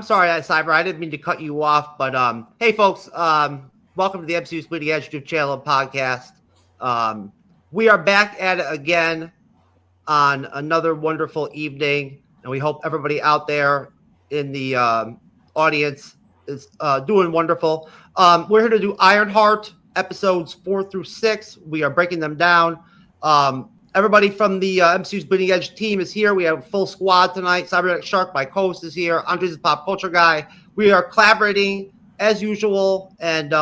sorry, Cyber. I didn't mean to cut you off, but hey, folks, welcome to the MCU'S Bleeding Edge YouTube channel and podcast. We are back at it again on another wonderful evening, and we hope everybody out there in the audience is doing wonderful. We're here to do Ironheart episodes 4 through 6. We are breaking them down. Everybody from the MCU'S Bleeding Edge team is here. We have a full squad tonight. Cyberneticshark, my co-host, is here. Andres is pop culture guy. We are collaborating as usual, and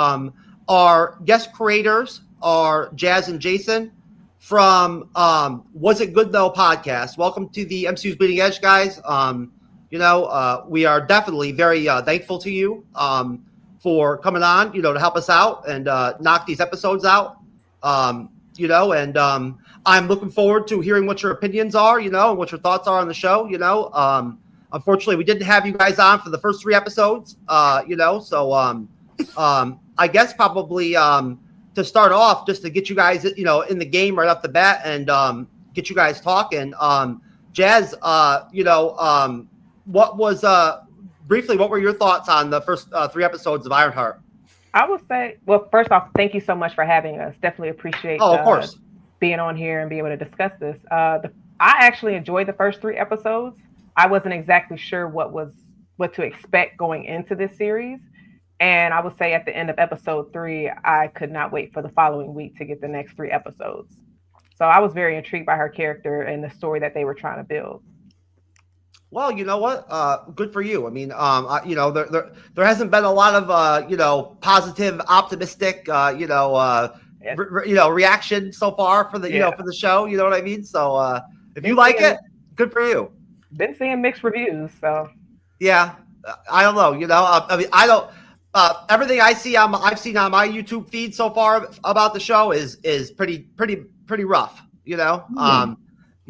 our guest creators are Jazz and Jason from Was It Good Though podcast. Welcome to the MCU'S Bleeding Edge, guys. We are definitely very thankful to you for coming on, to help us out and knock these episodes out, I'm looking forward to hearing what your opinions are, and what your thoughts are on the show, Unfortunately, we didn't have you guys on for the first 3 episodes, I guess probably to start off, just to get you guys, in the game right off the bat and get you guys talking. Jazz, what was briefly, what were your thoughts on the first 3 episodes of Ironheart? I would say, well, first off, thank you so much for having us. Definitely appreciate of course. Being on here and being able to discuss this. I actually enjoyed the first 3 episodes. I wasn't exactly sure what to expect going into this series. And I would say at the end of episode 3, I could not wait for the following week to get the next 3 episodes. So I was very intrigued by her character and the story that they were trying to build. Well, you know what? Good for you. I mean, there hasn't been a lot of, positive, optimistic, reaction so far for the, for the show. You know what I mean? So if you like it, good for you. Been seeing mixed reviews, so. Yeah, I don't know. I don't. Everything I've seen on my YouTube feed so far about the show is pretty rough. You know what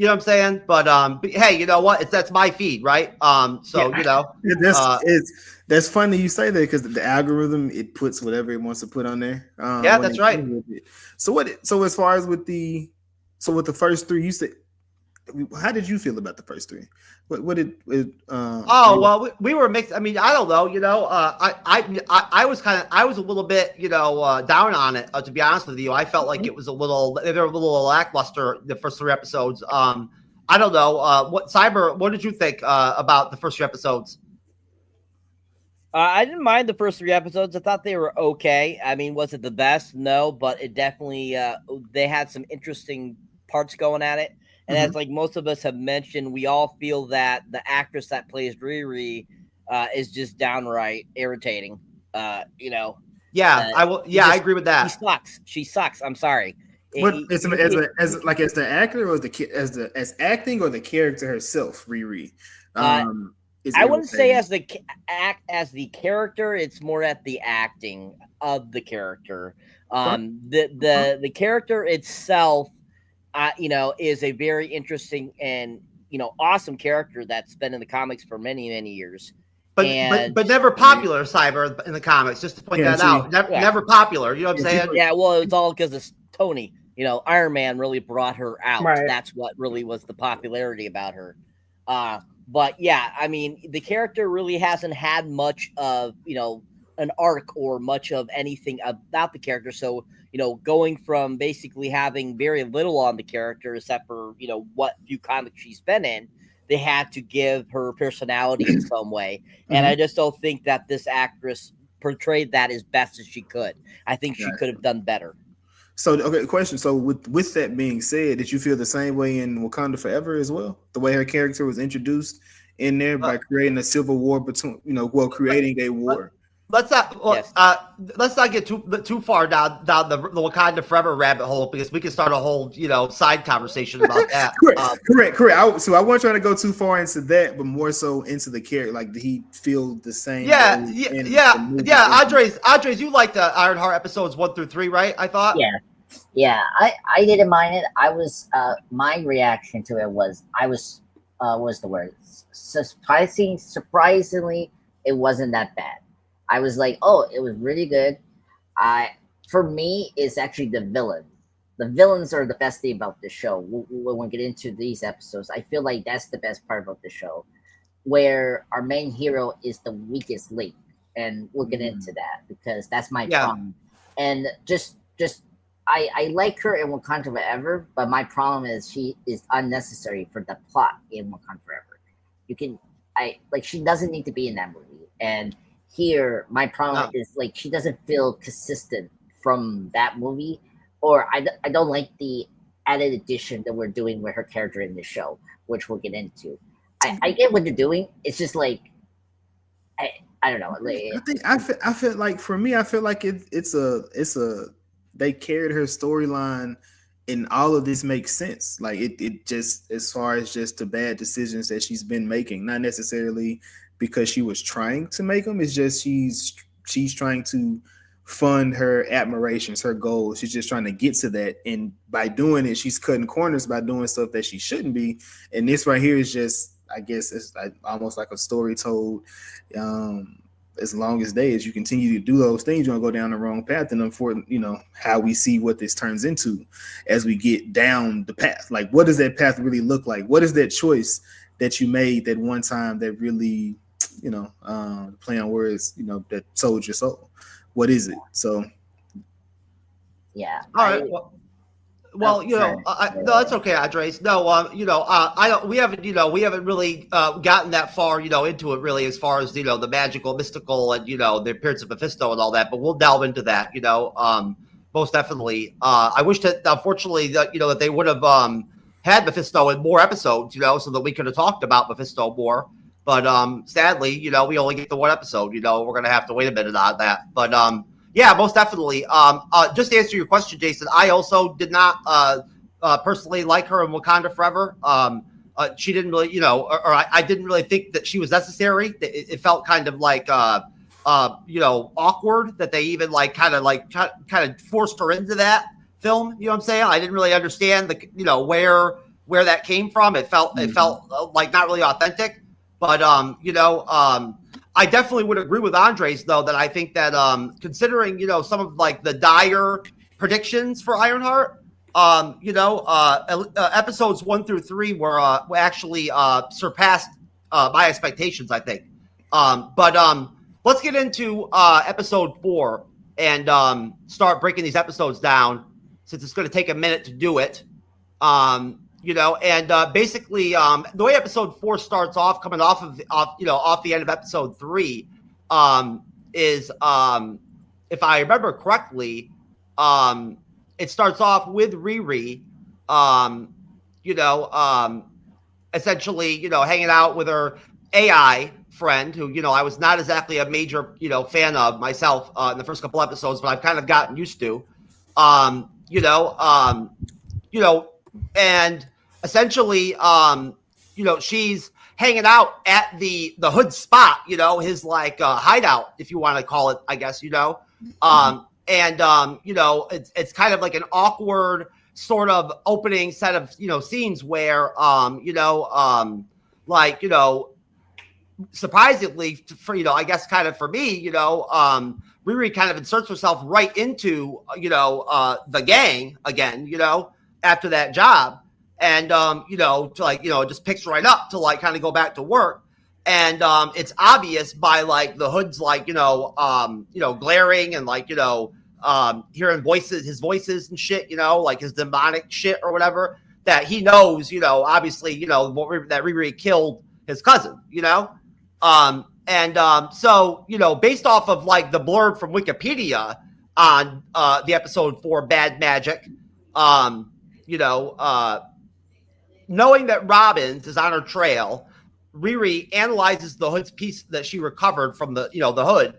I'm saying? But hey, you know what? That's my feed, right? That's funny you say that because the algorithm, it puts whatever it wants to put on there. That's right. So as far as with the first 3, you said, how did you feel about the first 3? What did we were mixed. I mean, I don't know. I was a little bit down on it. To be honest with you, I felt like it was they were a little lackluster the first 3 episodes. I don't know. What did you think about the first 3 episodes? I didn't mind the first 3 episodes. I thought they were okay. I mean, was it the best? No, but it definitely they had some interesting parts going at it. And as like most of us have mentioned, we all feel that the actress that plays Riri is just downright irritating. I agree with that. She sucks. I'm sorry. As the actor or as acting or the character herself, Riri. I wouldn't say as the character. It's more at the acting of the character. The character itself. Is a very interesting and, awesome character that's been in the comics for many, many years. But never popular, Cyber, in the comics, just to point that out. Never popular, you know what I'm saying? Yeah, well, it's all because of Tony. Iron Man really brought her out. Right. That's what really was the popularity about her. But, yeah, I mean, the character really hasn't had much of, an arc or much of anything about the character. So, going from basically having very little on the character, except for, what few comics she's been in, they had to give her personality in some way. And I just don't think that this actress portrayed that as best as she could. I think she could have done better. So, okay, question. So with that being said, did you feel the same way in Wakanda Forever as well? The way her character was introduced in there by creating a civil war between, creating a war. Let's not get too far down the Wakanda Forever rabbit hole, because we can start a whole side conversation about that. Correct. So I wasn't trying to go too far into that, but more so into the character. Like, did he feel the same? Yeah. Andres, you liked the Ironheart episodes 1 through 3, right? I thought. Yeah. I didn't mind it. I was my reaction to it was what's the word? Surprisingly, it wasn't that bad. I was like, oh, it was really good. For me, it's actually the villain. The villains are the best thing about the show. When we get into these episodes, I feel like that's the best part about the show. where our main hero is the weakest link, and we'll get into that because that's my problem. And just I like her in Wakanda Forever, but my problem is she is unnecessary for the plot in Wakanda Forever. She doesn't need to be in that movie. And here, my problem is like she doesn't feel consistent from that movie, or I don't like the added addition that we're doing with her character in the show, which we'll get into. I get what they're doing. It's just like I don't know. I feel like for me, I feel like it's a they carried her storyline, and all of this makes sense. Like it just, as far as just the bad decisions that she's been making, not necessarily because she was trying to make them. It's just she's trying to fund her admirations, her goals. She's just trying to get to that, and by doing it, she's cutting corners by doing stuff that she shouldn't be. And this right here is just, I guess it's like almost like a story told. As long as you continue to do those things, you're gonna go down the wrong path. And unfortunately, how we see what this turns into as we get down the path. Like, what does that path really look like? What is that choice that you made that one time that really, play on words, that sold your soul? What is it? So, yeah. All right. Well, no, it's okay, Andres. No, we haven't really gotten that far, into it really, as far as, the magical, mystical, and, the appearance of Mephisto and all that, but we'll delve into that, most definitely. I wish that, unfortunately, that they would have had Mephisto in more episodes, so that we could have talked about Mephisto more. But sadly, we only get the one episode, we're going to have to wait a minute on that. But, yeah, most definitely. Just to answer your question, Jason, I also did not personally like her in Wakanda Forever. She didn't really, I didn't really think that she was necessary. It felt kind of like, awkward that they even kind of forced her into that film. You know what I'm saying? I didn't really understand where that came from. It felt like not really authentic. But I definitely would agree with Andres, though, that I think that considering, some of the dire predictions for Ironheart, episodes 1 through 3 were actually surpassed my expectations, I think. But let's get into episode 4 and start breaking these episodes down, since it's going to take a minute to do it. Basically, the way episode 4 starts off, coming off the end of episode 3, is, if I remember correctly, it starts off with Riri, essentially, hanging out with her AI friend, who, I was not exactly a major, fan of myself in the first couple episodes, but I've kind of gotten used to, and essentially, she's hanging out at the hood spot, his hideout, if you want to call it, I guess, it's kind of like an awkward sort of opening set of, scenes where, surprisingly for, I guess kind of for me, Riri kind of inserts herself right into, the gang again, after that job. And, just picks right up to kind of go back to work. And it's obvious by the hood's glaring and hearing his voices and shit, his demonic shit or whatever, that he knows, obviously, that Riri killed his cousin, so, based off of the blurb from Wikipedia on the episode 4 Bad Magic, knowing that Robbins is on her trail, Riri analyzes the hood's piece that she recovered from the hood,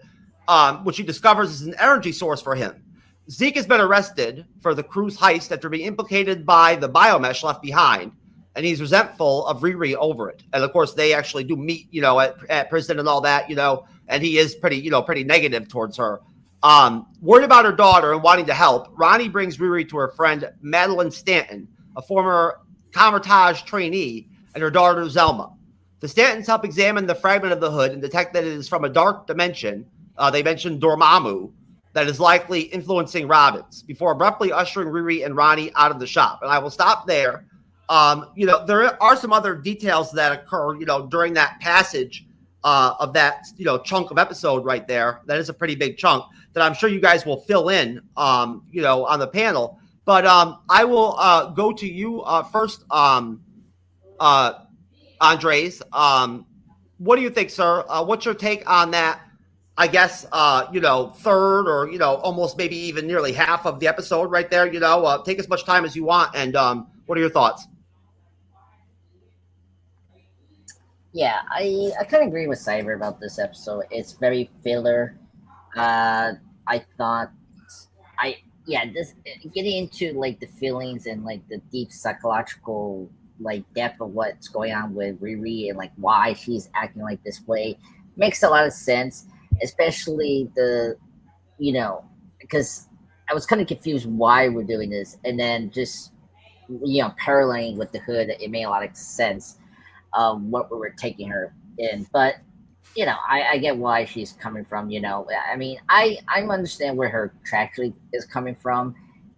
which she discovers is an energy source for him. Zeke has been arrested for the crew's heist after being implicated by the biomesh left behind, and he's resentful of Riri over it. And of course, they actually do meet, at prison and all that, and he is pretty negative towards her. Worried about her daughter and wanting to help, Ronnie brings Riri to her friend Madeline Stanton, a former Comertage trainee, and her daughter Zelma. The Stantons help examine the fragment of the hood and detect that it is from a dark dimension. They mentioned Dormammu, that is likely influencing Robbins, before abruptly ushering Riri and Ronnie out of the shop. And I will stop there. you know, there are some other details that occur, you know, during that passage of that, you know, chunk of episode right there. That is a pretty big chunk that I'm sure you guys will fill in, you know, on the panel. But I will go to you first, Andres. What do you think, sir? What's your take on that? I guess, you know, third or, you know, almost maybe even nearly half of the episode right there, you know, take as much time as you want. And what are your thoughts? Yeah, I kind of agree with Cyber about this episode. It's very filler. I thought, this getting into like the feelings and like the deep psychological like depth of what's going on with Riri and like why she's acting like this way makes a lot of sense, especially the, you know, because I was kind of confused why we're doing this, and then just, you know, paralleling with the hood, it made a lot of sense what we were taking her in. But you know, I get why she's coming from. You know, I mean, I understand where her tragedy is coming from,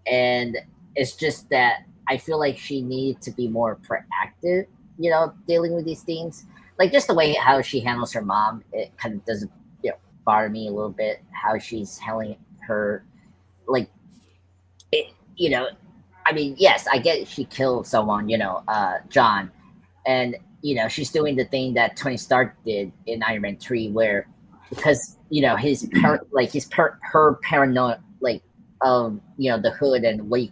and it's just that I feel like she needed to be more proactive. You know, dealing with these things, like just the way how she handles her mom, it kind of does, you know, bother me a little bit. How she's handling her, like, it, you know, I mean, yes, I get she killed someone. You know, John, and you know, she's doing the thing that Tony Stark did in Iron Man 3, where because, you know, her paranoia, like, you know, the hood and what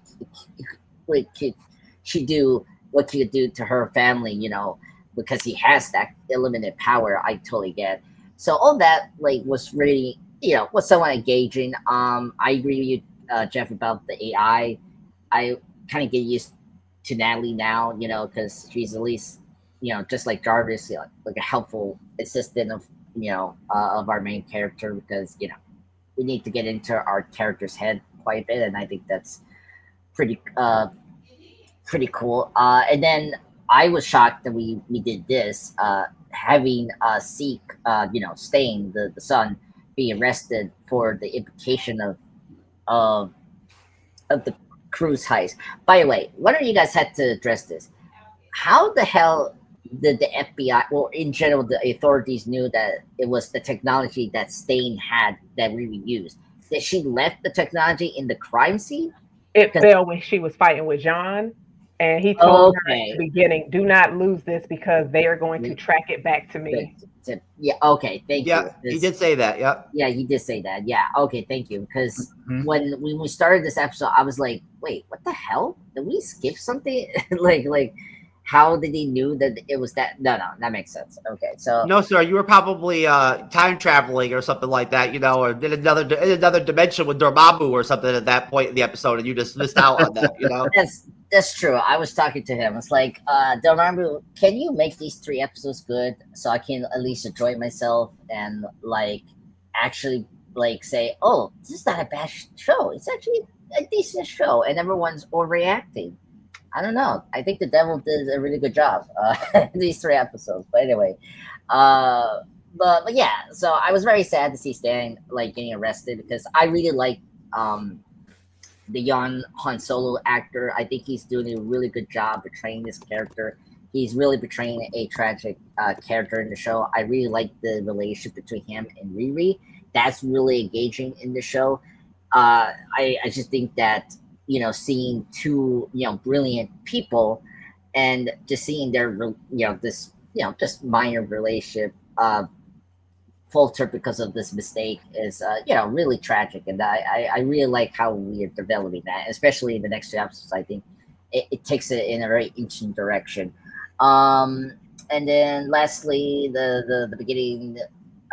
she could do to her family, you know, because he has that limited power. I totally get. So all that like was really, you know, was somewhat engaging. I agree with you, Jeff, about the AI. I kind of get used to Natalie now, you know, because she's at least, you know, just like Jarvis, you know, like a helpful assistant of, you know, of our main character, because, you know, we need to get into our character's head quite a bit, and I think that's pretty cool. And then I was shocked that we did this, having Seek, you know, Stain, the son, be arrested for the implication of the cruise heist. By the way, one of you guys had to address this. How the hell did the FBI, or in general, the authorities knew that it was the technology that Stain had that we used? That she left the technology in the crime scene? It fell when she was fighting with John, and he told her at the beginning, "Do not lose this because they are going to track it back to me." Yeah. Okay. Thank you. Yeah, he did say that. Yeah. Yeah, he did say that. Yeah. Okay. Thank you. Because when we started this episode, I was like, "Wait, what the hell? Did we skip something?" like. How did he knew that it was that? No, that makes sense. Okay, so no, sir, you were probably time traveling or something like that, you know, or did another dimension with Dormammu or something at that point in the episode, and you just missed out on that, you know. That's true. I was talking to him. It's like, Dormammu, can you make these 3 episodes good so I can at least enjoy myself and like actually like say, oh, this is not a bad show. It's actually a decent show, and everyone's overreacting. I don't know. I think the devil did a really good job these 3 episodes. But anyway, but yeah. So I was very sad to see Stan like getting arrested, because I really like the young Han Solo actor. I think he's doing a really good job portraying this character. He's really portraying a tragic character in the show. I really like the relationship between him and Riri. That's really engaging in the show. I just think that, you know, seeing 2, you know, brilliant people and just seeing their, you know, this, you know, just minor relationship falter because of this mistake is, you know, really tragic. And I really like how we are developing that, especially in the next 2 episodes. I think it takes it in a very interesting direction. And then lastly, the beginning,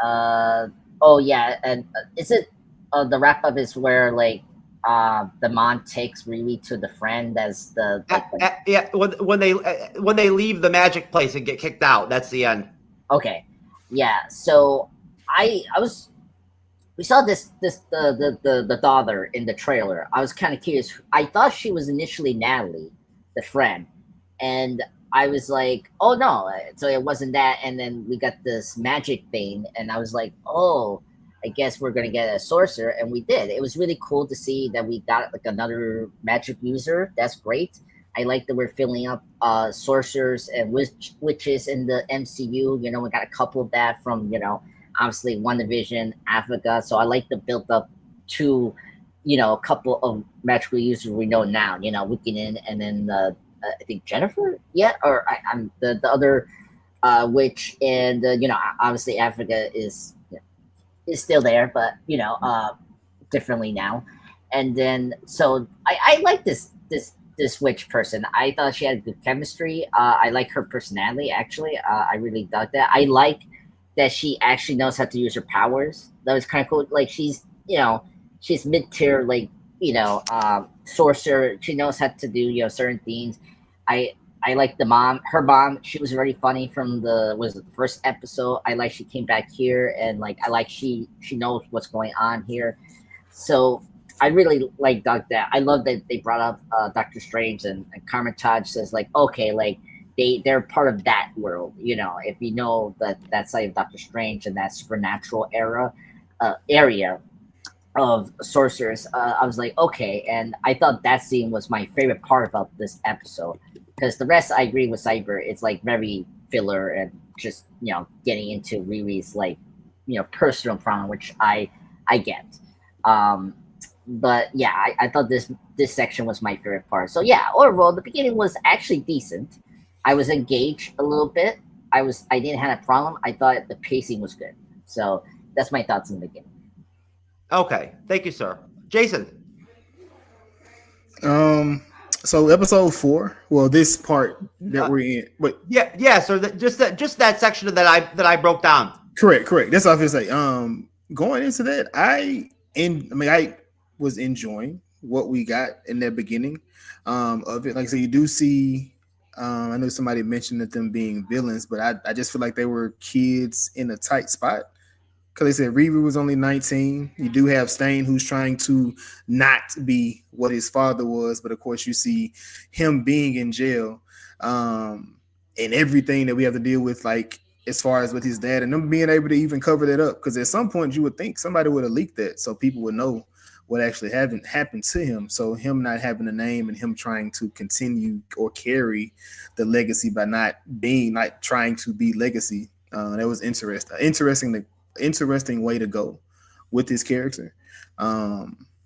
oh yeah. And is it, the wrap up is where like, the mom takes Riri to the friend as the yeah, when they leave the magic place and get kicked out, that's the end. Okay, yeah. So we saw the daughter in the trailer. I was kind of curious. I thought she was initially Natalie, the friend, and I was like, oh no, so it wasn't that. And then we got this magic thing, and I was like, oh, I guess we're gonna get a sorcerer, and we did. It was really cool to see that we got like another magic user. That's great. I like that we're filling up sorcerers and witches in the MCU. You know, we got a couple of that from, you know, obviously WandaVision, Africa. So I like the build up to, you know, a couple of magical users we know now. You know, Wiccan and then I think Jennifer, I'm the other witch, and you know, obviously Africa is still there, but you know, differently now. And then so I like this witch person. I thought she had good chemistry. I like her personality actually. I really dug that. I like that she actually knows how to use her powers. That was kind of cool. Like she's, you know, she's mid-tier, like, you know, sorcerer. She knows how to do, you know, certain things. I like the mom. Her mom, she was very funny from the first episode. I like she came back here, and like I like she knows what's going on here. So I really like dug that. I love that they brought up Doctor Strange, and Carmitage says like, okay, like they're part of that world. You know, if you know that side of Doctor Strange and that supernatural area of sorcerers, I was like, okay. And I thought that scene was my favorite part about this episode, because the rest I agree with Cyber. It's like very filler and just, you know, getting into Riri's like, you know, personal problem, which I get. But yeah, I thought this section was my favorite part. So yeah, overall the beginning was actually decent. I was engaged a little bit. I didn't have a problem. I thought the pacing was good. So that's my thoughts in the beginning. Okay, thank you, sir. Jason. So episode 4. Well, this part that we're in. Wait. Yeah. So just that section that I broke down. Correct. That's what I was gonna say. Going into that, I was enjoying what we got in the beginning of it. Like I said, you do see. I know somebody mentioned that them being villains, but I just feel like they were kids in a tight spot. Because they said Riri was only 19. You do have Stain, who's trying to not be what his father was, but of course you see him being in jail, and everything that we have to deal with, like as far as with his dad, and them being able to even cover that up. Because at some point you would think somebody would have leaked that so people would know what actually happened to him. So him not having a name and him trying to continue or carry the legacy by not trying to be legacy. That was interesting way to go with this character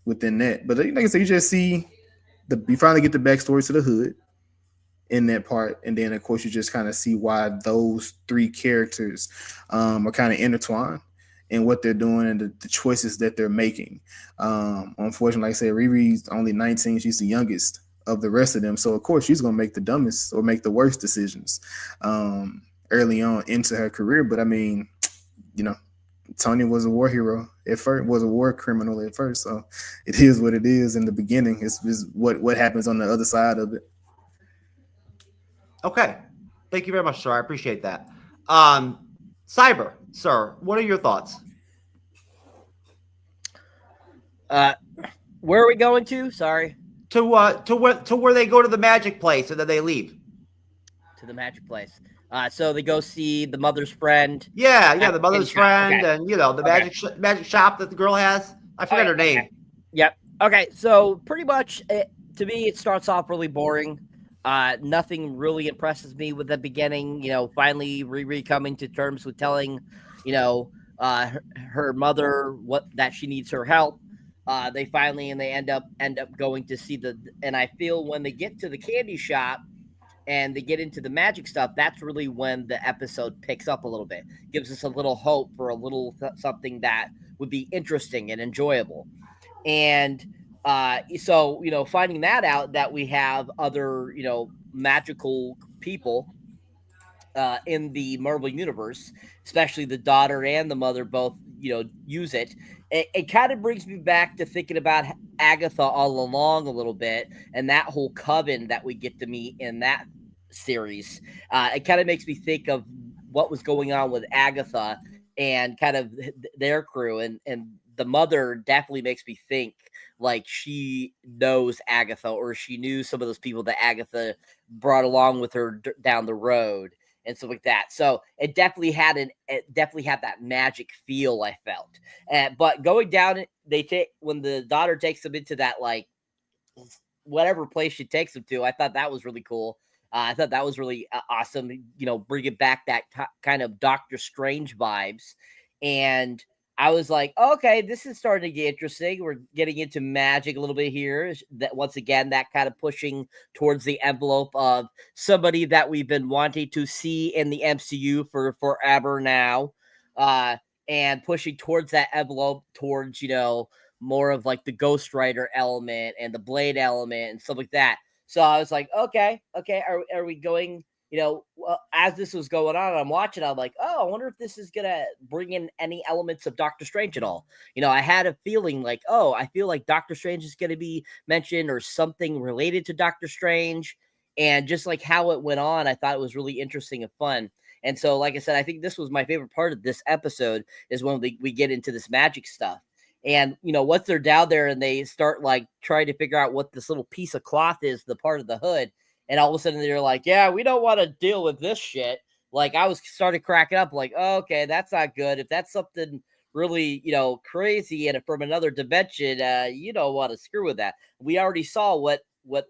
within that. But like I said, you just see you finally get the backstory to the hood in that part, and then of course you just kind of see why those 3 characters are kind of intertwined in what they're doing and the choices that they're making. Unfortunately, like I said, Riri's only 19. She's the youngest of the rest of them, so of course she's gonna make the dumbest or make the worst decisions early on into her career. But I mean, you know, Tony was a war hero at first, was a war criminal at first. So it is what it is in the beginning. It's what happens on the other side of it. Okay. Thank you very much, sir. I appreciate that. Cyber, sir, what are your thoughts? Where are we going to? Sorry. To where they go to the magic place and then they leave. To the magic place. So they go see the mother's friend. Yeah, the mother's friend, okay. And you know the magic shop that the girl has. I forget her name. Okay. Yep. Okay, so pretty much, to me, it starts off really boring. Nothing really impresses me with the beginning. You know, finally Riri coming to terms with telling, you know, her mother that she needs her help. They end up going to see and I feel when they get to the candy shop and they get into the magic stuff, that's really when the episode picks up a little bit. Gives us a little hope for a little something that would be interesting and enjoyable. And so, you know, finding that out that we have other, you know, magical people in the Marvel Universe, especially the daughter and the mother both, you know, use it. It kind of brings me back to thinking about Agatha all along a little bit, and that whole coven that we get to meet in that series. It kind of makes me think of what was going on with Agatha and kind of their crew, and the mother definitely makes me think like she knows Agatha, or she knew some of those people that Agatha brought along with her down the road and stuff like that. So it definitely had that magic feel, I felt. But going down, when the daughter takes them into that like whatever place she takes him to. I thought that was really cool. I thought that was really awesome. You know, bringing back that kind of Doctor Strange vibes. And I was like, okay, this is starting to get interesting. We're getting into magic a little bit here. That once again, that kind of pushing towards the envelope of somebody that we've been wanting to see in the MCU for forever now. And pushing towards that envelope towards, you know, more of like the Ghost Rider element and the Blade element and stuff like that. So I was like, okay, are we going, you know, well, as this was going on, I'm watching, I'm like, oh, I wonder if this is going to bring in any elements of Doctor Strange at all. You know, I had a feeling like, oh, I feel like Doctor Strange is going to be mentioned or something related to Doctor Strange. And just like how it went on, I thought it was really interesting and fun. And so, like I said, I think this was my favorite part of this episode is when we get into this magic stuff. And, you know, once they're down there and they start like trying to figure out what this little piece of cloth is, the part of the hood. And all of a sudden they're like, yeah, we don't want to deal with this shit. Like I was started cracking up like, oh, okay, that's not good. If that's something really, you know, crazy and from another dimension, you don't want to screw with that. We already saw what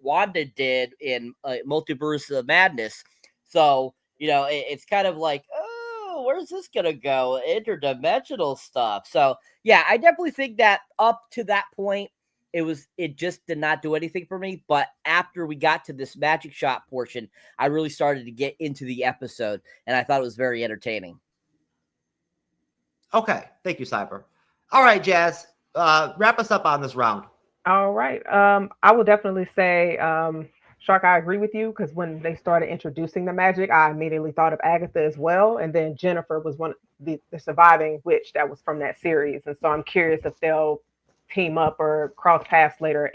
Wanda did in Multiverse of Madness. So, you know, it's kind of like, oh, where's this going to go? Interdimensional stuff. So, yeah, I definitely think that up to that point, it just did not do anything for me. But after we got to this magic shot portion, I really started to get into the episode, and I thought it was very entertaining. Okay. Thank you, Cyber. All right, Jazz, wrap us up on this round. All right. I will definitely say, Shark, I agree with you because when they started introducing the magic, I immediately thought of Agatha as well. And then Jennifer was one of the surviving witch that was from that series. And so I'm curious if they'll team up or cross paths later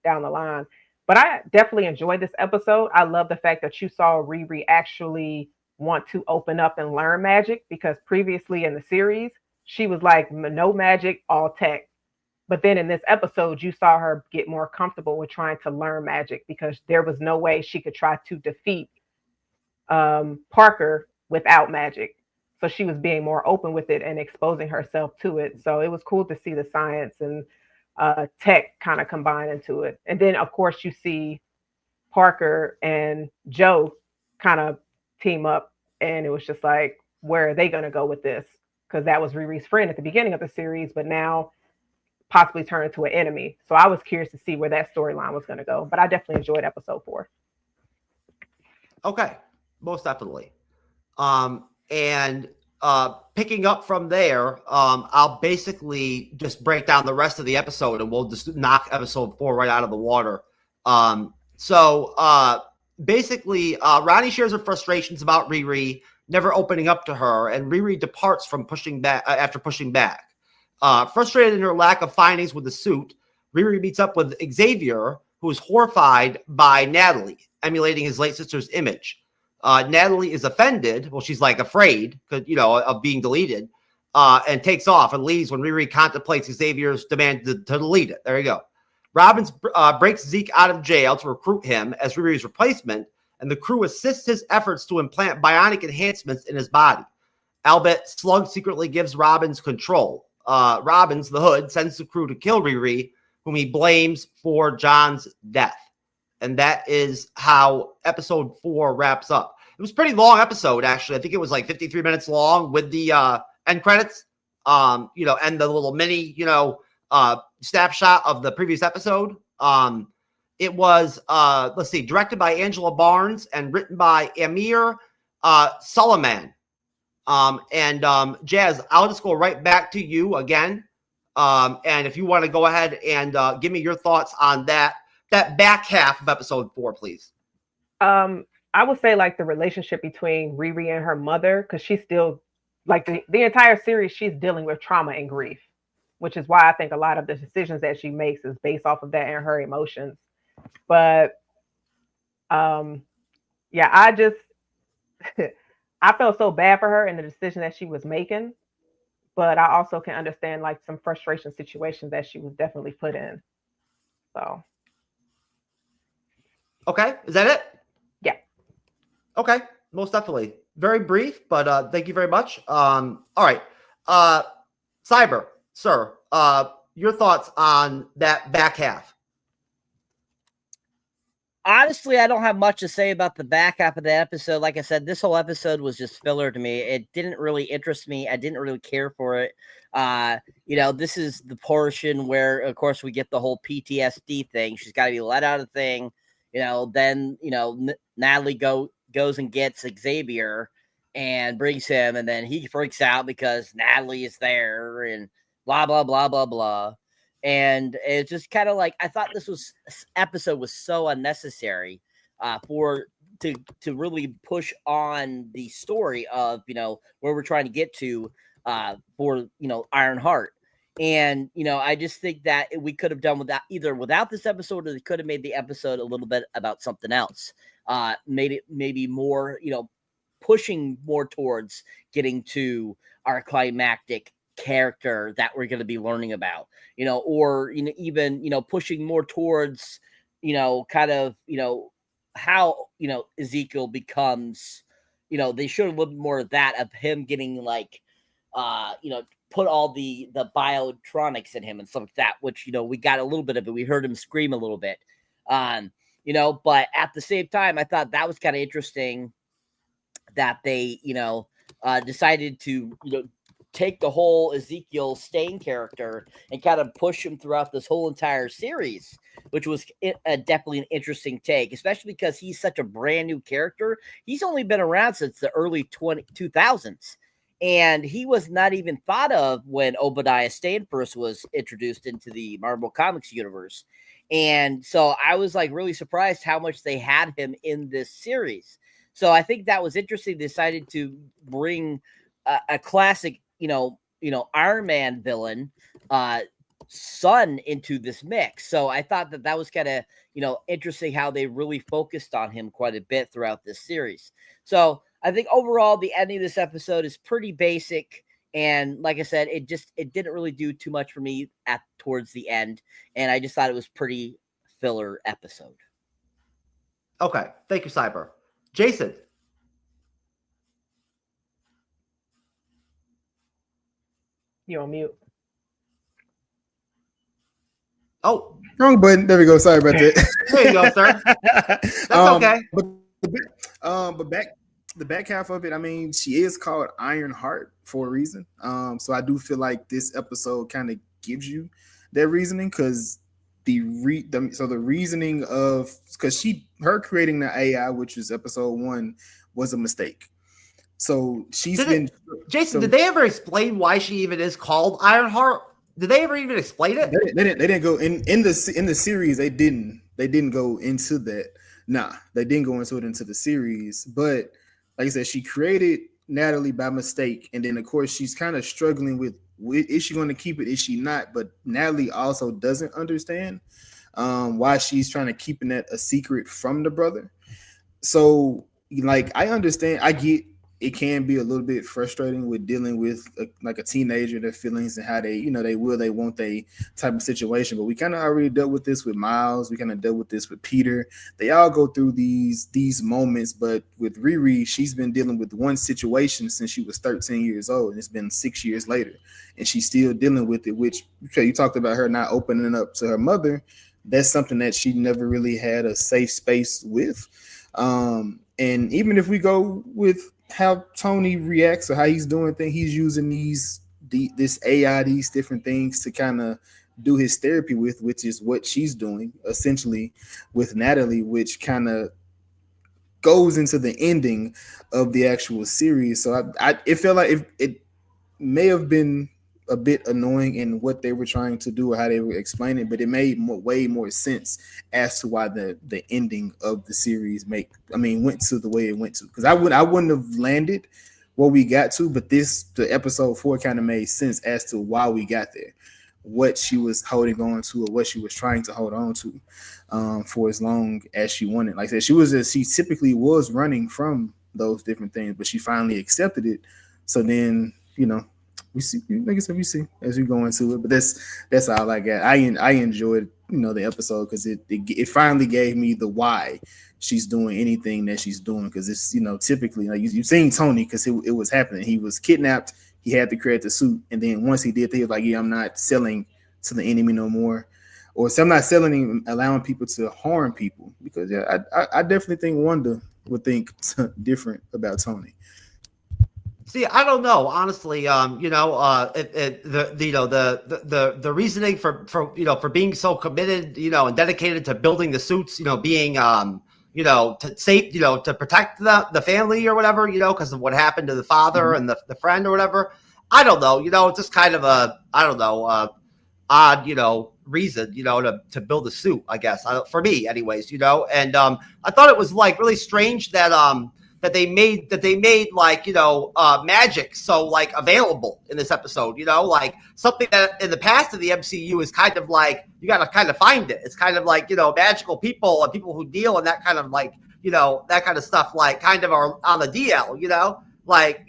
down the line. But I definitely enjoyed this episode. I love the fact that you saw Riri actually want to open up and learn magic because previously in the series, she was like, no magic, all tech. But then in this episode, you saw her get more comfortable with trying to learn magic because there was no way she could try to defeat Parker without magic. So she was being more open with it and exposing herself to it. So it was cool to see the science and tech kind of combine into it. And then, of course, you see Parker and Joe kind of team up. And it was just like, where are they going to go with this? Because that was Riri's friend at the beginning of the series. But now possibly turn into an enemy. So I was curious to see where that storyline was going to go. But I definitely enjoyed episode 4. Okay, most definitely. And picking up from there, I'll basically just break down the rest of the episode and we'll just knock episode 4 right out of the water. Basically, Ronnie shares her frustrations about Riri never opening up to her, and Riri departs from pushing back after pushing back. Frustrated in her lack of findings with the suit, Riri meets up with Xavier, who is horrified by Natalie, emulating his late sister's image. Natalie is offended. Well, she's like afraid, of being deleted, and takes off and leaves when Riri contemplates Xavier's demand to delete it. There you go. Robbins breaks Zeke out of jail to recruit him as Riri's replacement, and the crew assists his efforts to implant bionic enhancements in his body. Albert Slug secretly gives Robbins control. Robbins, the Hood, sends the crew to kill Riri, whom he blames for John's death. And that is how episode 4 wraps up. It was a pretty long episode, actually. I think it was like 53 minutes long with the end credits, and the little mini, snapshot of the previous episode. It was, directed by Angela Barnes and written by Amir Suleiman. Jazz, I'll just go right back to you again. And if you want to go ahead and give me your thoughts on that back half of episode 4, please. I would say like the relationship between Riri and her mother, because she's still like the entire series, she's dealing with trauma and grief, which is why I think a lot of the decisions that she makes is based off of that and her emotions. But I just I felt so bad for her in the decision that she was making, but I also can understand like some frustration situations that she was definitely put in. So. Okay. Is that it? Yeah. Okay. Most definitely. Very brief, but thank you very much. All right. Cyber, sir, your thoughts on that back half? Honestly, I don't have much to say about the back half of the episode. Like I said, this whole episode was just filler to me. It didn't really interest me. I didn't really care for it. This is the portion where, of course, we get the whole PTSD thing. She's got to be let out of the thing. Then Natalie goes and gets Xavier and brings him, and then he freaks out because Natalie is there and blah, blah, blah, blah, blah. And it's just kind of like, I thought this episode was so unnecessary to really push on the story of, where we're trying to get to for, Ironheart. And, I just think that we could have done without this episode, or they could have made the episode a little bit about something else. Made it maybe more, pushing more towards getting to our climactic character that we're going to be learning about, or even pushing more towards how Ezekiel becomes, they showed a little bit more of that, of him getting put all the biotronics in him and stuff like that, which we got a little bit of it. We heard him scream a little bit, but at the same time, I thought that was kind of interesting that they decided to take the whole Ezekiel Stain character and kind of push him throughout this whole entire series, which was definitely an interesting take, especially because he's such a brand new character. He's only been around since the early 2000s, and he was not even thought of when Obadiah Stane first was introduced into the Marvel Comics universe. And so I was really surprised how much they had him in this series. So I think that was interesting. They decided to bring a classic, Iron Man villain, son into this mix. So I thought that was kind of, interesting how they really focused on him quite a bit throughout this series. So I think overall the ending of this episode is pretty basic. And like I said, it didn't really do too much for me towards the end. And I just thought it was pretty filler episode. Okay. Thank you, Cyber. Jason. You're on mute. Oh, wrong button. There we go. Sorry about that. There you go, sir. That's okay. But the back half of it, I mean, she is called Ironheart for a reason. So I do feel like this episode kind of gives you that reasoning, because the reasoning of, because her creating the AI, which is episode 1, was a mistake. So Jason, did they ever explain why she even is called Ironheart? Did they ever even explain it? They didn't go in the series. They didn't go into that. Nah, they didn't go into the series. But like I said, she created Natalie by mistake, and then of course she's kind of struggling with is she going to keep it? Is she not? But Natalie also doesn't understand why she's trying to keep that a secret from the brother. So I understand. I get it can be a little bit frustrating with dealing with a teenager, their feelings and how they, they want they type of situation. But we kind of already dealt with this with Miles. We kind of dealt with this with Peter. They all go through these moments. But with Riri, she's been dealing with one situation since she was 13 years old. And it's been 6 years later. And she's still dealing with it, which you talked about her not opening up to her mother. That's something that she never really had a safe space with. And even if we go with how Tony reacts or how he's doing things, he's using this AI, these different things to kind of do his therapy with, which is what she's doing essentially with Natalie, which kind of goes into the ending of the actual series. So it felt like it may have been a bit annoying in what they were trying to do or how they were explaining, but it made way more sense as to why the ending of the series went to the way it went to. Because I wouldn't have landed where we got to, but the episode 4 kind of made sense as to why we got there, what she was holding on to or what she was trying to hold on to for as long as she wanted. Like I said, she typically was running from those different things, but she finally accepted it. So then, we see, like I said, we see as we go into it. But that's all I got. I enjoyed, the episode because it finally gave me the why she's doing anything that she's doing. Because it's, typically you've seen Tony, because it was happening. He was kidnapped. He had to create the suit, and then once he did, he was like, "Yeah, I'm not selling to the enemy no more." or so I'm not selling him, allowing people to harm people, because I definitely think Wanda would think different about Tony. See, I don't know, honestly. The reasoning for being so committed, and dedicated to building the suits, being to save, to protect the family or whatever, because of what happened to the father and the friend or whatever. I don't know, it's just kind of odd, reason, to build a suit, I guess, for me anyways, and I thought it was like really strange that that they made like, magic so like available in this episode, like something that in the past of the MCU is kind of like, you got to kind of find it. It's kind of like, magical people and people who deal in that kind of like, that kind of stuff, like kind of are on the DL, like,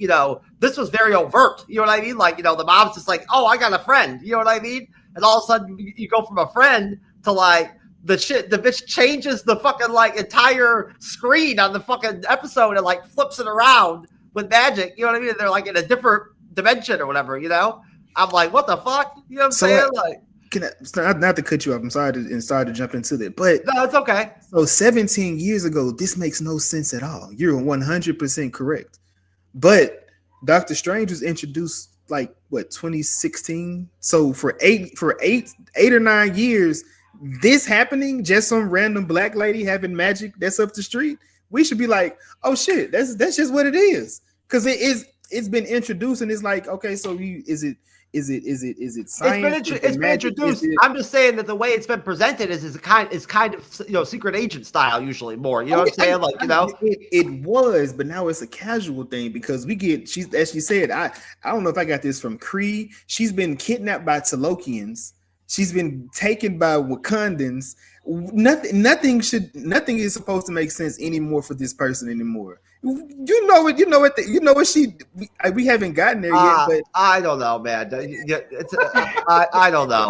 this was very overt, you know what I mean? Like, the mom's just like, oh, I got a friend, you know what I mean? And all of a sudden you go from a friend to like, the bitch changes the fucking like entire screen on the fucking episode and like flips it around with magic. You know what I mean? They're like in a different dimension or whatever, I'm like, what the fuck? You know what I'm saying? Like, not to cut you off. I'm sorry to jump into that, but no, it's okay. So 17 years ago, this makes no sense at all. You're 100% correct. But Doctor Strange was introduced like what, 2016? So for eight or 9 years, this happening, just some random black lady having magic that's up the street, we should be like, oh shit, that's just what it is, because it's been introduced, and it's like, okay, so is it science? It's been introduced. I'm just saying that the way it's been presented is kind of secret agent style usually more. You know what I'm saying? Like, it was, but now it's a casual thing, because as she said, I don't know if I got this from Kree. She's been kidnapped by Talokians. She's been taken by Wakandans. Nothing is supposed to make sense anymore for this person anymore. You know what we haven't gotten there yet, but I don't know, man. I don't know.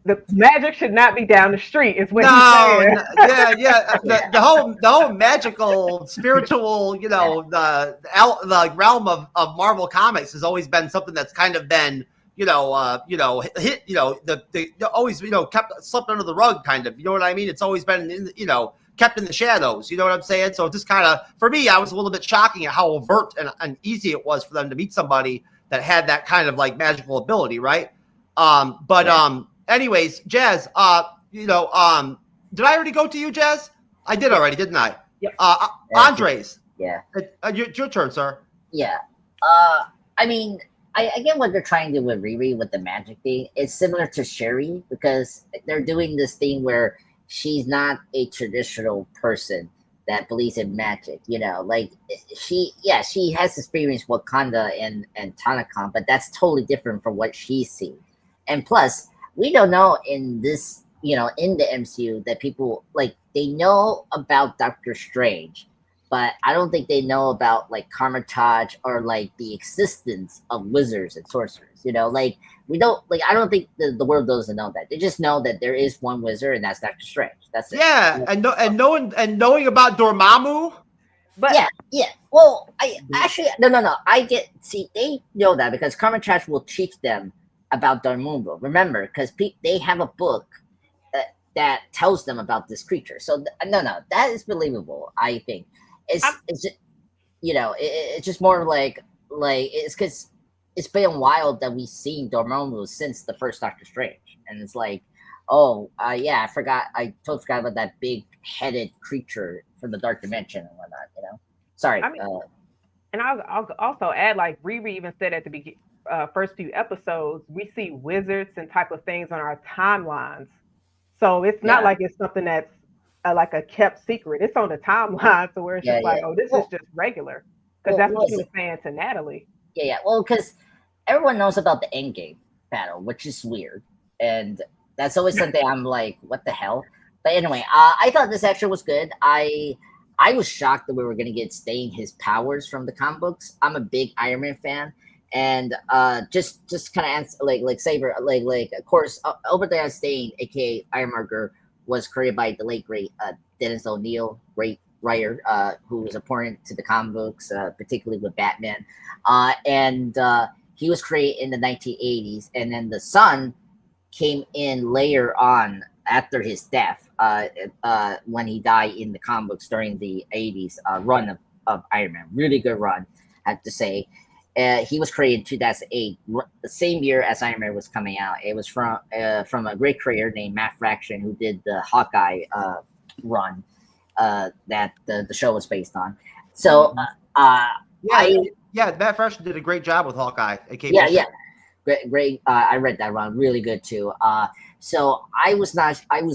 The magic should not be down the street. Is what he's saying. Yeah. The whole magical, spiritual, the realm of Marvel Comics has always been something that's kind of been, always, kept swept under the rug, kind of, you know what I mean? It's always been, kept in the shadows, you know what I'm saying? So just kind of, for me, I was a little bit shocking at how overt and easy it was for them to meet somebody that had that kind of like magical ability, right? Anyways, Jazz, did I already go to you, Jazz? I did already, didn't I? Yep. Andres. Yeah. Your turn, sir. Yeah. I mean, I get what they're trying to do with Riri with the magic thing. It's similar to Sherry, because they're doing this thing where she's not a traditional person that believes in magic. Like she has experienced Wakanda and Tanakon, but that's totally different from what she's seen. And plus, we don't know in this, in the MCU that people like, they know about Doctor Strange, but I don't think they know about like Karmatage or like the existence of wizards and sorcerers. Like we don't like. I don't think the world doesn't know that. They just know that there is one wizard, and that's Doctor Strange. That's it. Yeah, and knowing about Dormammu. But yeah. Well, I actually no. They know that because Karmatage will teach them about Dormammu. Remember, because they have a book that tells them about this creature. So that is believable. I think. It's just, it's just more like it's because it's been wild that we've seen Dormammu since the first Doctor Strange, and it's like, I totally forgot about that big headed creature from the Dark Dimension and whatnot. Sorry. And I'll also add, like Riri even said at the first few episodes, we see wizards and type of things on our timelines, so it's not like it's something that's like a kept secret. It's on the timeline, so where it's just like, this is just regular. Because that's what she was saying to Natalie. Yeah. Well, because everyone knows about the Endgame battle, which is weird, and that's always something I'm like, what the hell? But anyway, I thought this actually was good. I was shocked that we were gonna get Staying his powers from the comic books. I'm a big Iron Man fan, and just kind of like Saber, like of course, Obadiah Stane, aka Ironmonger, was created by the late great Dennis O'Neil, great writer, who was important to the comic books, particularly with Batman. And he was created in the 1980s. And then the son came in later on after his death, when he died in the comic books during the 80s run of Iron Man. Really good run, I have to say. He was created in 2008, the same year as Iron Man was coming out. It was from a great creator named Matt Fraction, who did the Hawkeye run that the show was based on. So, Matt Fraction did a great job with Hawkeye. Great. I read that run, really good too. So I was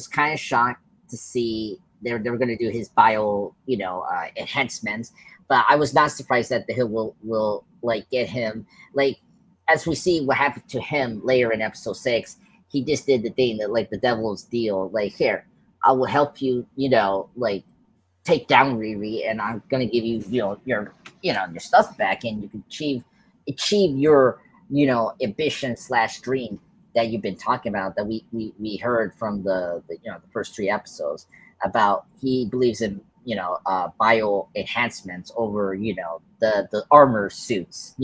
kind of shocked to see they were going to do his bio, enhancements, but I was not surprised that he will like get him, like, as we see what happened to him later in episode 6. He just did the thing that, like, the devil's deal, like, here, I will help you, like, take down Riri, and I'm gonna give you, your stuff back, and you can achieve your, ambition / dream that you've been talking about, that we heard from the first 3 episodes about. He believes in bio enhancements over the armor suits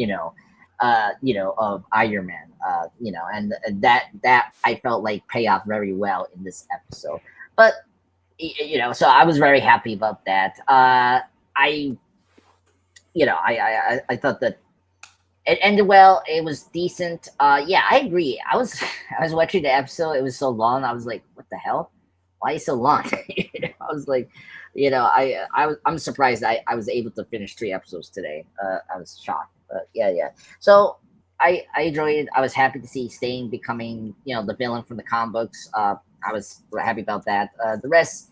of Iron Man, and that I felt like pay off very well in this episode. But so I was very happy about that. I thought that it ended well. It was decent. I agree. I was watching the episode. It was so long. I was like, what the hell? Why is it so long? I was like, I'm surprised I was able to finish 3 episodes today. I was shocked. But yeah. So I enjoyed it. I was happy to see Stain becoming, the villain from the comic books. I was happy about that. The rest,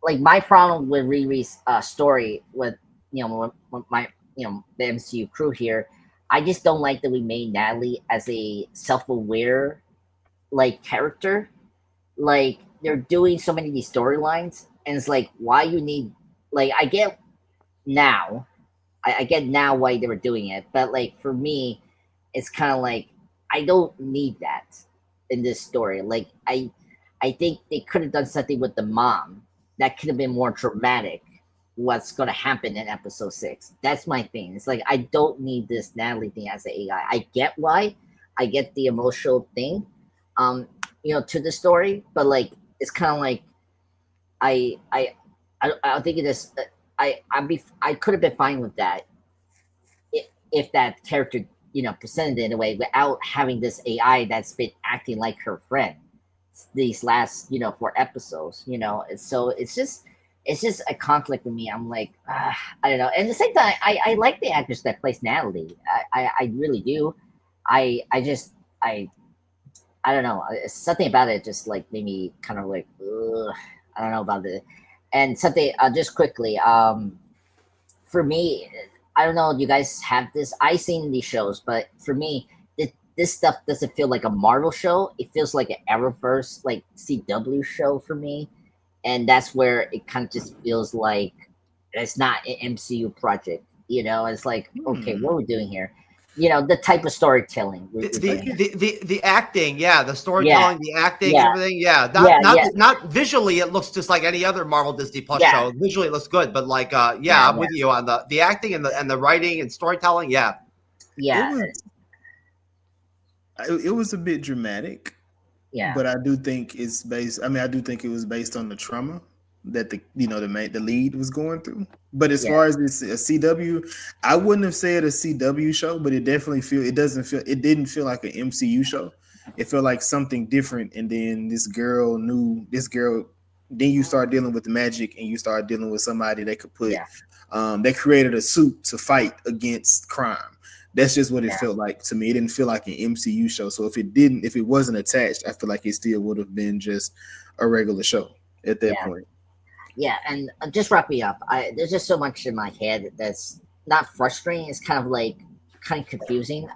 my problem with Riri's story with, with my, the MCU crew here, I just don't like that we made Natalie as a self-aware, character. Like, they're doing so many of these storylines, and it's like, why you need, I get now why they were doing it, but for me, it's kind of like, I don't need that in this story. I think they could have done something with the mom that could have been more dramatic. What's going to happen in episode 6? That's my thing. It's like, I don't need this Natalie thing as an AI. I get why. I get the emotional thing, to the story, but it's kind of like, I think it is. I could have been fine with that if that character, presented it in a way without having this AI that's been acting like her friend these last, 4 episodes. So it's just a conflict with me. I'm like, I don't know. And at the same time, I like the actress that plays Natalie. I really do. I don't know. Something about it just made me kind of like, ugh, I don't know about it. And something just quickly, for me, I don't know if you guys have this. I've seen these shows, but for me, this stuff doesn't feel like a Marvel show. It feels like an Arrowverse, CW show for me. And that's where it kind of just feels like it's not an MCU project. It's like, okay, what are we doing here? The type of storytelling. The acting, the storytelling, the acting, everything, not visually. It looks just like any other Marvel Disney Plus show. Visually, it looks good, but I'm with you on the acting and the writing and storytelling. It was a bit dramatic. Yeah, but I do think it's based. I do think it was based on the trauma that the lead was going through. But as far as this a CW, I wouldn't have said a CW show, but it definitely it didn't feel like an MCU show. It felt like something different. And then then you start dealing with the magic, and you start dealing with somebody that could put they created a suit to fight against crime. That's just what it felt like to me. It didn't feel like an MCU show. So if it wasn't attached, I feel like it still would have been just a regular show at that point. Yeah, and just wrapping up, there's just so much in my head that's not frustrating. It's kind of confusing.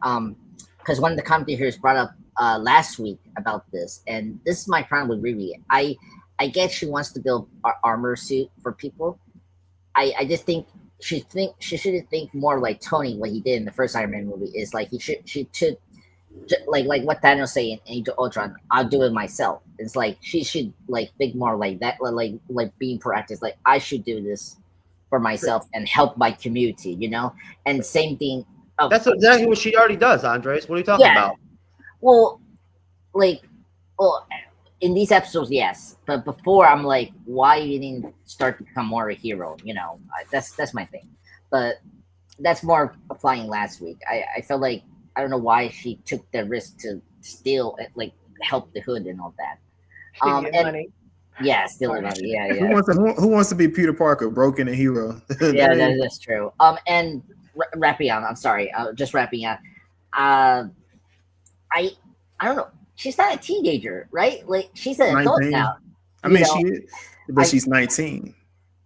Because one of the commentators brought up last week about this, and this is my problem with Riri. I guess she wants to build an armor suit for people. I just think she should think more like Tony, what he did in the first Iron Man movie. Is she should like what Thanos saying in Age of Ultron, I'll do it myself. It's like she should think more like that, like being proactive. Like, I should do this for myself and help my community, And same thing. That's exactly what she already does, Andres. What are you talking about? Well, like, well, in these episodes, yes, but before I'm like, why you didn't start to become more of a hero? You know, that's my thing. But that's more applying last week. I felt like I don't know why she took the risk to steal, like, help the hood and all that. And money. Yeah, steal money. Yeah. Who wants to be Peter Parker, broken a hero? Yeah, that's true. And wrapping on. I'm sorry. Just wrapping up. I don't know. She's not a teenager, right? Like, she's an adult now. I mean, she is, but she's 19.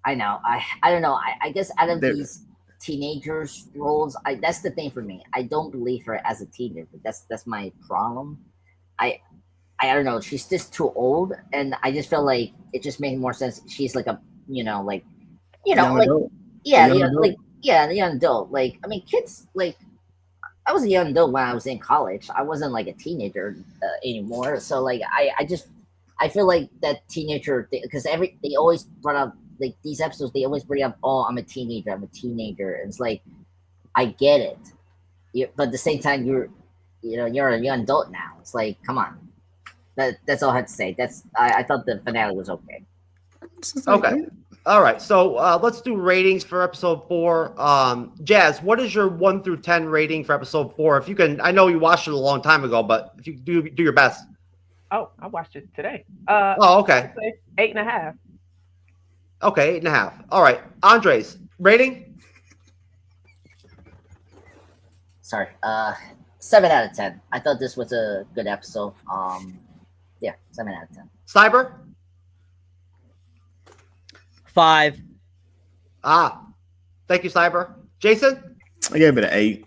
I know. I don't know. I guess out of these teenagers roles, that's the thing for me. I don't believe her as a teenager. That's my problem. I don't know. She's just too old, and I just feel like it just makes more sense. She's like a young adult. The young adult. Like, I mean, kids, like, I was a young adult when I was in college. I wasn't like a teenager anymore. So like, I feel like that teenager thing, because they always brought up, like, these episodes, they always bring up, oh, I'm a teenager. And it's like, I get it, but at the same time, you're a young adult now. It's like, come on. That's all I had to say. I thought the finale was okay. Okay. All right. So let's do ratings for episode 4. Jazz, what is your 1 through 10 rating for episode 4? If you can, I know you watched it a long time ago, but if you do your best. Oh, I watched it today. Okay. 8.5. Okay, 8.5. All right. Andres, rating? Sorry. 7 out of 10. I thought this was a good episode. Yeah, 7 out of 10. Cyber? 5. Thank you, Cyber. Jason? I gave it an 8.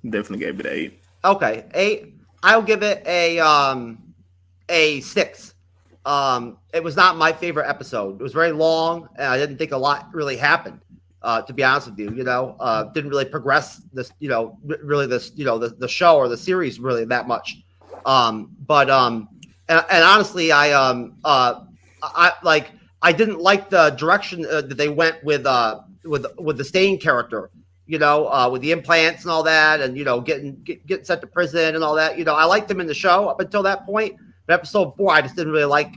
Definitely gave it an 8. Okay, 8. I'll give it a 6. It was not my favorite episode. It was very long, and I didn't think a lot really happened. To be honest with you, didn't really progress this, really this, the show or the series really that much. And honestly, I didn't like the direction that they went with the Stain character, with the implants and all that, and getting sent to prison and all that. I liked him in the show up until that point. But episode 4, I just didn't really like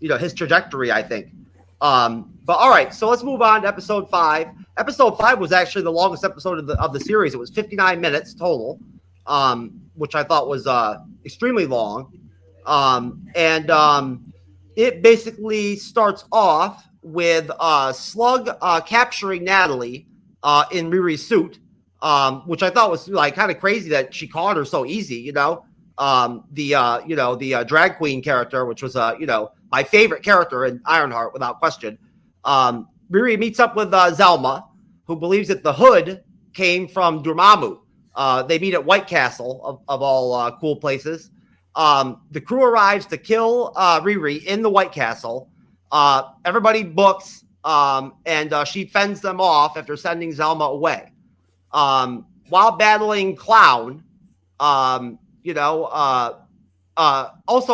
his trajectory, I think. But all right, so let's move on to episode 5. Episode 5 was actually the longest episode of the series. It was 59 minutes total, which I thought was extremely long. It basically starts off with Slug capturing Natalie in Riri's suit, which I thought was like kind of crazy that she caught her so easy. The drag queen character, which was my favorite character in Ironheart without question. Riri meets up with Zelma, who believes that the hood came from Dormammu. They meet at White Castle of all cool places. The crew arrives to kill Riri in the White Castle. Everybody books, and she fends them off after sending Zelma away. While battling Clown, also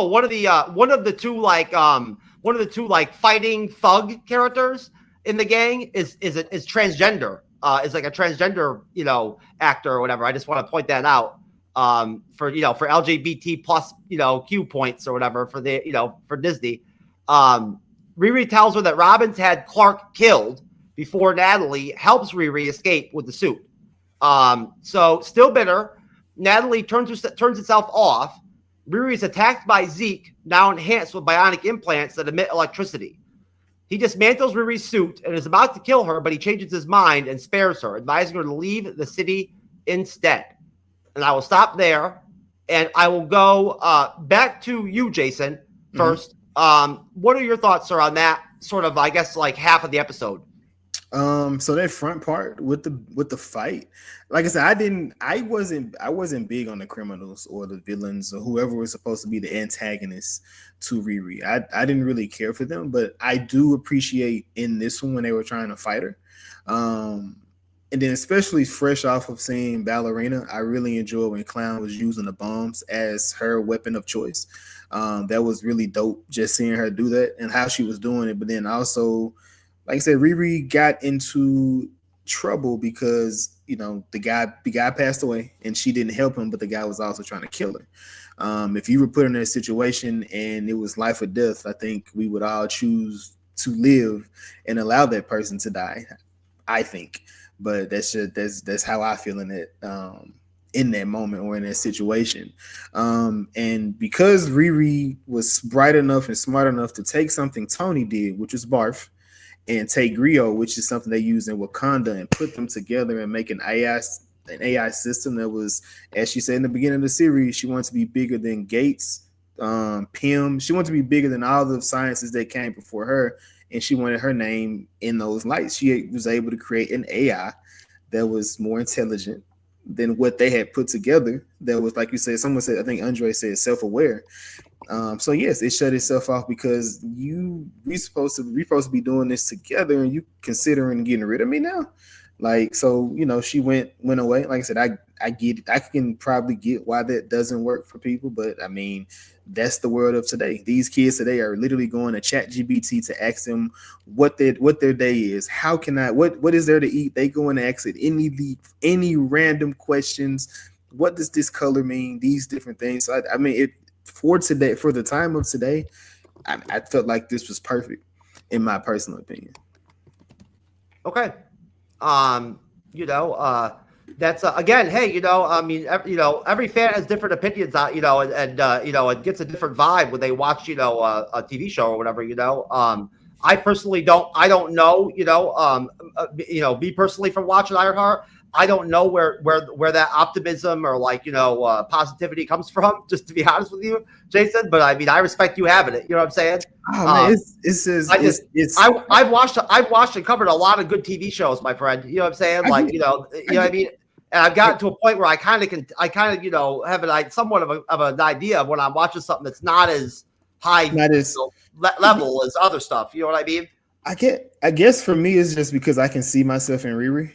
one of the two fighting thug characters in the gang is transgender. Is like a transgender actor or whatever. I just want to point that out. For LGBT plus Q points or whatever for the for Disney. Riri tells her that Robbins had Clark killed before Natalie helps Riri escape with the suit. So still bitter, Natalie turns itself off. Riri is attacked by Zeke, now enhanced with bionic implants that emit electricity. He dismantles Riri's suit and is about to kill her, but he changes his mind and spares her, advising her to leave the city instead. And I will stop there, and I will go back to you, Jason, first. Mm-hmm. What are your thoughts, sir, on that sort of, I guess, like half of the episode? So that front part with the fight, like I said, I wasn't big on the criminals or the villains or whoever was supposed to be the antagonists to Riri. I didn't really care for them, but I do appreciate in this one when they were trying to fight her. And then especially fresh off of seeing Ballerina, I really enjoyed when Clown was using the bombs as her weapon of choice. That was really dope, just seeing her do that and how she was doing it. But then also, like I said, Riri got into trouble because, the guy passed away, and she didn't help him, but the guy was also trying to kill her. If you were put in a situation and it was life or death, I think we would all choose to live and allow that person to die, I think. But that's how I feel in it, in that moment or in that situation. And because Riri was bright enough and smart enough to take something Tony did, which was barf, and take Griot, which is something they use in Wakanda, and put them together and make an AI system that was, as she said in the beginning of the series, she wants to be bigger than Gates, Pym. She wanted to be bigger than all the sciences that came before her, and she wanted her name in those lights. She was able to create an AI that was more intelligent than what they had put together. That was, like you said, someone said, I think Andre said, self-aware. So yes, it shut itself off because we supposed to be doing this together, and you considering getting rid of me now. Like, so, she went away. Like I said, I get it. I can probably get why that doesn't work for people, but I mean, that's the world of today. These kids today are literally going to ChatGPT to ask them what their day is. How can what is there to eat? They go and ask it any random questions. What does this color mean? These different things. So I mean, for today, for the time of today, I felt like this was perfect, in my personal opinion. Okay. That's again, hey, I mean, every fan has different opinions on, and it gets a different vibe when they watch, a TV show or whatever, I personally don't know, me personally from watching Ironheart, I don't know where that optimism or positivity comes from, just to be honest with you, Jason. But I mean, I respect you having it. You know what I'm saying? Oh, man, I've watched and covered a lot of good TV shows, my friend. You know what I'm saying? Like, you know what I mean? And I've gotten to a point where I kind of have somewhat of an idea of when I'm watching something that's not as high level as other stuff. You know what I mean? I guess for me, it's just because I can see myself in Riri.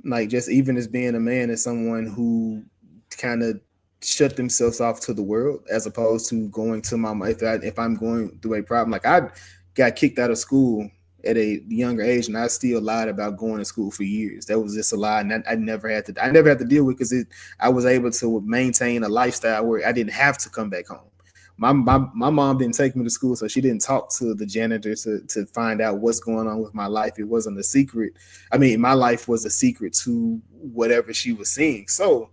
Like, just even as being a man, as someone who kind of shut themselves off to the world, as opposed to going to my, if I'm going through a problem. Like, I got kicked out of school at a younger age, and I still lied about going to school for years. That was just a lie, and I never had to deal with, because I was able to maintain a lifestyle where I didn't have to come back home. My mom didn't take me to school, so she didn't talk to the janitor to find out what's going on with my life. It wasn't a secret. I mean, my life was a secret to whatever she was seeing. So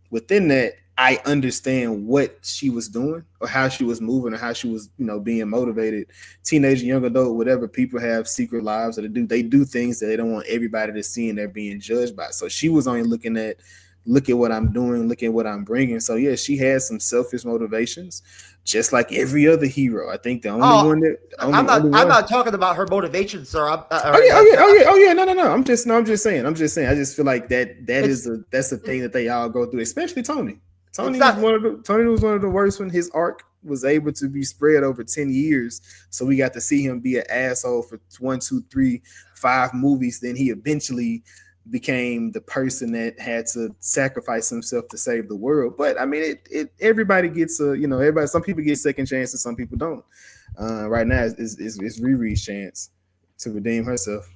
within that, I understand what she was doing, or how she was moving, or how she was, being motivated. Teenager, young adult, whatever, people have secret lives that they do things that they don't want everybody to see, and they're being judged by. So she was only look at what I'm doing, look at what I'm bringing. So yeah, she has some selfish motivations, just like every other hero. I think the only one that I'm not talking about her motivation, sir. Oh yeah. No. I'm just saying. I just feel like that's the thing that they all go through, especially Tony. Tony was one of the worst when his arc was able to be spread over 10 years. So we got to see him be an asshole for 1, 2, 3, 5 movies. Then he eventually became the person that had to sacrifice himself to save the world. But I mean, everybody gets some people get second chances, some people don't. Right now it's Riri's chance to redeem herself.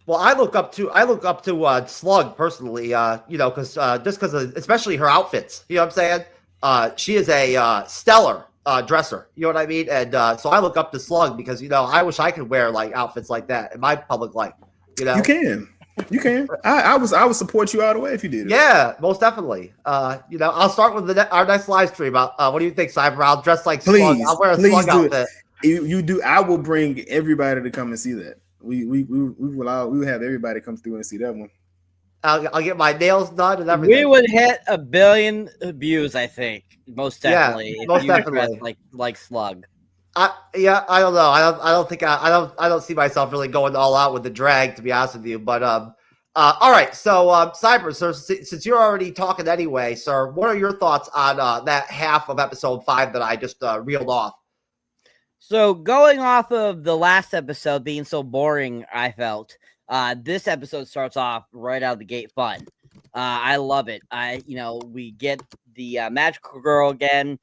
Well, I look up to Slug personally, because especially her outfits. You know what I'm saying? She is a stellar dresser. You know what I mean? And so I look up to Slug because I wish I could wear like outfits like that in my public life. You can. I would support you all the way if you did it. Yeah, most definitely. I'll start with our next live stream. What do you think, Cyber? I'll dress like Slug. I'll wear a Slug outfit. You do. I will bring everybody to come and see that. We will have everybody come through and see that one. I'll get my nails done and everything. We would hit 1 billion views, I think. Most definitely. Yeah, most definitely. Like Slug. I don't know. I don't see myself really going all out with the drag, to be honest with you. But all right. So Cyber, sir, since you're already talking anyway, sir, what are your thoughts on that half of episode 5 that I just reeled off? So going off of the last episode being so boring, I felt this episode starts off right out of the gate fun. I love it. We get the magical girl again.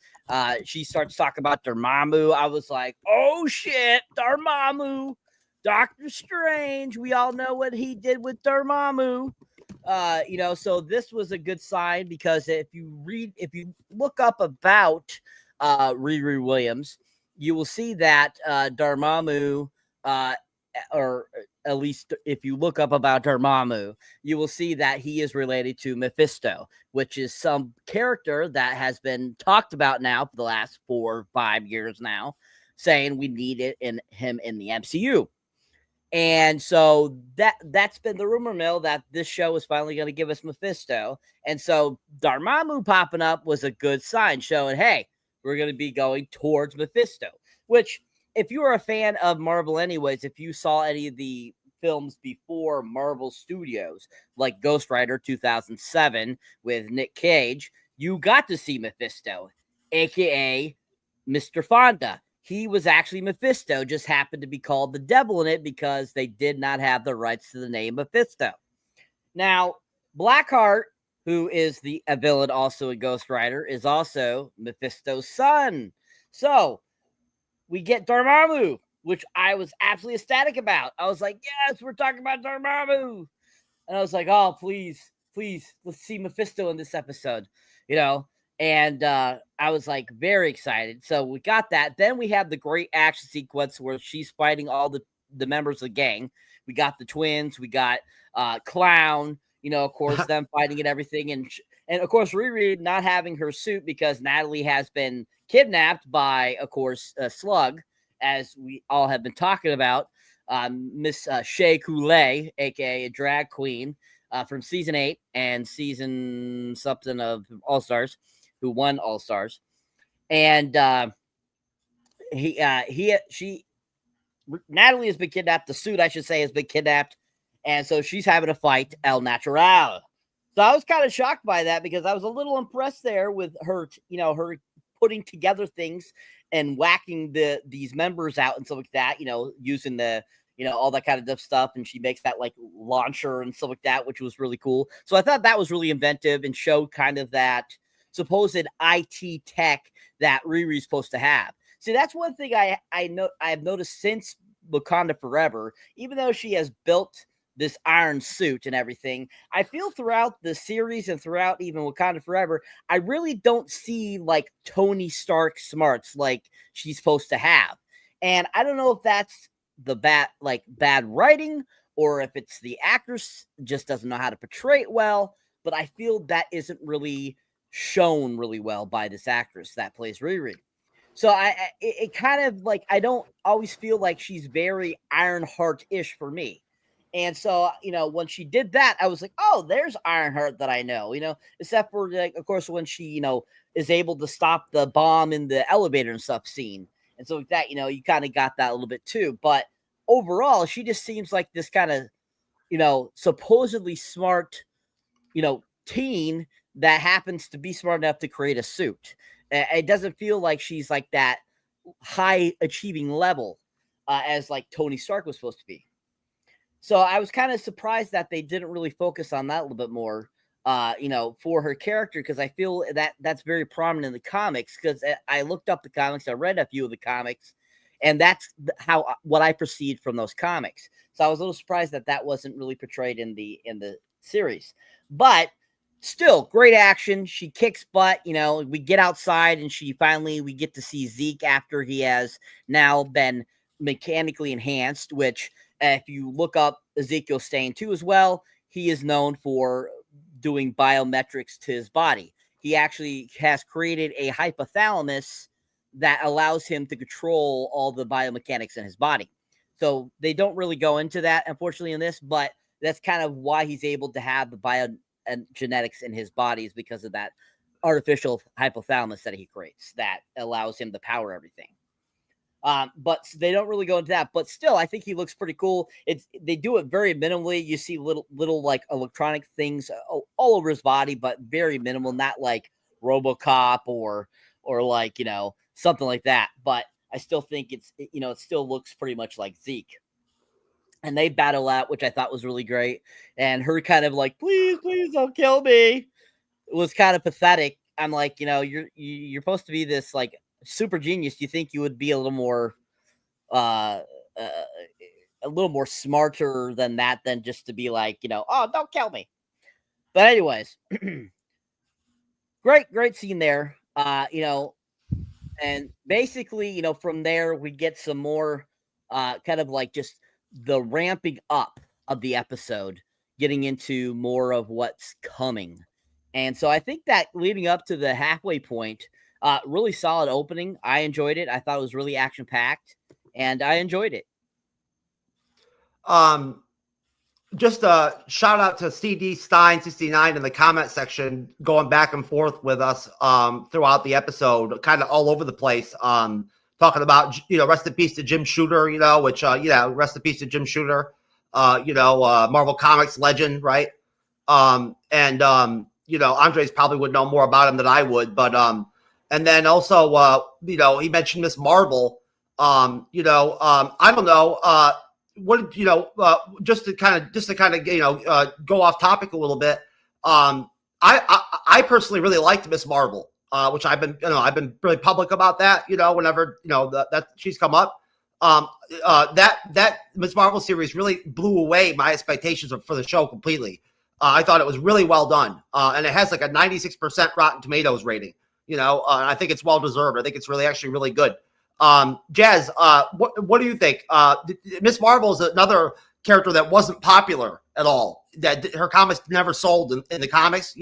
She starts talking about Dormammu. I was like, oh shit, Dormammu, Doctor Strange. We all know what he did with Dormammu. So this was a good sign because if you look up about Riri Williams, you will see that Dormammu, or at least if you look up about Dormammu, you will see that he is related to Mephisto, which is some character that has been talked about now for the last 4 or 5 years now, saying we need him in the MCU. And so that's been the rumor mill that this show is finally going to give us Mephisto. And so Dormammu popping up was a good sign, showing, hey, we're going to be going towards Mephisto, which if you are a fan of Marvel anyways, if you saw any of the films before Marvel Studios, like Ghost Rider 2007 with Nick Cage, you got to see Mephisto, a.k.a. Mr. Fonda. He was actually Mephisto, just happened to be called the devil in it because they did not have the rights to the name Mephisto. Now, Blackheart, who is a villain also in Ghost Rider, is also Mephisto's son. So, we get Dormammu, which I was absolutely ecstatic about. I was like, yes, we're talking about Dormammu. And I was like, oh, please, let's see Mephisto in this episode, And I was like very excited. So we got that. Then we have the great action sequence where she's fighting all the members of the gang. We got the twins. We got Clown, of course, them fighting and everything. And of course, Riri not having her suit because Natalie has been kidnapped by, of course, Slug, as we all have been talking about. Miss Shea Coulee, a.k.a. a drag queen from season 8 and season something of All-Stars, who won All-Stars. And Natalie has been kidnapped. The suit, I should say, has been kidnapped. And so she's having to fight El Natural. So I was kind of shocked by that because I was a little impressed there with her, her putting together things and whacking these members out and stuff like that, using the, all that kind of stuff. And she makes that like launcher and stuff like that, which was really cool. So I thought that was really inventive and showed kind of that supposed IT tech that Riri's supposed to have. See, that's one thing I've noticed since Wakanda Forever, even though she has built this iron suit and everything, I feel throughout the series and throughout even Wakanda Forever, I really don't see like Tony Stark smarts like she's supposed to have. And I don't know if that's the bad writing or if it's the actress just doesn't know how to portray it well, but I feel that isn't really shown really well by this actress that plays Riri. So it kind of like, I don't always feel like she's very Ironheart-ish for me. And so, when she did that, I was like, oh, there's Ironheart that I know, except for, like, of course, when she, is able to stop the bomb in the elevator and stuff scene. And so like that, you kind of got that a little bit too. But overall, she just seems like this kind of, supposedly smart, teen that happens to be smart enough to create a suit. It doesn't feel like she's like that high achieving level as like Tony Stark was supposed to be. So I was kind of surprised that they didn't really focus on that a little bit more, for her character, because I feel that that's very prominent in the comics. Because I looked up the comics, I read a few of the comics, and that's what I perceived from those comics. So I was a little surprised that wasn't really portrayed in the series. But still, great action. She kicks butt. We get outside, and we get to see Zeke after he has now been mechanically enhanced, which, if you look up Ezekiel Stain 2 as well, he is known for doing biometrics to his body. He actually has created a hypothalamus that allows him to control all the biomechanics in his body. So they don't really go into that, unfortunately, in this, but that's kind of why he's able to have the biogenetics in his body, is because of that artificial hypothalamus that he creates that allows him to power everything. But they don't really go into that. But still, I think he looks pretty cool. They do it very minimally. You see little like electronic things all over his body, but very minimal. Not like RoboCop or like something like that. But I still think it still looks pretty much like Zeke. And they battle out, which I thought was really great. And her kind of like, please don't kill me. It was kind of pathetic. I'm like, you're supposed to be this like super genius. You think you would be a little more smarter than that, than just to be like, oh, don't kill me. But anyways, great scene there. And basically, from there we get some more kind of like just the ramping up of the episode, getting into more of what's coming. And so I think that leading up to the halfway point, really solid opening. I enjoyed it. I thought it was really action packed, and I enjoyed it. Just a shout out to CD Stein 69 in the comment section, going back and forth with us throughout the episode, kind of all over the place. Talking about, rest in peace to Jim Shooter, which rest in peace to Jim Shooter, Marvel Comics legend, right? Andres probably would know more about him than I would, but and then also he mentioned Miss Marvel. I don't know. Just to kind of go off topic a little bit. I personally really liked Miss Marvel, which I've been really public about that. Whenever that she's come up, that Miss Marvel series really blew away my expectations for the show completely. I thought it was really well done, and it has like a 96% Rotten Tomatoes rating. I think it's well deserved. I think it's actually really good. Jazz, what do you think? Miss Marvel is another character that wasn't popular at all. That her comics never sold in the comics,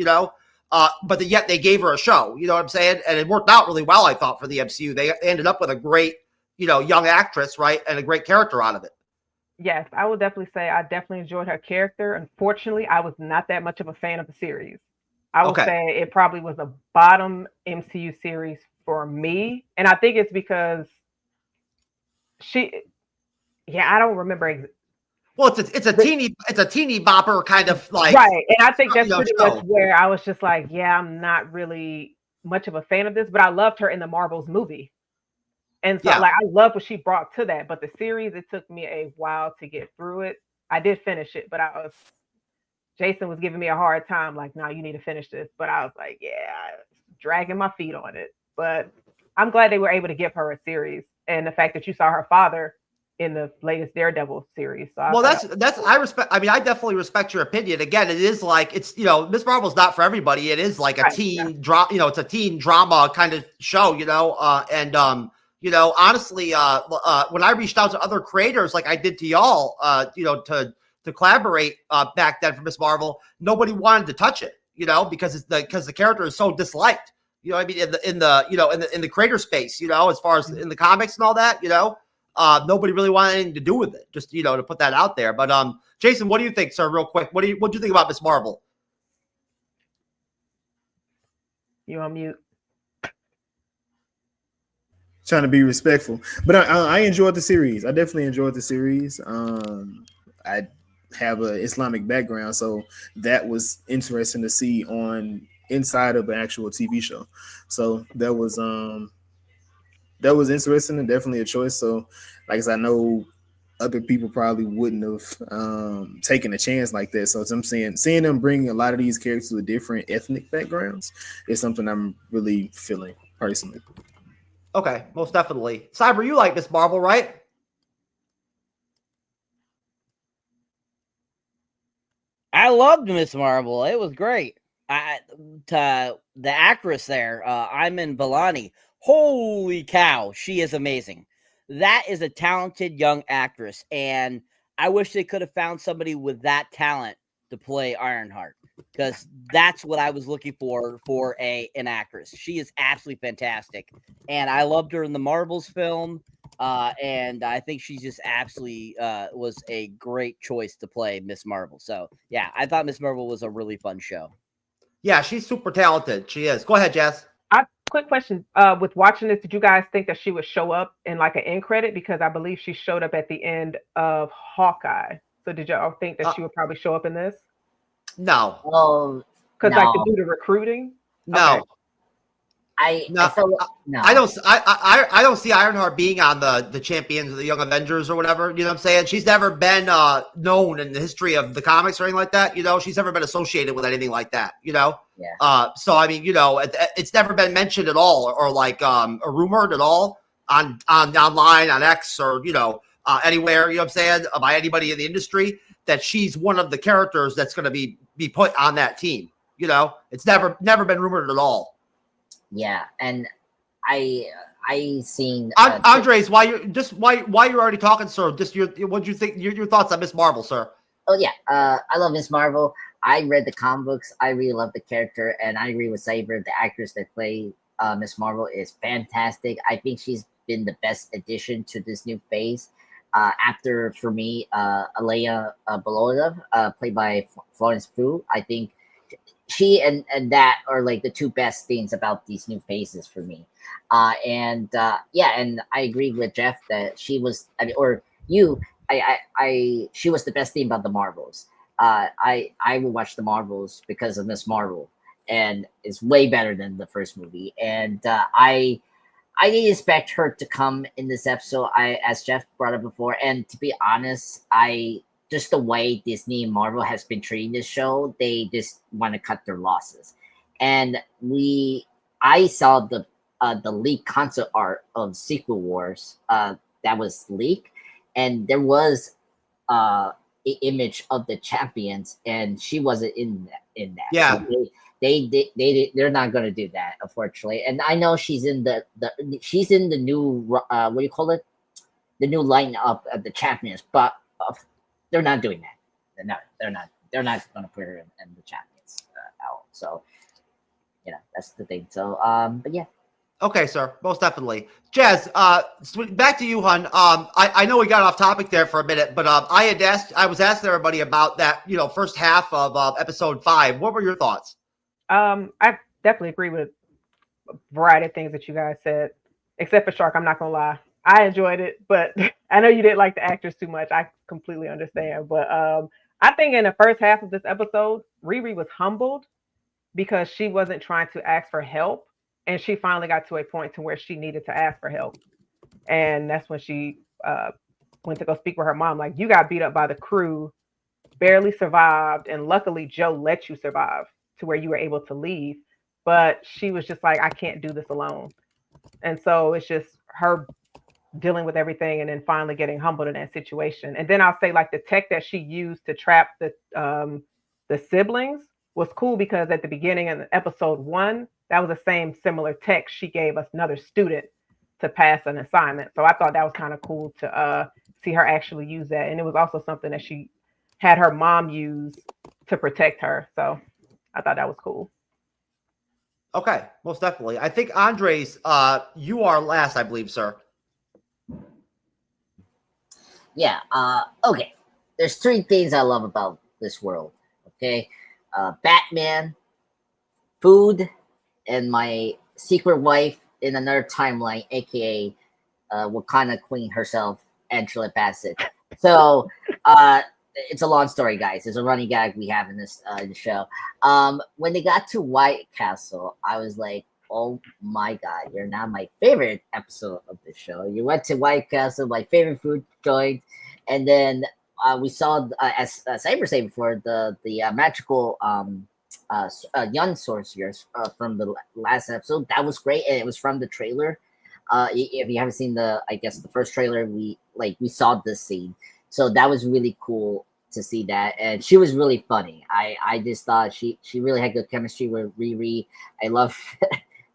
but yet they gave her a show. You know what I'm saying? And it worked out really well, I thought, for the MCU. They ended up with a great, young actress, right, and a great character out of it. Yes, I would definitely say I definitely enjoyed her character. Unfortunately, I was not that much of a fan of the series. I would say it probably was a bottom MCU series for me, and I think it's because I don't remember. Well, it's a teeny bopper kind of like, right, and I think that's pretty much where I was just like, I'm not really much of a fan of this, but I loved her in the Marvels movie, and so I loved what she brought to that. But the series, it took me a while to get through it. I did finish it, but Jason was giving me a hard time, like, no, you need to finish this. But I was like, dragging my feet on it. But I'm glad they were able to give her a series. And the fact that you saw her father in the latest Daredevil series. So I definitely respect your opinion. Again, it is like, it's, Miss Marvel's not for everybody. It is like a teen drama, it's a teen drama kind of show, honestly, when I reached out to other creators, like I did to y'all, to collaborate back then for Miss Marvel, nobody wanted to touch it, because the character is so disliked. In the creator space, as far as in the comics and all that, nobody really wanted anything to do with it. Just to put that out there. But Jason, what do you think, sir? Real quick, what do you think about Miss Marvel? You on mute? Trying to be respectful, but I enjoyed the series. I definitely enjoyed the series. I have an Islamic background, so that was interesting to see on inside of an actual TV show. So that was interesting and definitely a choice. So like I said, I know other people probably wouldn't have taken a chance like that. So I'm saying, seeing them bring a lot of these characters with different ethnic backgrounds is something I'm really feeling personally. Okay, most definitely. Cyber, you like Miss Marvel, right? I loved Miss Marvel. It was great. The actress there, Iman Vellani. Holy cow, she is amazing. That is a talented young actress, and I wish they could have found somebody with that talent to play Ironheart, because that's what I was looking for an actress. She is absolutely fantastic, and I loved her in the Marvels film. And I think she just absolutely was a great choice to play Miss Marvel. So, yeah, I thought Miss Marvel was a really fun show. Yeah, she's super talented. She is. Go ahead, Jess. Quick question. With watching this, did you guys think that she would show up in like an end credit? Because I believe she showed up at the end of Hawkeye. So did y'all think that she would probably show up in this? No. Well, because like to do the recruiting? No. Okay. I don't see Ironheart being on the Champions of the Young Avengers or whatever. You know what I'm saying? She's never been known in the history of the comics or anything like that. She's never been associated with anything like that. Yeah. So I mean, it's never been mentioned at all, or like or rumored at all on online, on X, or anywhere. You know what I'm saying, by anybody in the industry that she's one of the characters that's going to be put on that team. You know, it's never been rumored at all. Yeah, and I seen Andres, why you're already talking, sir? Just what do you think? Your thoughts on Miss Marvel, sir? Oh yeah, I love Miss Marvel. I read the comic books. I really love the character, and I agree with Saber. The actress that play Miss Marvel is fantastic. I think she's been the best addition to this new phase. After, for me, Alea Belova, played by Florence Pugh, I think she and that are like the two best things about these new phases for me. And I agree with Jeff that she was, she was the best thing about the Marvels. I will watch the Marvels because of Miss Marvel, and it's way better than the first movie. And I didn't expect her to come in this episode. As Jeff brought up before, and to be honest, just the way Disney and Marvel has been treating this show, they just want to cut their losses. And I saw the leaked concept art of Secret Wars that was leaked, and there was an image of the champions, and she wasn't in that. Yeah. So they're not going to do that, unfortunately. And I know she's in the new what do you call it, the new lineup of the champions, but they're not doing that. They're not going to put her in the champions out. So that's the thing. So but yeah. Okay, sir. Most definitely. Jazz, back to you, hon. I know we got off topic there for a minute, but I was asking everybody about that, first half of episode 5. What were your thoughts? I definitely agree with a variety of things that you guys said, except for Shark. I'm not gonna lie. I enjoyed it, but I know you didn't like the actors too much. I completely understand. But I think in the first half of this episode, Riri was humbled because she wasn't trying to ask for help. And she finally got to a point to where she needed to ask for help. And that's when she went to go speak with her mom. Like, you got beat up by the crew, barely survived. And luckily, Joe let you survive to where you were able to leave. But she was just like, I can't do this alone. And so it's just her dealing with everything and then finally getting humbled in that situation. And then I'll say, like, the tech that she used to trap the siblings was cool, because at the beginning of episode 1, that was the same similar tech she gave us another student to pass an assignment. So I thought that was kind of cool to see her actually use that. And it was also something that she had her mom use to protect her. So I thought that was cool. Okay, most definitely. I think Andres, you are last, I believe, sir. Yeah. Okay. There's 3 things I love about this world. Okay. Batman, food, and my secret wife in another timeline, aka Wakanda Queen herself, Angela Bassett. So it's a long story, guys. It's a running gag we have in this the show. When they got to White Castle, I was like, oh my god, you're not my favorite episode of the show. You went to White Castle, my favorite food joint, and then we saw, as Cyber said before, the magical young sorcerers from the last episode. That was great, and it was from the trailer. If you haven't seen the first trailer, we saw this scene, so that was really cool to see that. And she was really funny. I just thought she really had good chemistry with Riri. I love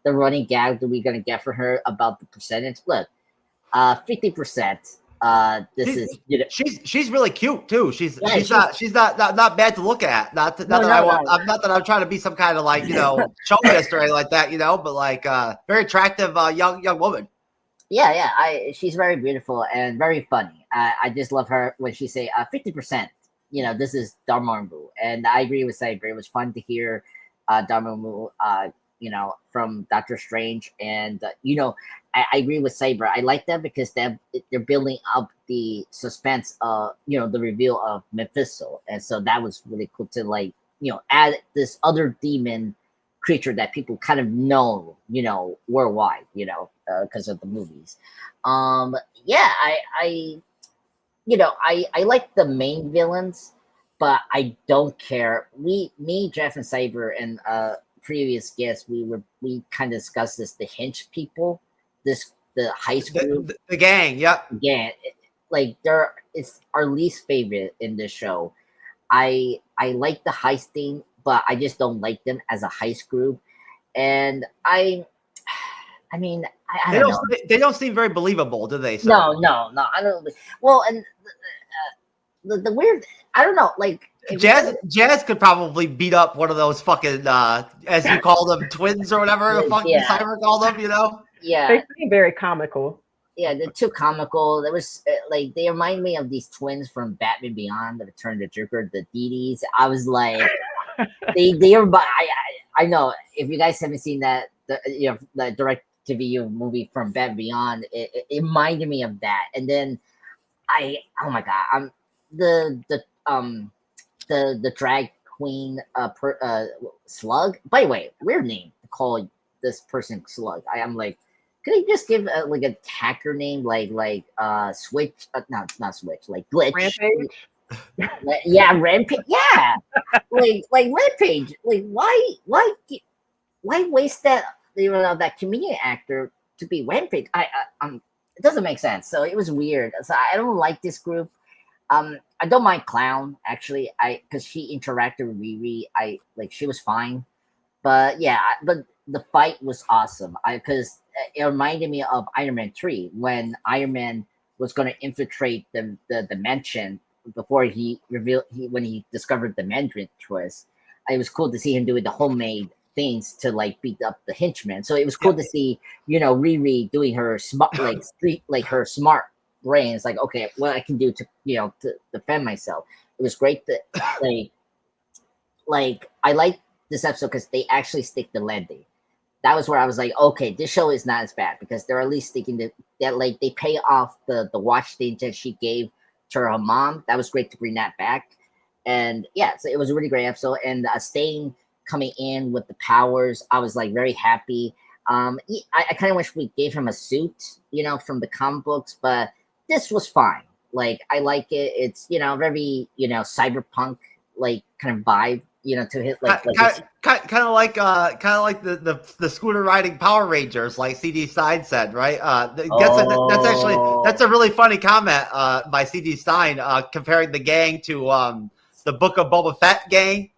the running gag that we're gonna get for her about the percentage. Look, 50%. She's really cute too. She's not bad to look at. Not that I'm trying to be some kind of chauvinist or anything like that, but like very attractive young woman. Yeah. She's very beautiful and very funny. I just love her when she say 50%. This is Dormammu, and I agree with Cyber. It was fun to hear Dormammu, from Doctor Strange, and I agree with Saber. I like that because they're building up the suspense of the reveal of Mephisto, and so that was really cool to add this other demon creature that people kind of know worldwide because of the movies. I like the main villains, but I don't care. Me, Jeff, and Saber, and previous guests, we kind of discussed this. The Hinge people, the high school, the gang, yeah, it's our least favorite in this show. I like the heisting, but I just don't like them as a heist group. And I mean, I don't know. They don't seem very believable, do they? Sir? No, I don't. Well, and the weird, I don't know, like Jazz could probably beat up one of those fucking as you call them, twins or whatever the fucking Cyber called them, you know? Yeah, they seem very comical. Yeah, they're too comical. There was like they remind me of these twins from Batman Beyond, the Return of the Joker, the Dee-Dees. I was like, they are. I know if you guys haven't seen that, the direct to video movie from Batman Beyond, it reminded me of that. And then oh my god, the drag queen Slug. By the way, weird name to call this person Slug. I'm like, could he just give like a hacker name like Switch? Not Switch, like Glitch. Rampage. Yeah, Rampage. Yeah, like Rampage. Like why waste that that comedian actor to be Rampage? It doesn't make sense. So it was weird. So I don't like this group. I don't mind Clown actually. Because she interacted with Riri. She was fine. But yeah, but the fight was awesome. Because it reminded me of Iron Man 3 when Iron Man was going to infiltrate the mansion before when he discovered the Mandarin twist. It was cool to see him doing the homemade things to like beat up the henchmen. So it was cool to see, Riri doing her smart her smart brains, like, okay, what I can do to to defend myself. It was great that I like this episode because they actually stick the landing. That was where I was like, okay, this show is not as bad because they're at least sticking that like they pay off the watch thing that she gave to her mom. That was great to bring that back. And yeah, so it was a really great episode. And Stain coming in with the powers, I was like very happy. I kind of wish we gave him a suit, from the comic books, but this was fine. Like I like it. It's very cyberpunk like kind of vibe. To hit kind of like the scooter riding Power Rangers, like CD Stein said, right? That's a really funny comment by CD Stein comparing the gang to the Book of Boba Fett gang.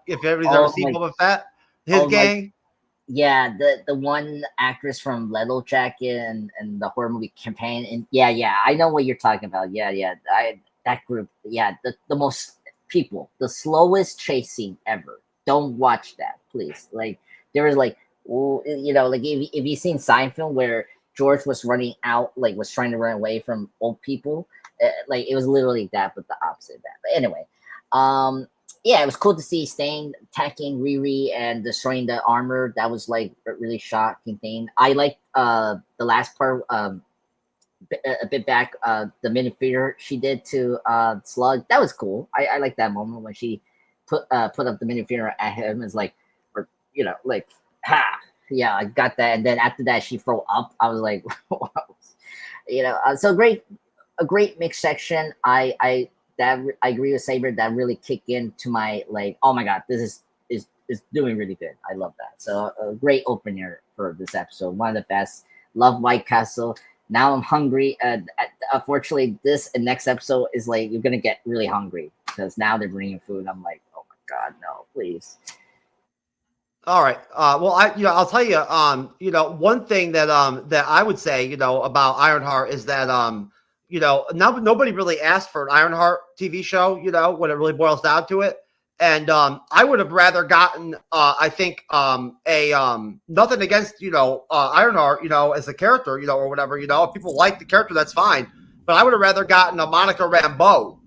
If everybody's ever seen Boba Fett, his gang. Yeah, the one actress from Leather Jacket and the horror movie Campaign, and yeah, I know what you're talking about. Yeah, that group. Yeah, the most people, the slowest chase scene ever. Don't watch that, please. Like there was like, like if you've seen Seinfeld where George was running out, like was trying to run away from old people, like it was literally that, but the opposite of that. But anyway, yeah, it was cool to see Stain attacking Riri and destroying the armor. That was like a really shocking thing. I like the last part. A bit back, the mini feeder she did to Slug. That was cool. I like that moment when she put up the mini feeder at him. It's like, ha, yeah, I got that. And then after that, she throw up. I was like, so a great mix section. I agree with Saber. That really kicked into my like, oh my god, this is doing really good. I love that. So a great opener for this episode. One of the best. Love White Castle. Now I'm hungry. Unfortunately, this and next episode is like you're gonna get really hungry because now they're bringing food. I'm like, oh my god, no, please. All right. Well, I'll tell you. One thing that I would say, about Ironheart is that nobody really asked for an Ironheart TV show. When it really boils down to it. And I would have rather gotten, I think, nothing against, Ironheart, as a character, or whatever, if people like the character, that's fine. But I would have rather gotten a Monica Rambeau,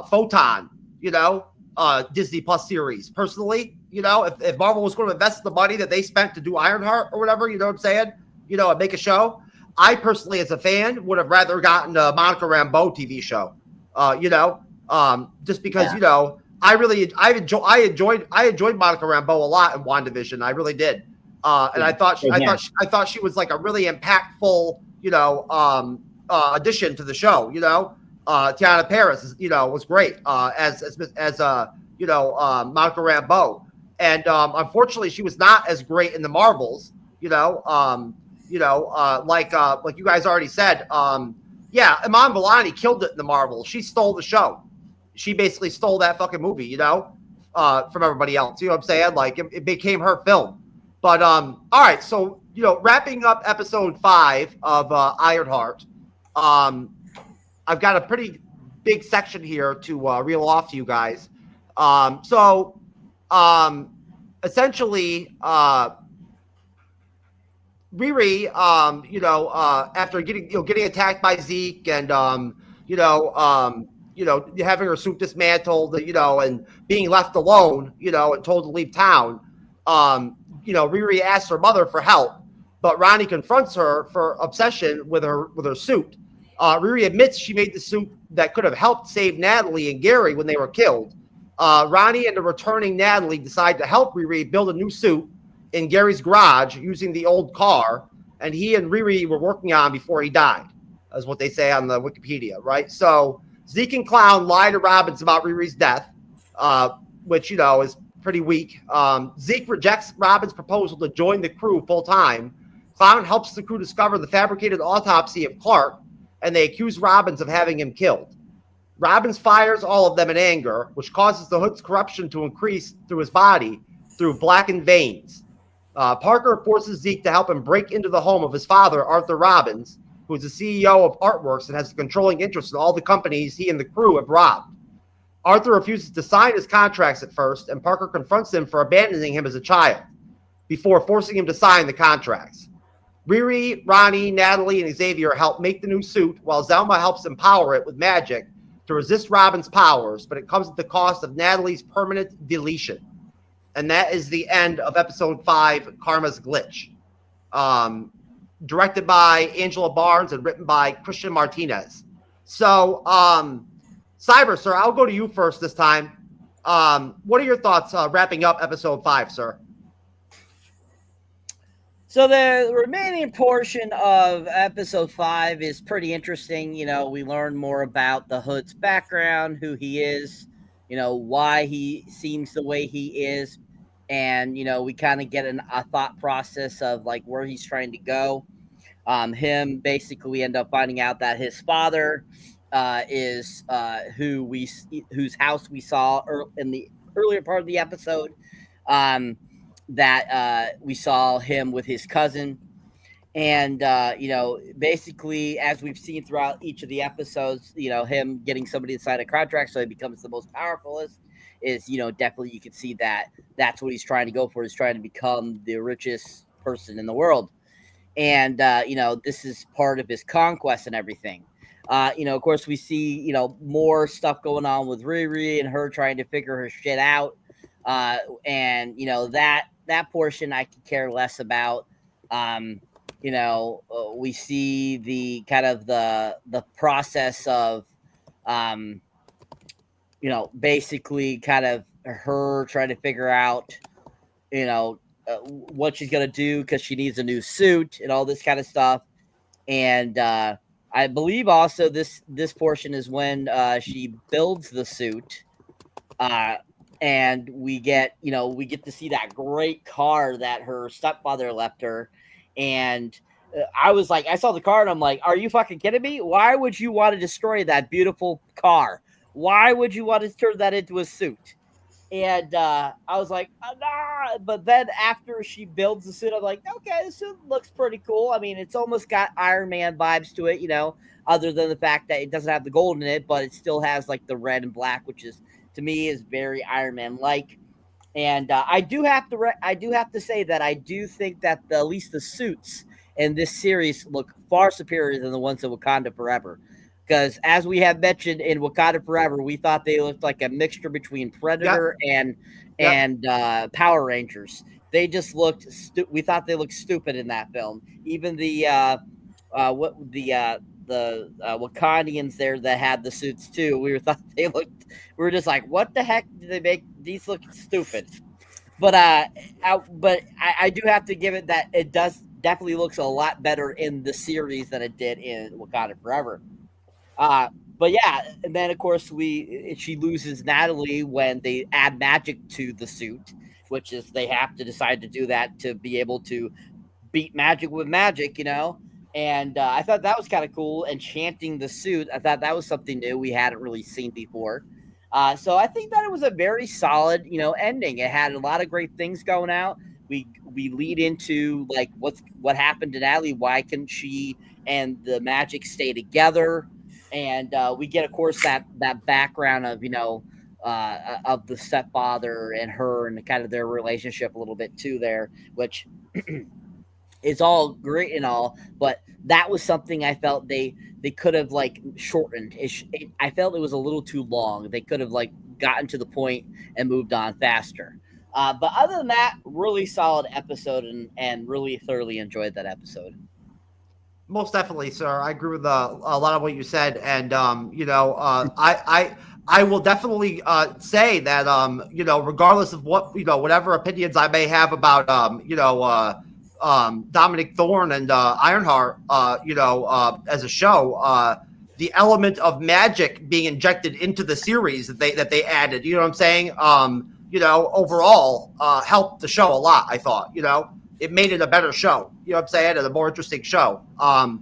Photon, Disney Plus series. Personally, if Marvel was going to invest the money that they spent to do Ironheart or whatever, you know what I'm saying, and make a show. I personally, as a fan, would have rather gotten a Monica Rambeau TV show, just because, I enjoyed Monica Rambeau a lot in WandaVision. I really did, and I thought she was like a really impactful, addition to the show. Tiana Paris, was great as Monica Rambeau, and unfortunately, she was not as great in the Marvels. Like you guys already said. Iman Vellani killed it in the Marvels. She stole the show. she basically stole that fucking movie, you know, from everybody else. You know what I'm saying? Like it became her film. But all right, so you know, wrapping up episode 5 of Ironheart, I've got a pretty big section here to reel off to you guys. Essentially, Riri, you know, after getting attacked by Zeke and having her suit dismantled, you know, and being left alone, you know, and told to leave town, you know, Riri asks her mother for help, but Ronnie confronts her for obsession with her suit. Riri admits she made the suit that could have helped save Natalie and Gary when they were killed. Ronnie and the returning Natalie decide to help Riri build a new suit in Gary's garage using the old car, and he and Riri were working on before he died, is what they say on the Wikipedia, right? So Zeke and Clown lie to Robbins about Riri's death, which, you know, is pretty weak. Zeke rejects Robbins' proposal to join the crew full-time. Clown helps the crew discover the fabricated autopsy of Clark, and they accuse Robbins of having him killed. Robbins fires all of them in anger, which causes the Hood's corruption to increase through his body through blackened veins. Parker forces Zeke to help him break into the home of his father, Arthur Robbins, who is the CEO of Artworks and has a controlling interest in all the companies he and the crew have robbed. Arthur refuses to sign his contracts at first, and Parker confronts him for abandoning him as a child, before forcing him to sign the contracts. Riri, Ronnie, Natalie, and Xavier help make the new suit, while Zelma helps empower it with magic to resist Robin's powers, but it comes at the cost of Natalie's permanent deletion. And that is the end of episode 5, Karma's Glitch. Directed by Angela Barnes and written by Christian Martinez. So, Cyber, sir, I'll go to you first this time. What are your thoughts wrapping up episode 5, sir? So the remaining portion of episode 5 is pretty interesting. You know, we learn more about the Hood's background, who he is, you know, why he seems the way he is. And, you know, we kind of get a thought process of like where he's trying to go. Him basically, we end up finding out that his father is whose house we saw in the earlier part of the episode. That we saw him with his cousin. And, you know, basically, as we've seen throughout each of the episodes, you know, him getting somebody to sign a contract so he becomes the most powerful is, you know, definitely you can see that that's what he's trying to go for. He's trying to become the richest person in the world. And, you know, this is part of his conquest and everything. You know, of course, we see, you know, more stuff going on with Riri and her trying to figure her shit out. And, you know, that portion I could care less about. You know, we see the kind of the process of, you know, basically kind of her trying to figure out, you know, what she's going to do because she needs a new suit and all this kind of stuff. And I believe also this portion is when she builds the suit. And we get to see that great car that her stepfather left her. And I was like, I saw the car and I'm like, are you fucking kidding me? Why would you want to destroy that beautiful car? Why would you want to turn that into a suit? And I was like, nah. But then after she builds the suit, I'm like, okay, the suit looks pretty cool. I mean, it's almost got Iron Man vibes to it, you know, other than the fact that it doesn't have the gold in it, but it still has like the red and black, which is, to me, is very Iron Man-like. And I do have to say that I do think that at least the suits in this series look far superior than the ones in Wakanda Forever. Because as we have mentioned in Wakanda Forever, we thought they looked like a mixture between Predator and Power Rangers. They just looked we thought they looked stupid in that film. Even the Wakandians there that had the suits too, we were just like, what the heck did they make these look stupid? But I do have to give it that it does definitely looks a lot better in the series than it did in Wakanda Forever. But yeah, and then of course she loses Natalie when they add magic to the suit, which is they have to decide to do that to be able to beat magic with magic, you know. And I thought that was kind of cool. Enchanting the suit, I thought that was something new we hadn't really seen before. So I think that it was a very solid, ending. It had a lot of great things going out. We lead into like what happened to Natalie. Why couldn't she and the Magic stay together? And we get, of course, that background of of the stepfather and her and kind of their relationship a little bit too there, which is all great and all, but that was something I felt they could have like shortened. I felt it was a little too long. They could have like gotten to the point and moved on faster. But other than that, really solid episode and really thoroughly enjoyed that episode. Most definitely, sir. I agree with a lot of what you said, and I will definitely say that regardless of what whatever opinions I may have about Dominic Thorne and Ironheart, as a show, the element of magic being injected into the series that they added, you know what I'm saying? Overall, helped the show a lot. I thought, it made it a better show. You know what I'm saying? And a more interesting show. All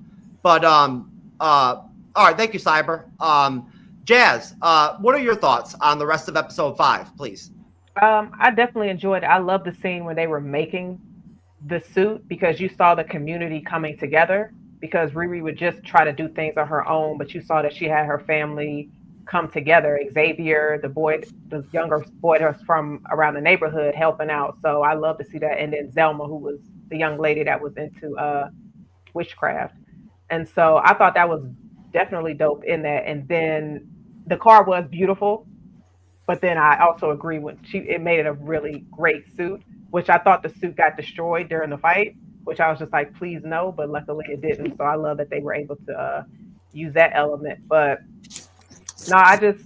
right. Thank you, Cyber. Jazz, what are your thoughts on the rest of episode 5, please? I definitely enjoyed it. I love the scene where they were making the suit, because you saw the community coming together, because Riri would just try to do things on her own, but you saw that she had her family come together. Xavier, the younger boy that was from around the neighborhood, helping out. So I love to see that. And then Zelma, who was the young lady that was into witchcraft. And so I thought that was definitely dope in that. And then the car was beautiful, but then I also agree with it made it a really great suit, which I thought the suit got destroyed during the fight, which I was just like, please no, but luckily it didn't. So I love that they were able to use that element. But no, I just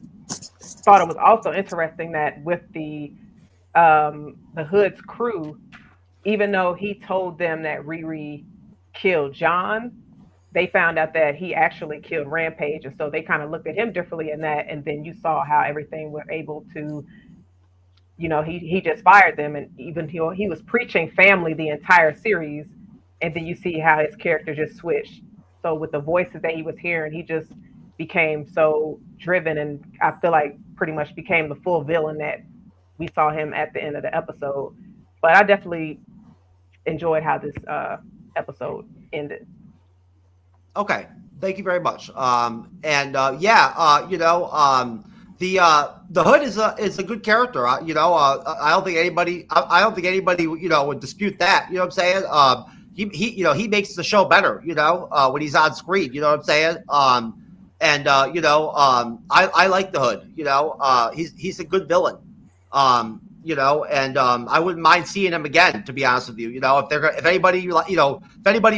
thought it was also interesting that with the Hood's crew, even though he told them that Riri killed John, they found out that he actually killed Rampage. And so they kind of looked at him differently in that. And then you saw how everything were able to, he just fired them. And even he was preaching family the entire series. And then you see how his character just switched. So with the voices that he was hearing, he just became so driven. And I feel like pretty much became the full villain that we saw him at the end of the episode. But I definitely enjoyed how this episode ended. Okay, thank you very much. The Hood is a good character. I don't think anybody would dispute that. You know what I'm saying? He makes the show better. When he's on screen. You know what I'm saying? I like the Hood. He's a good villain. I wouldn't mind seeing him again, to be honest with you. If anybody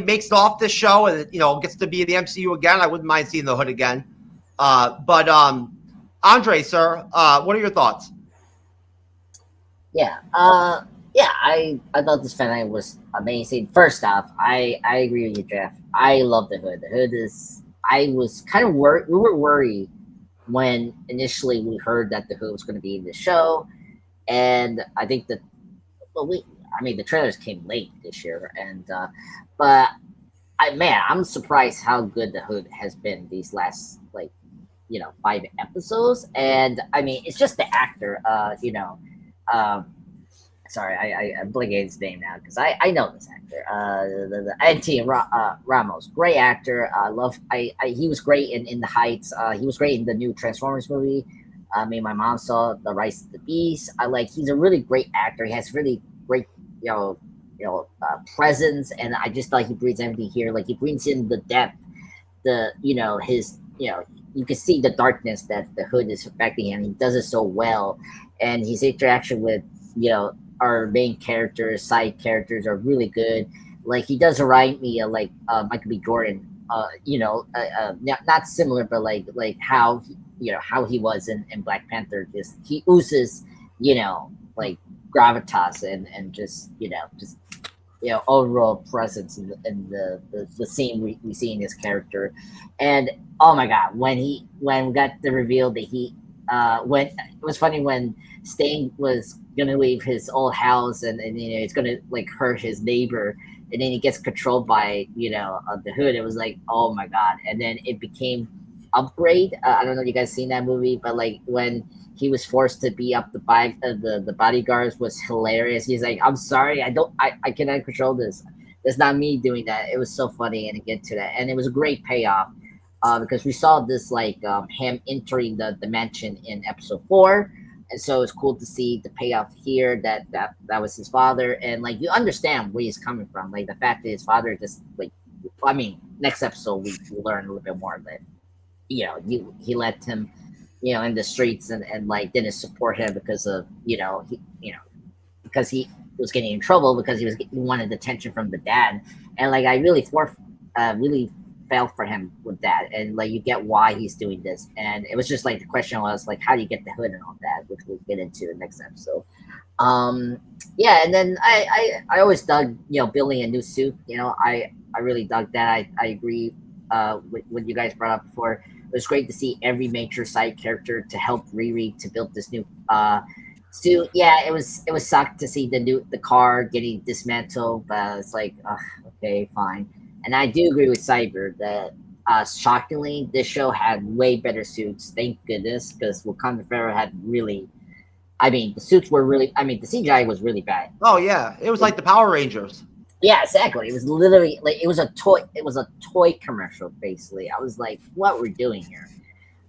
makes it off this show and gets to be in the MCU again, I wouldn't mind seeing the Hood again. Andre, sir, what are your thoughts? I thought this finale was amazing. First off, I agree with you, Jeff. I love the Hood. The Hood is. I was kind of worried. We were worried when initially we heard that the Hood was going to be in the show. And I think the trailers came late this year, I'm surprised how good the Hood has been these last 5 episodes. And I mean, it's just the actor, sorry, I'm blanking his name now because I know this actor, the Anthony Ramos, great actor. He was great in The Heights. He was great in the new Transformers movie. My mom saw The Rise of the Beast. He's a really great actor. He has really great, presence, and I just thought he brings everything here. He brings in the depth, you can see the darkness that the Hood is affecting him. He does it so well, and his interaction with, our main characters, side characters are really good. He does remind me of Michael B. Jordan. Not similar, but how. How he was in Black Panther. Just he oozes, gravitas and just overall presence in the scene we see in his character. And oh my god, when we got the reveal that he when it was funny when Stain was gonna leave his old house and it's gonna hurt his neighbor, and then he gets controlled by the Hood. It was oh my god. And then it became Upgrade. I don't know if you guys seen that movie, but like when he was forced to be up the bike, the bodyguards was hilarious. He's like, "I'm sorry, I cannot control this. It's not me doing that." It was so funny, and to get to that, and it was a great payoff because we saw this like him entering the dimension in episode 4, and so it's cool to see the payoff here that was his father, and like you understand where he's coming from, like the fact that his father just like, I mean, next episode we learn a little bit more that he let him in the streets and like didn't support him because of because he was getting in trouble because he wanted attention from the dad, and like I really really felt for him with that, and like you get why he's doing this, and it was just like the question was like, how do you get the hood and all that, which we'll get into the next episode. Yeah, and then I always dug building a new suit. I really dug that. I agree with what you guys brought up before. It was great to see every major side character to help Riri to build this new suit. Yeah, it was sucked to see the car getting dismantled, but it's like okay, fine. And I do agree with Cyber that shockingly this show had way better suits. Thank goodness, because Wakanda Forever had really, I mean, the suits were really, I mean, the CGI was really bad. Oh yeah, it was like the Power Rangers. Yeah, exactly. It was literally like it was a toy commercial basically. I was like, what we're doing here?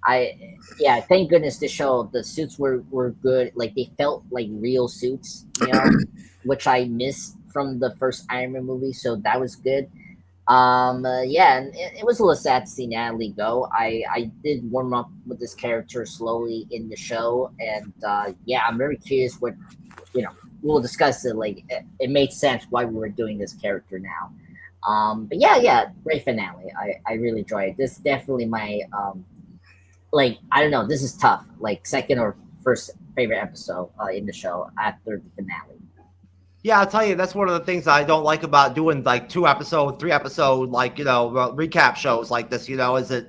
Thank goodness this show, the suits were good. Like they felt like real suits, which I missed from the first Iron Man movie, so that was good. And it was a little sad to see Natalie go. I did warm up with this character slowly in the show, and I'm very curious what we'll discuss it. Like it made sense why we were doing this character now. But great finale. I really enjoyed it. This is definitely my like I don't know. This is tough. Like second or first favorite episode in the show after the finale. Yeah, I'll tell you, that's one of the things I don't like about doing like 2-episode, 3-episode, like, recap shows like this, is that,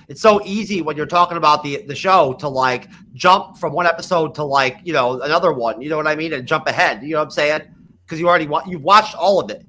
it's so easy when you're talking about the show to like jump from one episode to like, another one, you know what I mean? And jump ahead, you know what I'm saying? Because you've watched all of it,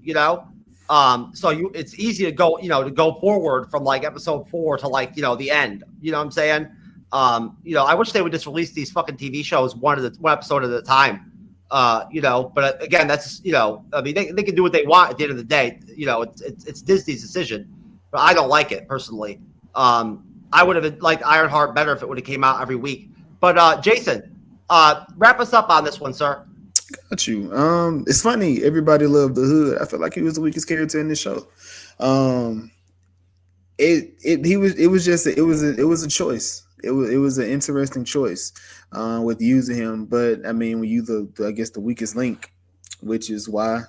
so it's easy to go, to go forward from like episode 4 to like, the end, you know what I'm saying? I wish they would just release these fucking TV shows one episode at a time. But again, that's, I mean, they can do what they want at the end of the day. It's Disney's decision, but I don't like it personally. I would have liked Ironheart better if it would have came out every week. But Jason, wrap us up on this one, sir. Got you. It's funny. Everybody loved the Hood. I felt like he was the weakest character in the show. It was a choice. It was an interesting choice with using him, but I mean, when you the weakest link, which is why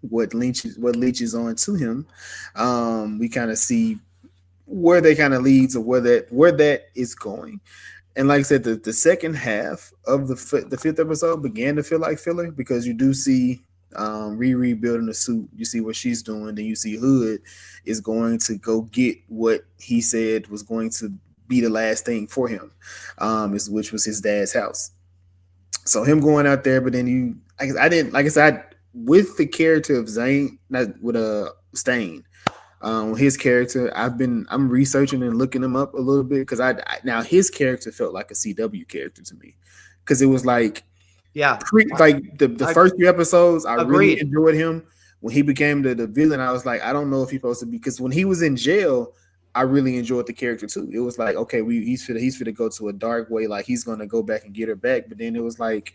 what leeches on to him, we kind of see where they kind of leads or where that is going. And like I said, the second half of the fifth episode began to feel like filler because you do see Riri building a suit. You see what she's doing, then you see Hood is going to go get what he said was going to be the last thing for him, which was his dad's house. So him going out there, but then with the character of Zane, not with Stain, his character, I'm researching and looking him up a little bit because now his character felt like a CW character to me because it was like, the first 3 episodes, I really enjoyed him. When he became the villain, I was like, I don't know if he's supposed to be, because when he was in jail, I really enjoyed the character too. It was like, okay, he's finna go to a dark way, like he's gonna go back and get her back. But then it was like,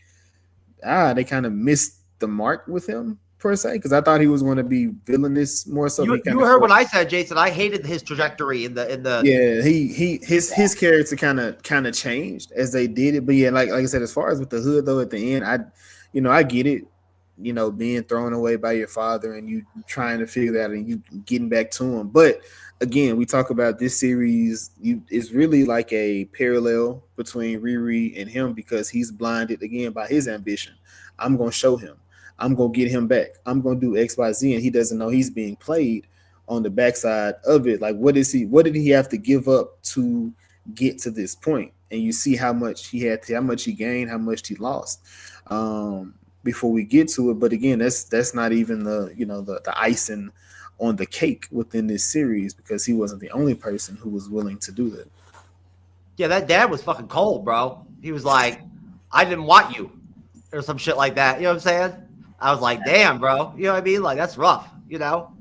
they kind of missed the mark with him per se, because I thought he was going to be villainous more so. You heard what I said, Jason. I hated his trajectory in the his character kind of changed as they did it. But yeah, like I said, as far as with the Hood though, at the end, I get it. Being thrown away by your father and you trying to figure that out and you getting back to him. But again, we talk about this series is really like a parallel between Riri and him because he's blinded again by his ambition. I'm going to show him. I'm going to get him back. I'm going to do X, Y, Z. And he doesn't know he's being played on the backside of it. Like, what did he have to give up to get to this point? And you see how much he gained, how much he lost. Before we get to it, but again, that's not even the icing on the cake within this series because he wasn't the only person who was willing to do that. Yeah, that dad was fucking cold, bro. He was like, I didn't want you, or some shit like that. You know what I'm saying? I was like, damn, bro. You know what I mean? Like, that's rough, you know?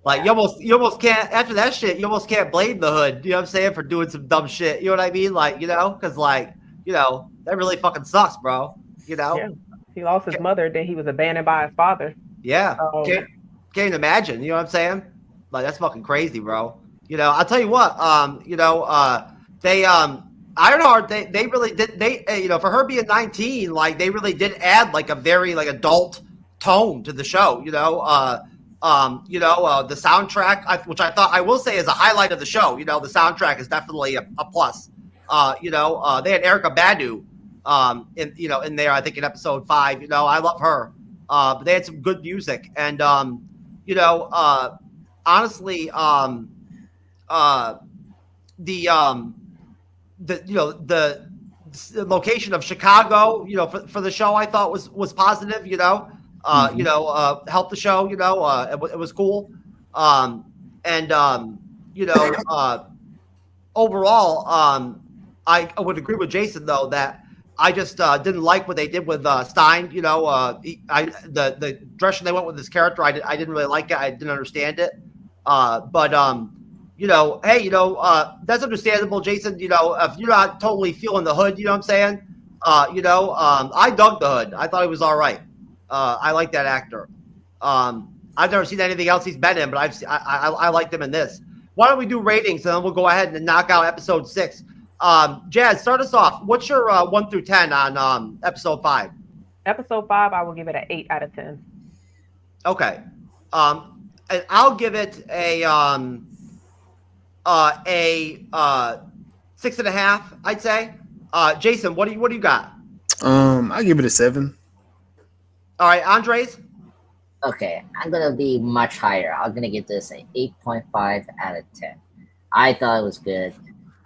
Like, you almost can't, after that shit, you almost can't blame the hood, you know what I'm saying, for doing some dumb shit. You know what I mean? Like, you know, because, like, you know, that really fucking sucks, bro. You know? Yeah. He lost his mother, then he was abandoned by his father. Yeah. Can't even imagine, you know what I'm saying? Like, that's fucking crazy, bro. You know, I'll tell you what, you know, they, Ironheart, they really did, you know, for her being 19, like, they really did add, like, a very, like, adult tone to the show, you know, the soundtrack, which I thought, I will say, is a highlight of the show. You know, the soundtrack is definitely a plus. You know, they had Erica Badu, in there, I think in episode 5, you know, I love her. But they had some good music. And, you know, honestly, the location of Chicago, you know, for the show, I thought was positive, you know, helped the show, you know, it was cool. You know, overall, I would agree with Jason though, that I just didn't like what they did with Stein, you know, the direction they went with this character. I didn't really like it. I didn't understand it. You know, hey, you know, that's understandable, Jason. You know, if you're not totally feeling the hood, you know what I'm saying? You know, I dug the hood. I thought he was all right. I like that actor. I've never seen anything else he's been in, but I liked him in this. Why don't we do ratings, and then we'll go ahead and knock out episode 6. Jazz, start us off. What's your 1 through 10 on episode 5? Episode 5, I will give it an 8 out of 10. Okay. And I'll give it a 6.5, I'd say. Jason, what do you got? I give it a 7. All right, Andres. Okay, I'm gonna be much higher. I'm gonna give this an 8.5 out of 10. I thought it was good.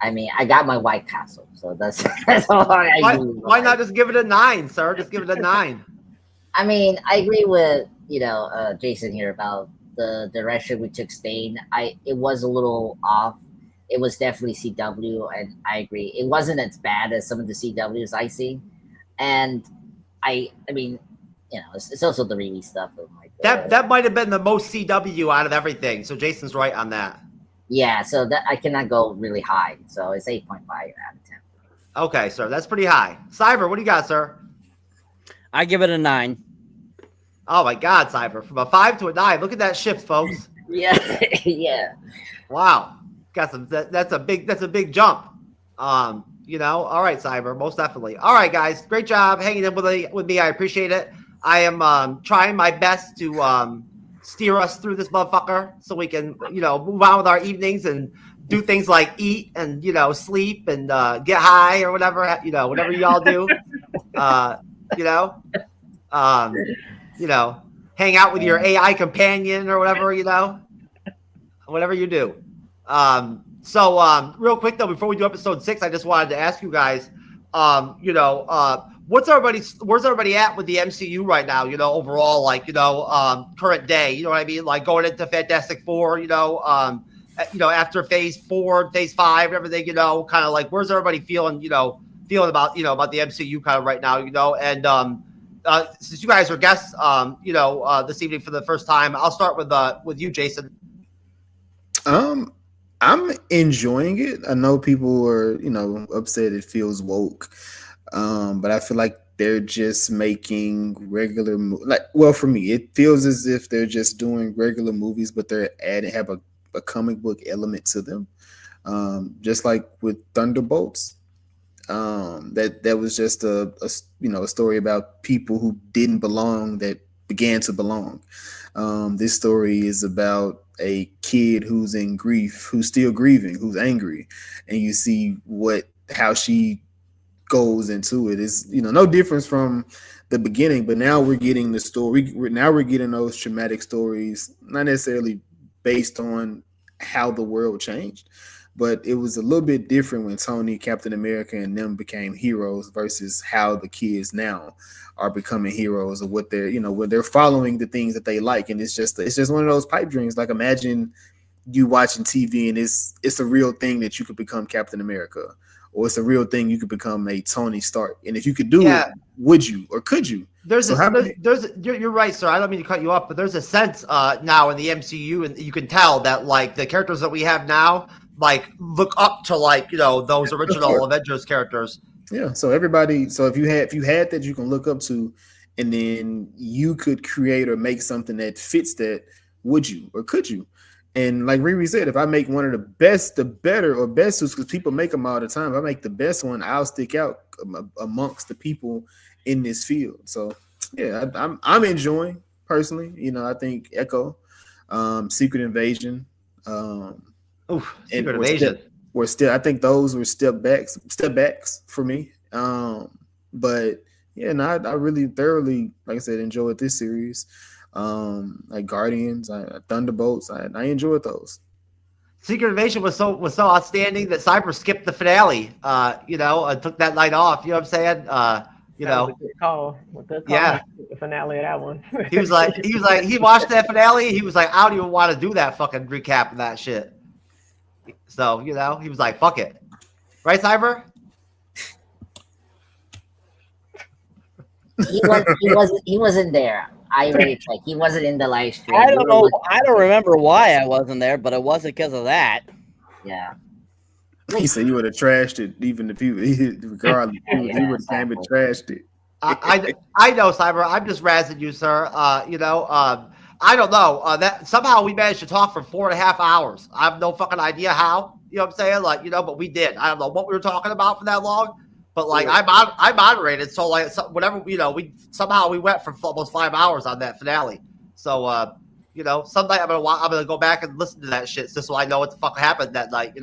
I mean, I got my White Castle, so that's all I do. Why not just give it a 9, sir? Just give it a 9. I mean, I agree with Jason here about the direction we took Stain. It was a little off. It was definitely CW, and I agree. It wasn't as bad as some of the CWs I see, and I mean, you know, it's also the release stuff. Like that might have been the most CW out of everything. So Jason's right on that. Yeah, so that I cannot go really high. So it's 8.5 out of 10. Okay, sir, that's pretty high. Cyber, what do you got, sir? I give it a 9. Oh my God, Cyber, from a 5 to a 9. Look at that shift, folks. Yeah, yeah. Wow, got some. That's a big jump. You know, all right, Cyber, most definitely. All right, guys, great job hanging in with me. I appreciate it. I am trying my best to steer us through this motherfucker so we can, you know, move on with our evenings and do things like eat and, you know, sleep and get high or whatever, you know, whatever y'all do. You know, hang out with your AI companion or whatever, you know, whatever you do. So real quick though, before we do episode 6, I just wanted to ask you guys, you know, where's everybody at with the MCU right now? You know, overall, like, you know, current day, you know what I mean? Like going into Fantastic Four, you know, after phase 4, phase 5, everything, you know, kind of like, where's everybody feeling about the MCU kind of right now, you know? And since you guys are guests, you know, this evening for the first time, I'll start with you, Jason. I'm enjoying it. I know people are, you know, upset it feels woke. But I feel like they're just making regular for me, it feels as if they're just doing regular movies, but they're have a comic book element to them. Just like with Thunderbolts. That was just a story about people who didn't belong that began to belong. This story is about a kid who's in grief, who's still grieving, who's angry, and you see how she goes into it. Is, you know, no difference from the beginning, but now we're getting the story. Now we're getting those traumatic stories, not necessarily based on how the world changed, but it was a little bit different when Tony, Captain America, and them became heroes versus how the kids now are becoming heroes, or what they're, when they're following the things that they like. And it's just one of those pipe dreams. Like, imagine you watching TV and it's a real thing that you could become Captain America, or it's a real thing you could become a Tony Stark. And if you could do it, would you or could you? You're right, sir. I don't mean to cut you off, but there's a sense now in the MCU, and you can tell that like the characters that we have now like look up to like those original Avengers characters. Yeah. So if you had that you can look up to, and then you could create or make something that fits that, would you or could you? And like Riri said, if I make one of the best suits, because people make them all the time, if I make the best one, I'll stick out amongst the people in this field. So yeah, I'm enjoying personally. I think Echo, Secret Invasion, Secret Invasion. Were still, I think those were step backs for me. But yeah, I really thoroughly, like I said, enjoyed this series. Like Guardians, Thunderbolts, I enjoyed those. Secret Invasion was so outstanding that Cyber skipped the finale. And took that night off. You know what I'm saying? That was a good call. Yeah, the finale of that one. he watched that finale. He was like, I don't even want to do that fucking recap of that shit. So he was like, fuck it, right, Cyber? He wasn't there. I already checked. He wasn't in the live stream. I don't know. I don't remember why I wasn't there, but it wasn't because of that. Yeah. He said you would have trashed it, even if regardless, he would have came and trashed it. I know, Cyber. I'm just razzing you, sir. I don't know. That somehow we managed to talk for 4.5 hours. I have no fucking idea how. You know what I'm saying? Like, but we did. I don't know what we were talking about for that long. But like I moderated, so like whatever we somehow we went for almost 5 hours on that finale. So someday I'm gonna go back and listen to that shit just so I know what the fuck happened that night. He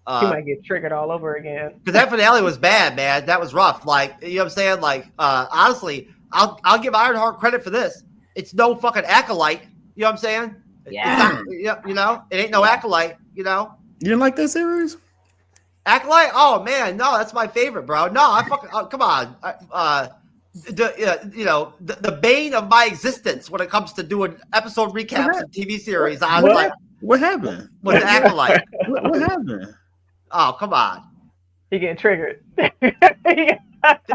might get triggered all over again. Because that finale was bad, man. That was rough. Like, you know what I'm saying? Like, honestly, I'll give Ironheart credit for this. It's no fucking Acolyte. You know what I'm saying? Yeah. It ain't no Acolyte. You didn't like that series? Acolyte? Oh man, no, that's my favorite, bro. No, I fucking come on. The bane of my existence when it comes to doing episode recaps of TV series. What happened? With the Acolyte? What happened? Oh, come on. He getting triggered. The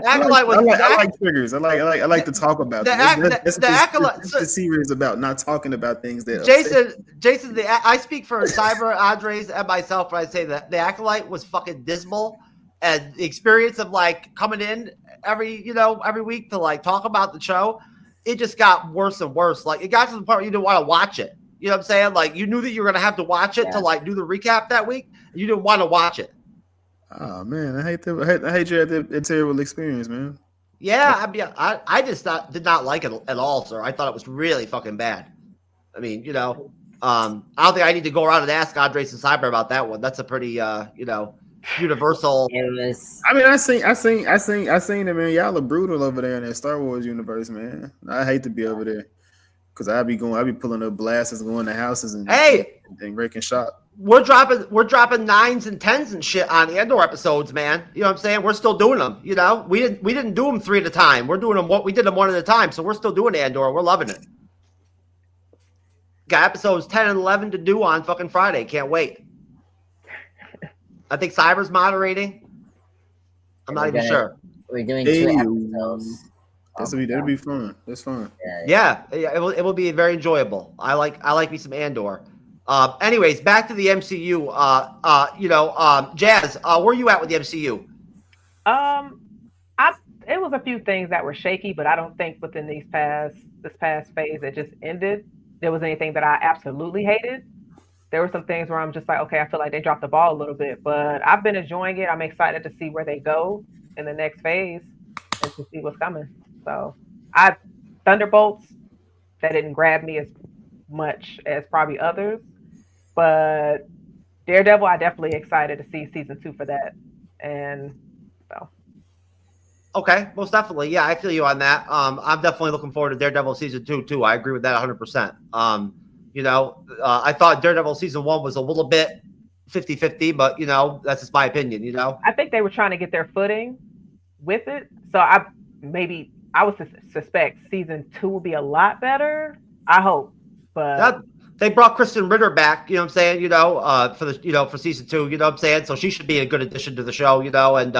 Acolyte was. I like triggers. I like to talk about the Acolyte. That's the series about not talking about things that. Jason, I speak for Cyber, Andres, and myself when I say that the Acolyte was fucking dismal, and the experience of like coming in every week to like talk about the show, it just got worse and worse. Like it got to the point where you didn't want to watch it. You know what I'm saying? Like you knew that you were gonna have to watch it to like do the recap that week. And you didn't want to watch it. Oh man, I hate you had that terrible experience, man. Yeah, I mean, I just did not like it at all, sir. I thought it was really fucking bad. I mean, I don't think I need to go around and ask Andres and Cyber about that one. That's a pretty, universal. It was. I mean, I seen them, man. Y'all are brutal over there in that Star Wars universe, man. I hate to be over there because I be pulling up blasters, going to houses and wrecking shop. We're dropping 9s and 10s and shit on Andor episodes, man. You know what I'm saying? We're still doing them. We didn't do them 3 at a time. We're doing them we did them 1 at a time. So we're still doing Andor. We're loving it. Got episodes 10 and 11 to do on fucking Friday. Can't wait. I think Cyber's moderating. I'm not even sure. We're doing 2 episodes. That'll be fun. That's fun. Yeah, it will be very enjoyable. I like me some Andor. Anyways, back to the MCU. Jazz, where are you at with the MCU? It was a few things that were shaky, but I don't think within this past phase that just ended, there was anything that I absolutely hated. There were some things where I'm just like, okay, I feel like they dropped the ball a little bit, but I've been enjoying it. I'm excited to see where they go in the next phase and to see what's coming. So Thunderbolts, that didn't grab me as much as probably others. But Daredevil, I definitely excited to see season 2 for that. And so. Okay, most definitely. Yeah, I feel you on that. I'm definitely looking forward to Daredevil season 2 too. I agree with that 100%. I thought Daredevil season 1 was a little bit 50-50, but, you know, that's just my opinion, you know? I think they were trying to get their footing with it. So I would suspect season 2 will be a lot better. I hope. But they brought Kristen Ritter back, you know what I'm saying, you know, for season 2, you know what I'm saying? So she should be a good addition to the show, you know, and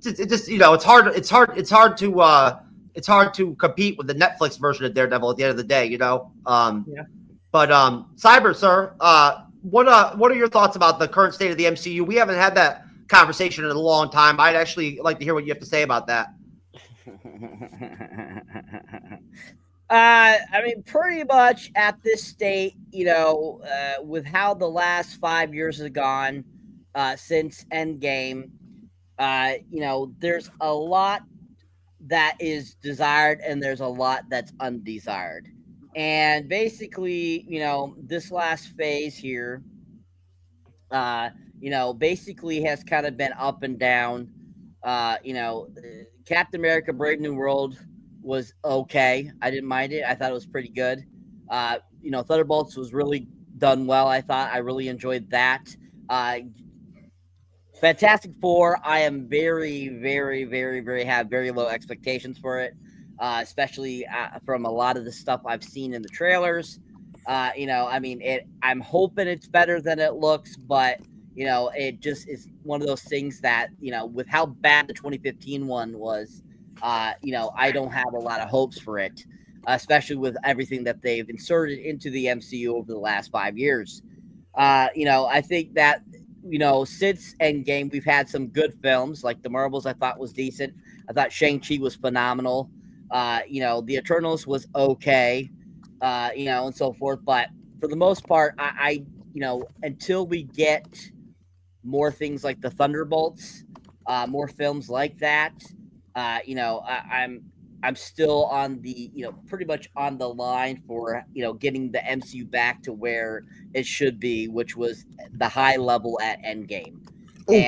it just you know, it's hard to compete with the Netflix version of Daredevil at the end of the day, you know. Yeah. But Cyber, sir, what are your thoughts about the current state of the MCU? We haven't had that conversation in a long time. I'd actually like to hear what you have to say about that. I mean, pretty much at this state, you know, with how the last 5 years have gone since Endgame, you know, there's a lot that is desired and there's a lot that's undesired. And basically, you know, this last phase here, you know, basically has kind of been up and down. You know, Captain America Brave New World was okay. I didn't mind it. I thought it was pretty good. You know, Thunderbolts was really done well. I thought I really enjoyed that. Fantastic Four, I am very, very, very, very have very low expectations for it, especially from a lot of the stuff I've seen in the trailers. You know, I mean, I'm hoping it's better than it looks, but you know, it just is one of those things that, you know, with how bad the 2015 one was, you know, I don't have a lot of hopes for it, especially with everything that they've inserted into the MCU over the last 5 years. You know, I think that, you know, since Endgame, we've had some good films, like The Marvels I thought was decent. I thought Shang-Chi was phenomenal. You know, The Eternals was okay, you know, and so forth. But for the most part, I you know, until we get more things like the Thunderbolts, more films like that, you know, I'm still on the, you know, pretty much on the line for, you know, getting the MCU back to where it should be, which was the high level at Endgame.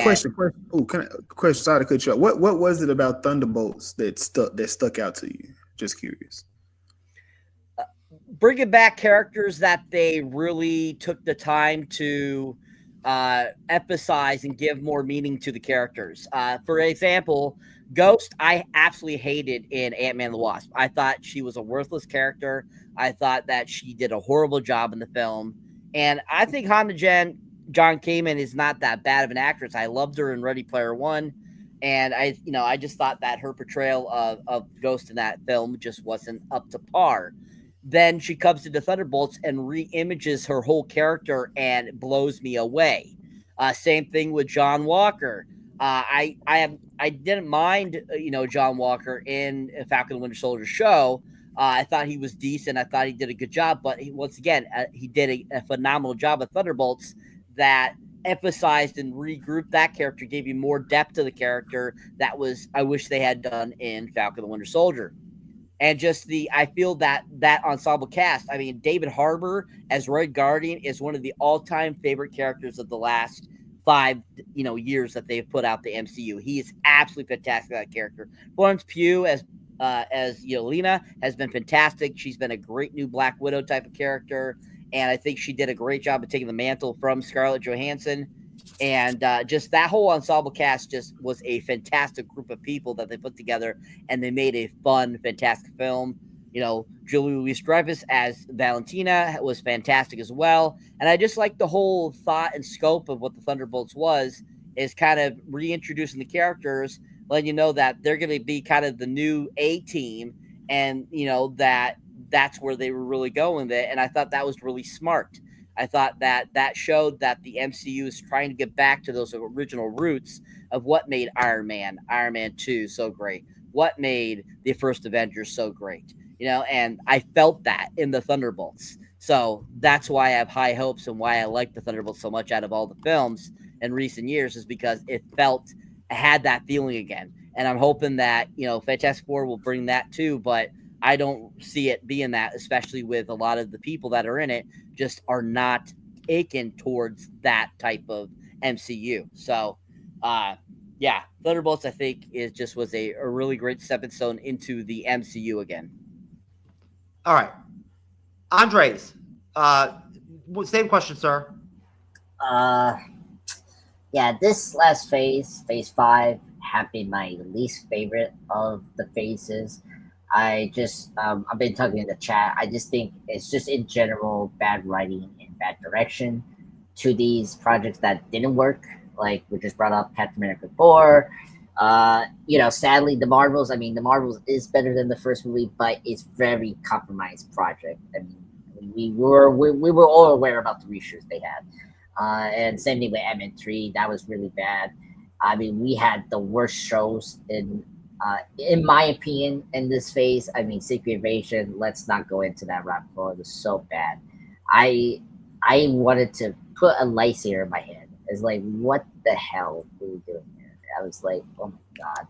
Question. Question. Sorry to cut you off. What was it about Thunderbolts that stuck out to you? Just curious. Bringing back characters that they really took the time to emphasize and give more meaning to the characters. For example, Ghost, I absolutely hated in Ant-Man and the Wasp. I thought she was a worthless character. I thought that she did a horrible job in the film. And I think John Kamen is not that bad of an actress. I loved her in Ready Player One. And I just thought that her portrayal of Ghost in that film just wasn't up to par. Then she comes into Thunderbolts and re-images her whole character and blows me away. Same thing with John Walker. I didn't mind, you know, John Walker in Falcon and Winter Soldier show. I thought he was decent. I thought he did a good job. But once again, he did a phenomenal job with Thunderbolts that emphasized and regrouped that character, gave you more depth to the character that I wish they had done in Falcon and Winter Soldier. And just I feel that ensemble cast, I mean, David Harbour as Red Guardian is one of the all-time favorite characters of the last 5, you know, years that they've put out the MCU. He is absolutely fantastic, that character. Florence Pugh as Yelena has been fantastic. She's been a great new Black Widow type of character, and I think she did a great job of taking the mantle from Scarlett Johansson. And just that whole ensemble cast just was a fantastic group of people that they put together, and they made a fun, fantastic film. You know, Julie Louis-Dreyfus as Valentina was fantastic as well. And I just like the whole thought and scope of what the Thunderbolts was, is kind of reintroducing the characters, letting you know that they're going to be kind of the new A-team, and, you know, that's where they were really going with it. And I thought that was really smart. I thought that showed that the MCU is trying to get back to those original roots of what made Iron Man 2 so great, what made the first Avengers so great, you know, and I felt that in the Thunderbolts. So that's why I have high hopes, and why I like the Thunderbolts so much out of all the films in recent years, is because it had that feeling again. And I'm hoping that, you know, Fantastic Four will bring that too, but I don't see it being that, especially with a lot of the people that are in it just are not aching towards that type of MCU. So, yeah, Thunderbolts, I think, was a really great stepping stone into the MCU again. All right. Andres, same question, sir. Yeah, this last phase 5, have been my least favorite of the phases. I just, I've been talking in the chat. I just think it's just in general bad writing and bad direction to these projects that didn't work. Like we just brought up Captain America 4. Sadly, the Marvels. I mean, the Marvels is better than the first movie, but it's very compromised project. I mean, we were all aware about the reshoots they had, and same thing with M3. That was really bad. I mean, we had the worst shows in my opinion, in this phase. I mean, Secret Invasion. Let's not go into that rabbit hole. It was so bad. I wanted to put a lightsaber in my head. It's like, what the hell were we doing here? I was like, oh my god.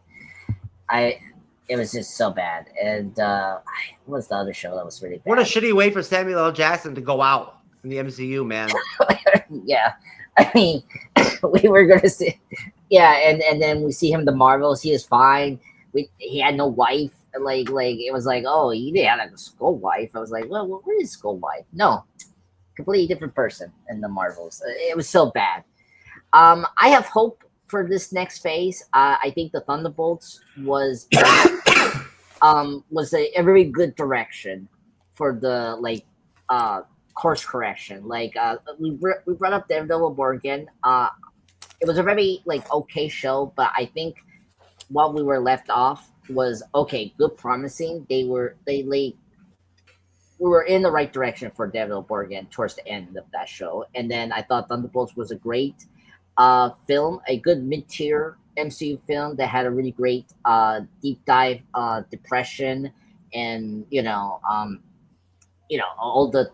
It was just so bad. And what was the other show that was really bad? What a shitty way for Samuel L. Jackson to go out in the MCU, man. Yeah. I mean, we were gonna see, yeah, and then we see him in the Marvels. He is fine. He had no wife. Like it was like, oh, he didn't have like a Skull wife. I was like, well, where is Skull wife? No, completely different person in the Marvels. It was so bad. I have hope for this next phase. I think the Thunderbolts was a very good direction for the course correction. We brought up Daredevil Born Again. It was a very okay show, but I think what we were left off was okay, good, promising. We were in the right direction for Daredevil Born Again towards the end of that show, and then I thought Thunderbolts was a great film, a good mid-tier MCU film that had a really great deep dive depression, and all the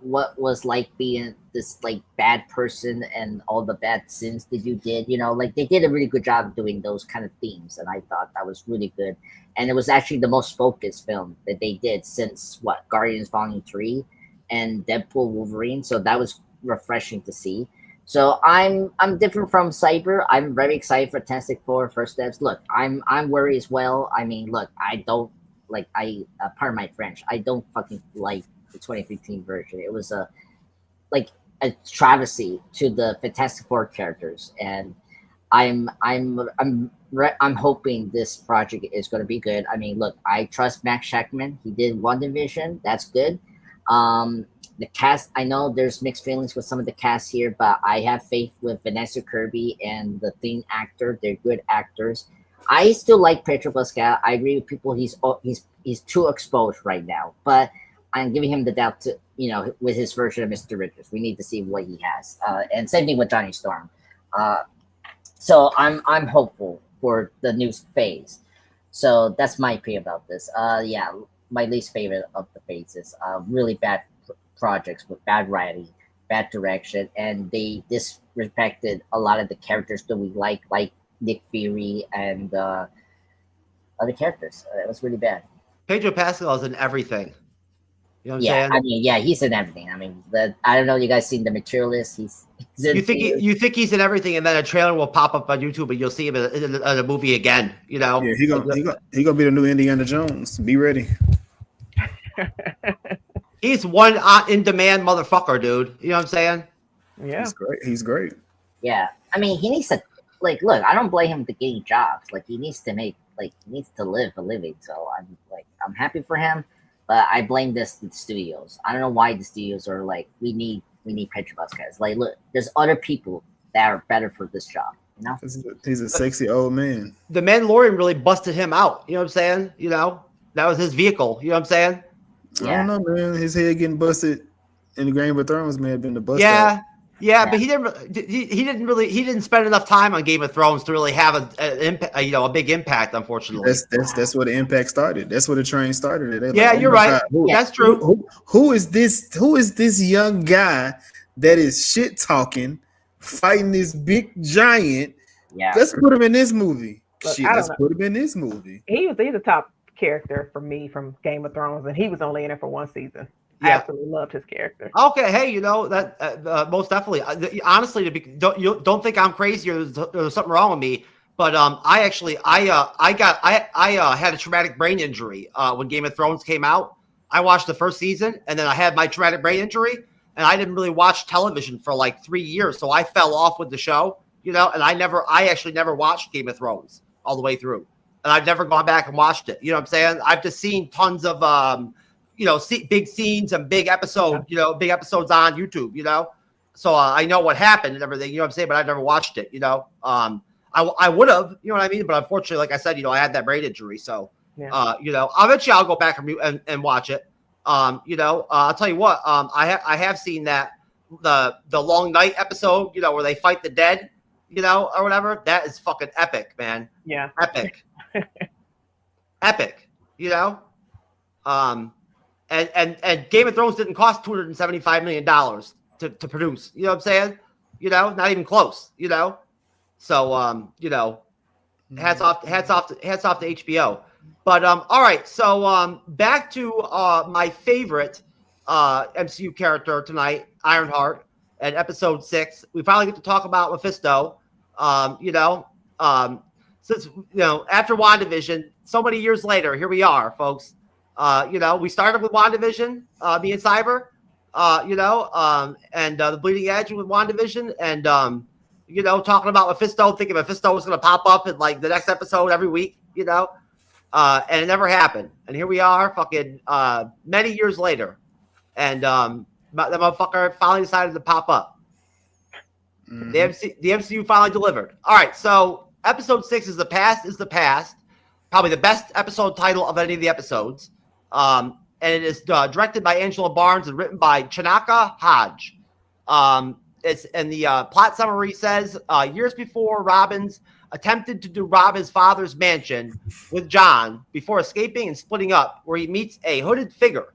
what was like being this bad person and all the bad sins that you did. They did a really good job of doing those kind of themes, and I thought that was really good. And it was actually the most focused film that they did since Guardians Volume 3 and Deadpool Wolverine. So that was refreshing to see. So I'm different from Cyber. I'm very excited for Fantastic Four First Steps. Look, I'm worried as well. I mean, look, I don't pardon my French, I don't fucking like the 2015 version. It was a travesty to the Fantastic Four characters, and I'm hoping this project is going to be good. I mean, look, I trust Max Shackman. He did WandaVision. That's good. The cast, I know there's mixed feelings with some of the cast here, but I have faith with Vanessa Kirby and the theme actor. They're good actors. I still like Pedro Pascal. I agree with people. He's too exposed right now, but I'm giving him the doubt to, with his version of Mr. Richards. We need to see what he has. And same thing with Johnny Storm. So I'm hopeful for the new phase. So that's my opinion about this. Yeah, my least favorite of the phases. Really bad projects with bad writing, bad direction, and they disrespected a lot of the characters that we like Nick Fury and other characters. It was really bad. Pedro Pascal is in everything. You know what I'm saying? I mean, yeah, he's in everything. I mean, I don't know. You guys seen The Materialist? He's in. You think he's in everything, and then a trailer will pop up on YouTube, and you'll see him in a movie again. Yeah, he gonna be the new Indiana Jones. Be ready. He's one in-demand motherfucker, dude. You know what I'm saying? Yeah, He's great. Yeah, I mean, he needs to look. I don't blame him for getting jobs. He needs to make he needs to live a living. So I'm happy for him. But I blame the studios. I don't know why the studios are we need Pedro Pascal. Look, there's other people that are better for this job. He's a sexy old man. The Mandalorian really busted him out. You know what I'm saying? That was his vehicle. You know what I'm saying? Yeah. I don't know, man. His head getting busted in the Game of Thrones may have been the bust. Yeah, but he didn't spend enough time on Game of Thrones to really have a big impact. Unfortunately, that's where the impact started. That's where the train started. You're right. That's true. Who is this young guy that is shit talking, fighting this big giant? Yeah, let's put him in this movie. Look, let's put him in this movie. He's a top character for me from Game of Thrones, and he was only in it for one season. Yeah. I absolutely loved his character. Okay, hey, that most definitely. Honestly, don't think I'm crazy or there's something wrong with me. But I had a traumatic brain injury when Game of Thrones came out. I watched the first season, and then I had my traumatic brain injury, and I didn't really watch television for 3 years. So I fell off with the show, you know, and I actually never watched Game of Thrones all the way through, and I've never gone back and watched it. You know what I'm saying? I've just seen tons of, you know, big scenes and big episodes, you know, big episodes on YouTube, you know, so I know what happened and everything, you know what I'm saying, but I've never watched it, you know. I would have, you know what I mean, but unfortunately, like I said, you know, I had that brain injury, so you know, eventually I'll go back and watch it. You know, I'll tell you what, I have seen that the Long Night episode, you know, where they fight the dead, you know, or whatever. That is fucking epic, man. Yeah, epic, epic. You know, and Game of Thrones didn't cost $275 million to produce. You know what I'm saying? You know, not even close. You know, so you know, hats off to HBO. But all right, so back to my favorite MCU character tonight, Ironheart, and episode 6. We finally get to talk about Mephisto. You know, since you know, after WandaVision, so many years later, here we are, folks. You know, we started with WandaVision, me and Cyber, you know, and the Bleeding Edge with WandaVision, and you know, talking about Mephisto, thinking Mephisto was going to pop up in like the next episode every week, you know. And it never happened. And here we are, fucking many years later. And the motherfucker finally decided to pop up. Mm-hmm. The MCU finally delivered. All right, so episode 6 is The Past is the Past. Probably the best episode title of any of the episodes. And it is directed by Angela Barnes and written by Chinaka Hodge. It's and the plot summary says years before Robbins attempted to rob his father's mansion with John before escaping and splitting up, where he meets a hooded figure.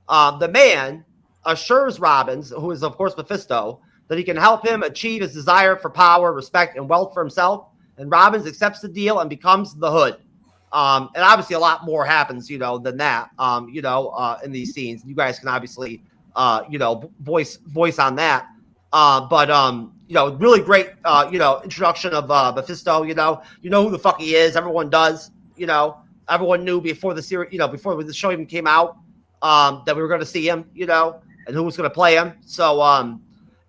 The man assures Robbins, who is of course Mephisto, that he can help him achieve his desire for power, respect, and wealth for himself. And Robbins accepts the deal and becomes the Hood. And obviously a lot more happens, you know, than that, you know, in these scenes. You guys can obviously, you know, voice on that. But you know, really great, you know, introduction of Mephisto. You know who the fuck he is. Everyone does. You know, everyone knew before the series, you know, before the show even came out, that we were going to see him. You know, and who was going to play him. So,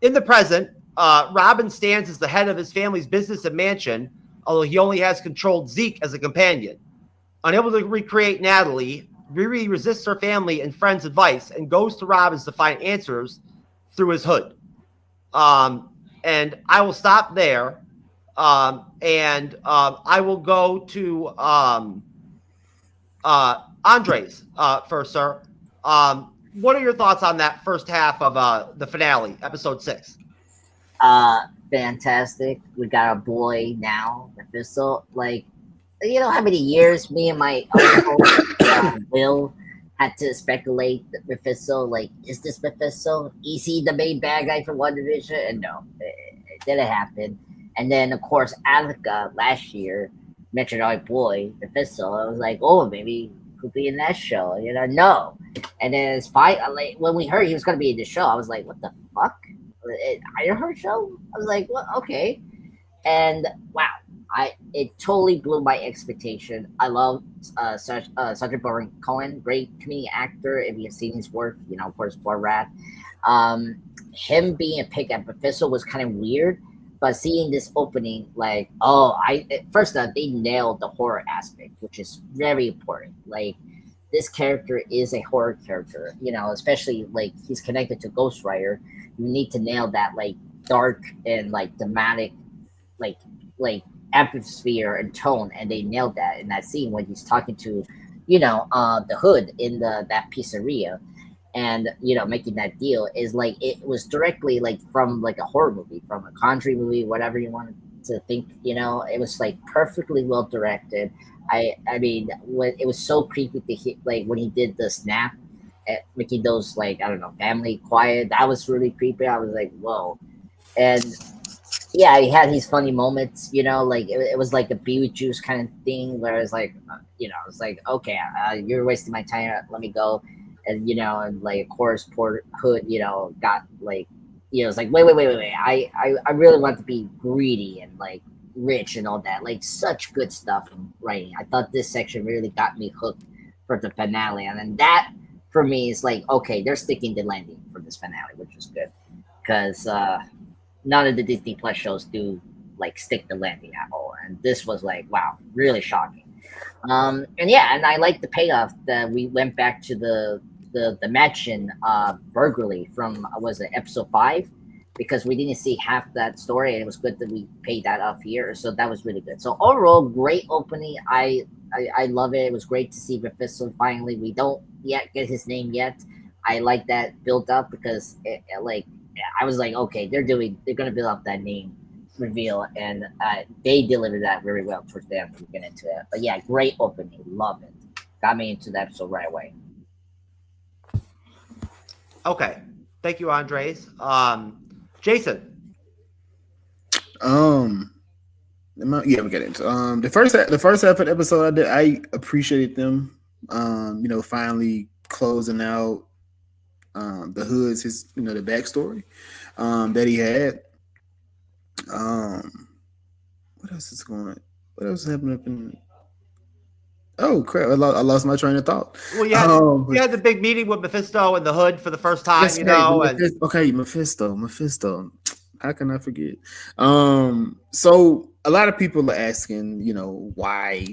in the present, Robin stands as the head of his family's business and mansion, although he only has controlled Zeke as a companion. Unable to recreate Natalie, Riri resists her family and friends' advice and goes to Robbins to find answers through his hood. And I will stop there. And I will go to Andres first, sir. What are your thoughts on that first half of the finale, episode 6? Fantastic. We got a boy now, Mephisto. Like, you know how many years me and my uncle Will had to speculate that Mephisto, like, is this Mephisto? Is he the main bad guy for WandaVision? And no, it didn't happen. And then, of course, Alika last year mentioned our boy, Mephisto. I was like, oh, maybe he could be in that show. You know, no. And then it's fine. Like, when we heard he was going to be in the show, I was like, what the fuck? Ironheart show? I was like, well, okay. And wow, it totally blew my expectation. I love Sacha Baron Cohen, great comedic actor. If you've seen his work, you know, of course, Borat. Him being a pick at Mephisto was kind of weird, but seeing this opening, like, first off, they nailed the horror aspect, which is very important. Like, this character is a horror character, you know, especially like he's connected to Ghost Rider. You need to nail that, like, dark and like dramatic, like atmosphere and tone, and they nailed that in that scene when he's talking to, you know, the Hood in that pizzeria, and, you know, making that deal is like, it was directly like from like a horror movie, from a Conjuring movie, whatever you wanted to think, you know. It was like perfectly well directed. I mean, when it was so creepy to hear, like when he did the snap, making those, like, I don't know, family quiet, that was really creepy. I was like, whoa. And yeah, he had his funny moments, you know, like it was like a Beetlejuice kind of thing where it's like, you know, it's like, okay, you're wasting my time, let me go. And, you know, and like, of course, poor Hood, you know, got like, you know, it's like, wait, I really want to be greedy and like rich and all that, like such good stuff in writing. I thought this section really got me hooked for the finale, and then that for me is like, okay, they're sticking the landing for this finale, which is good, because none of the Disney Plus shows do like stick the landing at all. And this was like, wow, really shocking. And yeah, and I like the payoff that we went back to the mansion burglary from was it episode 5, because we didn't see half that story, and it was good that we paid that off here. So that was really good. So overall, great opening. I love it. It was great to see Mephisto finally. We don't yet get his name yet. I like that build up because like I was like, okay, they're gonna build up that name reveal, and they delivered that very well towards the end. We get into it, but yeah, great opening. Love it. Got me into the episode right away. Okay, thank you, Andres. Jason. Yeah, we get into the first half of the episode. I appreciated them, finally closing out the Hood's the backstory that he had. What else is happening up in? Oh crap! I lost my train of thought. Well, you had the big meeting with Mephisto and the Hood for the first time, Mephisto. How can I forget? So a lot of people are asking, why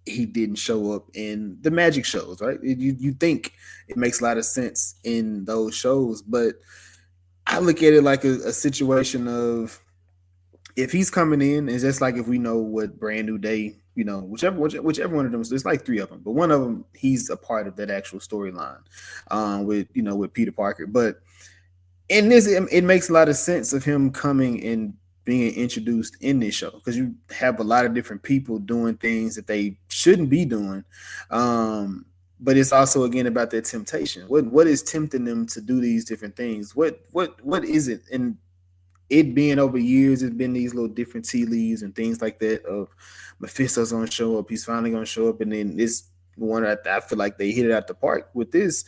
he didn't show up in the magic shows, right? You think it makes a lot of sense in those shows, but I look at it like a situation of if he's coming in, it's just like if we know what Brand New Day, whichever one of them, there's like 3 of them, but one of them, he's a part of that actual storyline with Peter Parker. But in this, it makes a lot of sense of him coming and being introduced in this show, because you have a lot of different people doing things that they shouldn't be doing. But it's also again about that temptation. What is tempting them to do these different things? What is it? And it being over years, it's been these little different tea leaves and things like that of Mephisto's gonna show up. He's finally gonna show up, and then this one I feel like they hit it out the park with this,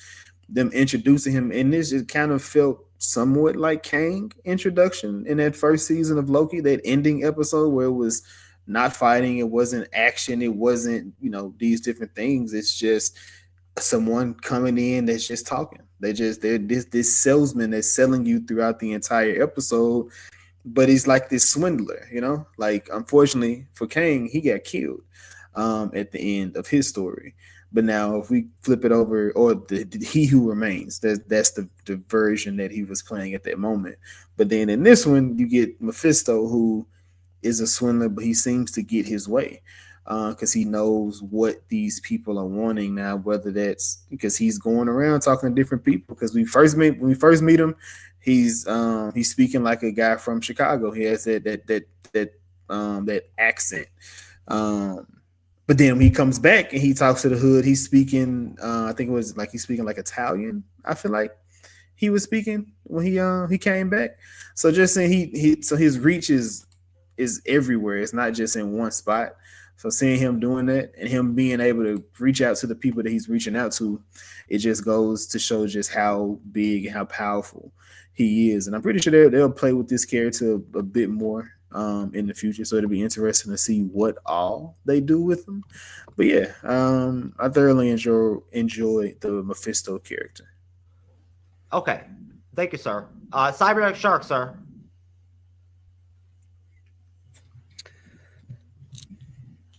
them introducing him, and this just kind of felt somewhat like Kang introduction in that first season of Loki, that ending episode where it was not fighting, it wasn't action, it wasn't these different things. It's just someone coming in that's just talking. They're this salesman that's selling you throughout the entire episode, but he's like this swindler, like unfortunately for Kang, he got killed at the end of his story. But now if we flip it over, or the He Who Remains, that's the version that he was playing at that moment. But then in this one, you get Mephisto, who is a swindler, but he seems to get his way. Because he knows what these people are wanting now, whether that's because he's going around talking to different people. Because when we first meet him, he's speaking like a guy from Chicago. He has that accent. But then when he comes back and he talks to the Hood, he's speaking. I think it was like he's speaking like Italian. I feel like he was speaking when he came back. So just saying so his reach is everywhere. It's not just in one spot. So seeing him doing that and him being able to reach out to the people that he's reaching out to, it just goes to show just how big and how powerful he is. And I'm pretty sure they'll play with this character a bit more in the future. So it'll be interesting to see what all they do with him. But yeah, I thoroughly enjoy the Mephisto character. Okay. Thank you, sir. Cyberneticshark, sir.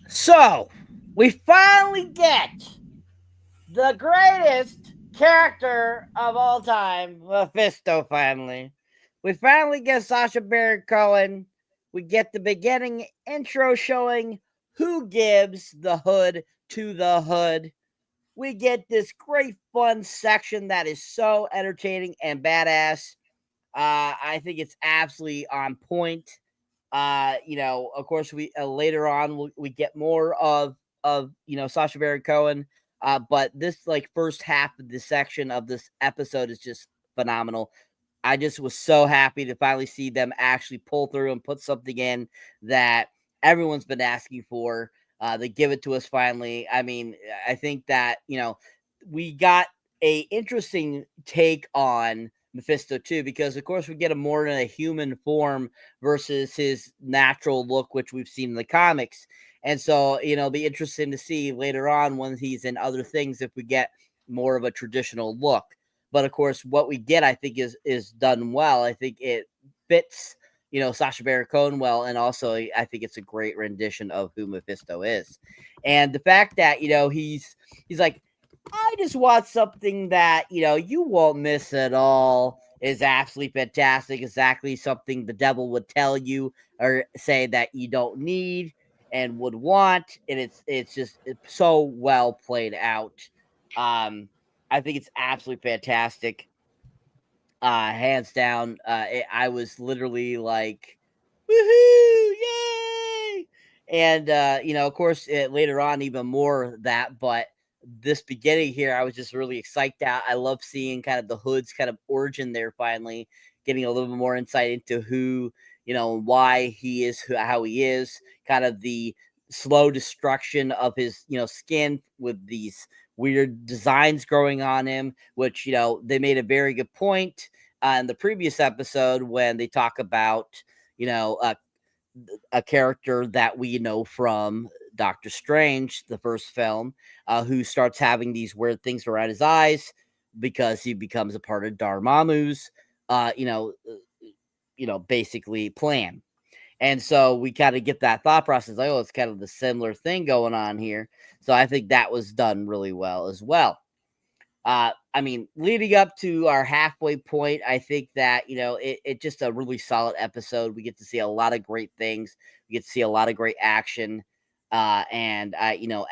So, we finally get the greatest character of all time, Mephisto, finally. We finally get Sacha Baron Cohen. We get the beginning intro showing who gives the Hood to the Hood. We get this great fun section that is so entertaining and badass. I think it's absolutely on point. Of course, we later on we get more of Sacha Baron Cohen, but this first half of the section of this episode is just phenomenal. I just was so happy to finally see them actually pull through and put something in that everyone's been asking for. They give it to us finally. I mean, I think that we got a interesting take on Mephisto too, because of course we get him more in a human form versus his natural look, which we've seen in the comics. And so, it'll be interesting to see later on when he's in other things if we get more of a traditional look. But of course, what we get, I think, is done well. I think it fits Sacha Baron Cohen well, and also I think it's a great rendition of who Mephisto is. And the fact that, he's like, I just want something that, you won't miss at all, is absolutely fantastic. Exactly something the devil would tell you or say that you don't need and would want. And it's so well played out. I think it's absolutely fantastic. Hands down. I was literally like, woohoo, yay! And, of course, later on, even more that, but this beginning here, I was just really excited out. I love seeing kind of the Hood's kind of origin there, finally getting a little bit more insight into who, why he is how he is, kind of the slow destruction of his, skin with these weird designs growing on him, which, they made a very good point in the previous episode when they talk about, a character that we know from Doctor Strange, the first film, who starts having these weird things around his eyes because he becomes a part of Dormammu's, basically plan. And so we kind of get that thought process, like, oh, it's kind of the similar thing going on here. So I think that was done really well as well. Leading up to our halfway point, I think that, it just a really solid episode. We get to see a lot of great things. We get to see a lot of great action. And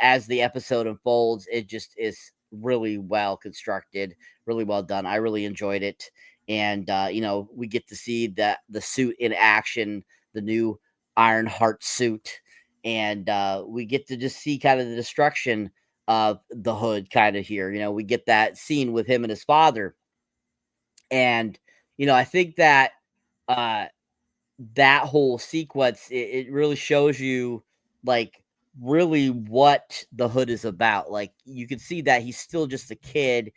as the episode unfolds, it just is really well constructed, really well done. I really enjoyed it. And, we get to see the suit in action, the new Ironheart suit. And we get to just see kind of the destruction of the Hood kind of here. We get that scene with him and his father. And, I think that that whole sequence, it really shows you, like, really what the Hood is about. Like, you can see that he's still just a kid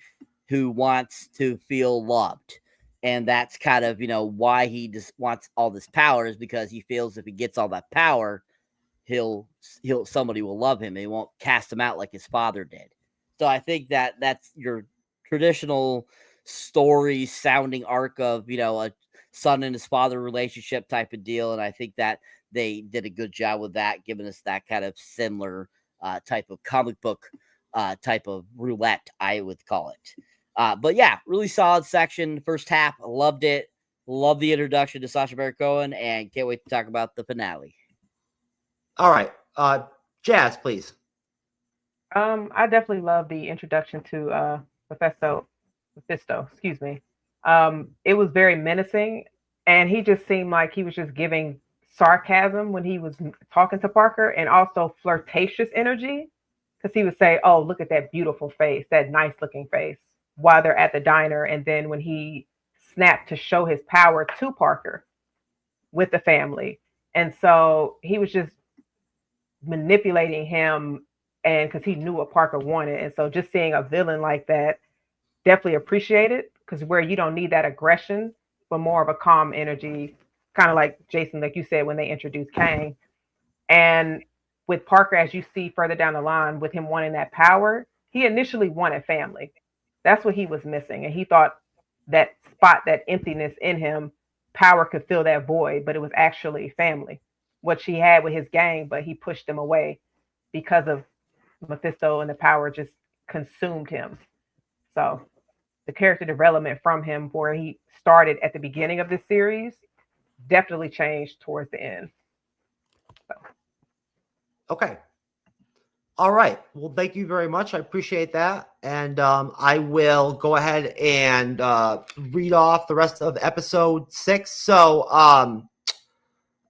who wants to feel loved. And that's kind of, why he just wants all this power, is because he feels if he gets all that power, somebody will love him. They won't cast him out like his father did. So I think that that's your traditional story sounding arc of, a son and his father relationship type of deal. And I think that they did a good job with that, giving us that kind of similar type of comic book type of roulette, I would call it. But yeah, really solid section. First half, I loved it. Love the introduction to Sacha Baron Cohen, and can't wait to talk about the finale. All right. Jazz, please. I definitely love the introduction to Mephisto, excuse me. It was very menacing, and he just seemed like he was just giving sarcasm when he was talking to Parker, and also flirtatious energy, because he would say, oh, look at that beautiful face, that nice looking face, while they're at the diner. And then when he snapped to show his power to Parker with the family. And so he was just manipulating him, and because he knew what Parker wanted. And so just seeing a villain like that, definitely appreciate it, because where you don't need that aggression, but more of a calm energy, kind of like Jason, like you said, when they introduced Kang. And with Parker, as you see further down the line, with him wanting that power, he initially wanted family. That's what he was missing. And he thought that spot, that emptiness in him, power could fill that void, but it was actually family, what she had with his gang, but he pushed them away because of Mephisto, and the power just consumed him. So the character development from him, where he started at the beginning of this series, definitely changed towards the end. So. Okay. All right. Well, thank you very much. I appreciate that. And I will go ahead and read off the rest of episode 6. So,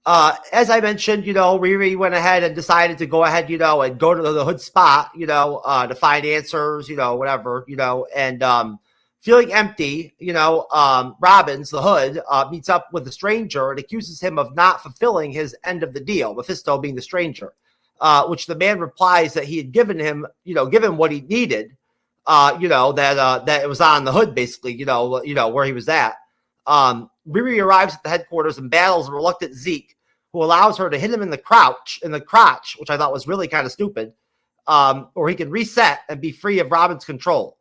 as I mentioned, Riri went ahead and decided to go ahead, and go to the Hood spot, to find answers, whatever, and feeling empty, Robbins, the Hood, meets up with the stranger and accuses him of not fulfilling his end of the deal, Mephisto being the stranger. Which the man replies that he had given him what he needed, that it was on the Hood, basically, where he was at. Riri arrives at the headquarters and battles a reluctant Zeke, who allows her to hit him in the crotch, which I thought was really kind of stupid, or he can reset and be free of Robin's control.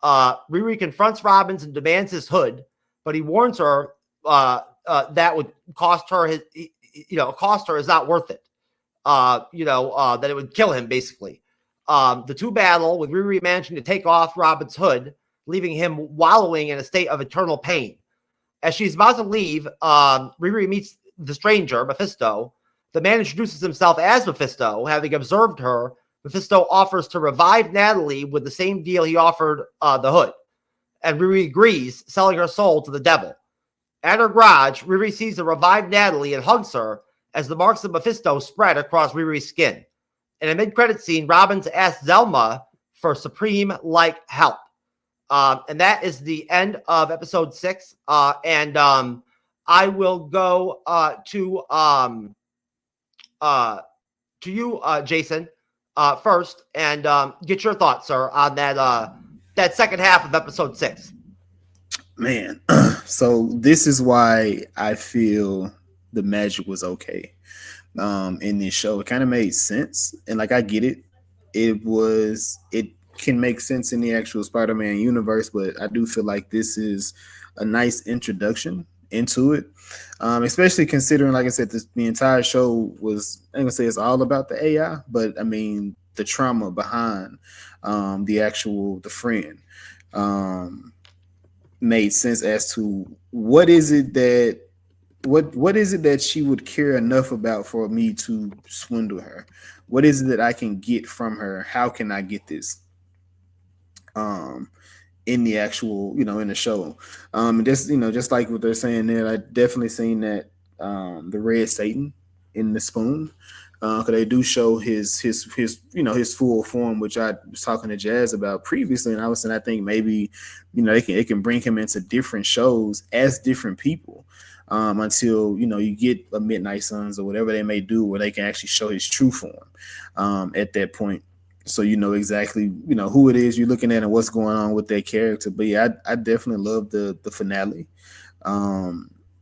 Riri confronts Robbins and demands his Hood, but he warns her that would cost her his, cost her is not worth it. That it would kill him basically. The two battle with Riri managing to take off Robin's hood, leaving him wallowing in a state of eternal pain. As she's about to leave, Riri meets the stranger, Mephisto. The man introduces himself as Mephisto. Having observed her, Mephisto offers to revive Natalie with the same deal he offered the hood. And Riri agrees, selling her soul to the devil. At her garage, Riri sees the revived Natalie and hugs her as the marks of Mephisto spread across Riri's skin. In a mid-credit scene, Robbins asks Zelma for Supreme-like help. And that is the end of episode 6. I will go to you, Jason, first, and get your thoughts, sir, on that second half of episode 6. Man, so this is why I feel the magic was okay in this show. It kind of made sense, and like I get it. It can make sense in the actual Spider-Man universe, but I do feel like this is a nice introduction into it, especially considering, like I said, the entire show was, I'm gonna say it's all about the AI, but I mean the trauma behind the friend made sense as to what is it that she would care enough about for me to swindle her? What is it that I can get from her? How can I get this? In the actual, in the show. Just like what they're saying there, I definitely seen that the Red Satan in the spoon. Because they do show his full form, which I was talking to Jazz about previously, and I was saying I think maybe it can bring him into different shows as different people until you get a Midnight Suns or whatever they may do, where they can actually show his true form at that point. So exactly who it is you're looking at and what's going on with that character. But yeah, I definitely love the finale.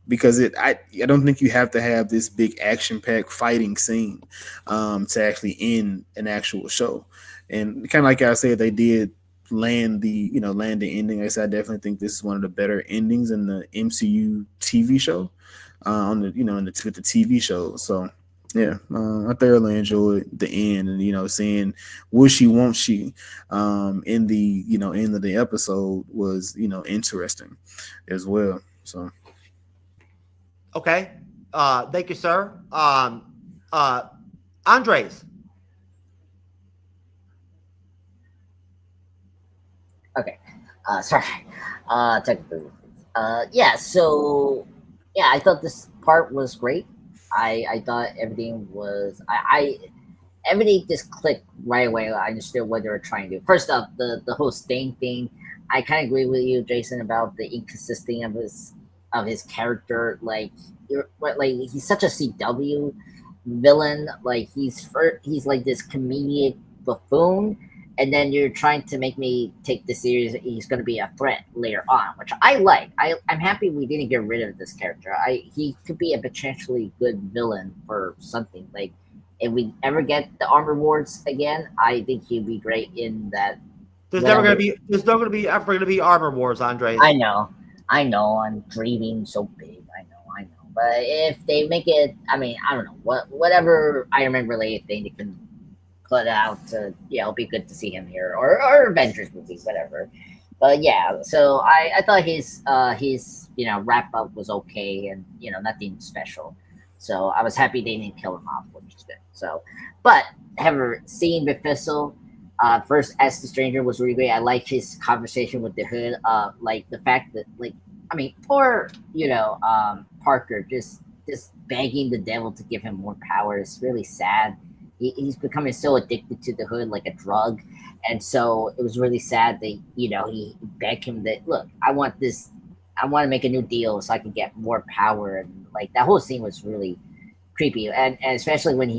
Because I don't think you have to have this big action-packed fighting scene to actually end an actual show. And kind of like I said, they did land the ending. I definitely think this is one of the better endings in the MCU TV show with the TV show. So yeah, I thoroughly enjoyed the end, and seeing will she, won't she, in the end of the episode was interesting as well. So. Okay. Thank you, sir. Andres. Okay. Sorry. Technical. So I thought this part was great. I thought everything was everything just clicked right away. I understood what they were trying to do. First off, the whole Stain thing. I kind of agree with you, Jason, about the inconsistency of his character. Like he's such a CW villain. Like he's like this comedic buffoon, and then you're trying to make me take this serious. He's going to be a threat later on, which I like. I'm happy we didn't get rid of this character. He could be a potentially good villain for something. Like if we ever get the Armor Wars again, I think he'd be great in that. There's never going to be ever going to be Armor Wars, Andres. I know. I'm dreaming so big. I know. But if they make it, I don't know whatever Iron Man related thing they can put out to, it'll be good to see him here or Avengers movie, whatever. But yeah, so I thought his wrap up was okay and nothing special. So I was happy they didn't kill him off, which is good. So, but ever seeing Mephisto first as the stranger was really great. I like his conversation with the Hood. Like the fact that poor Parker just begging the devil to give him more power is really sad. He's becoming so addicted to the Hood like a drug, and so it was really sad that he begged him that, look, I want to make a new deal so I can get more power, and like that whole scene was really creepy, and especially when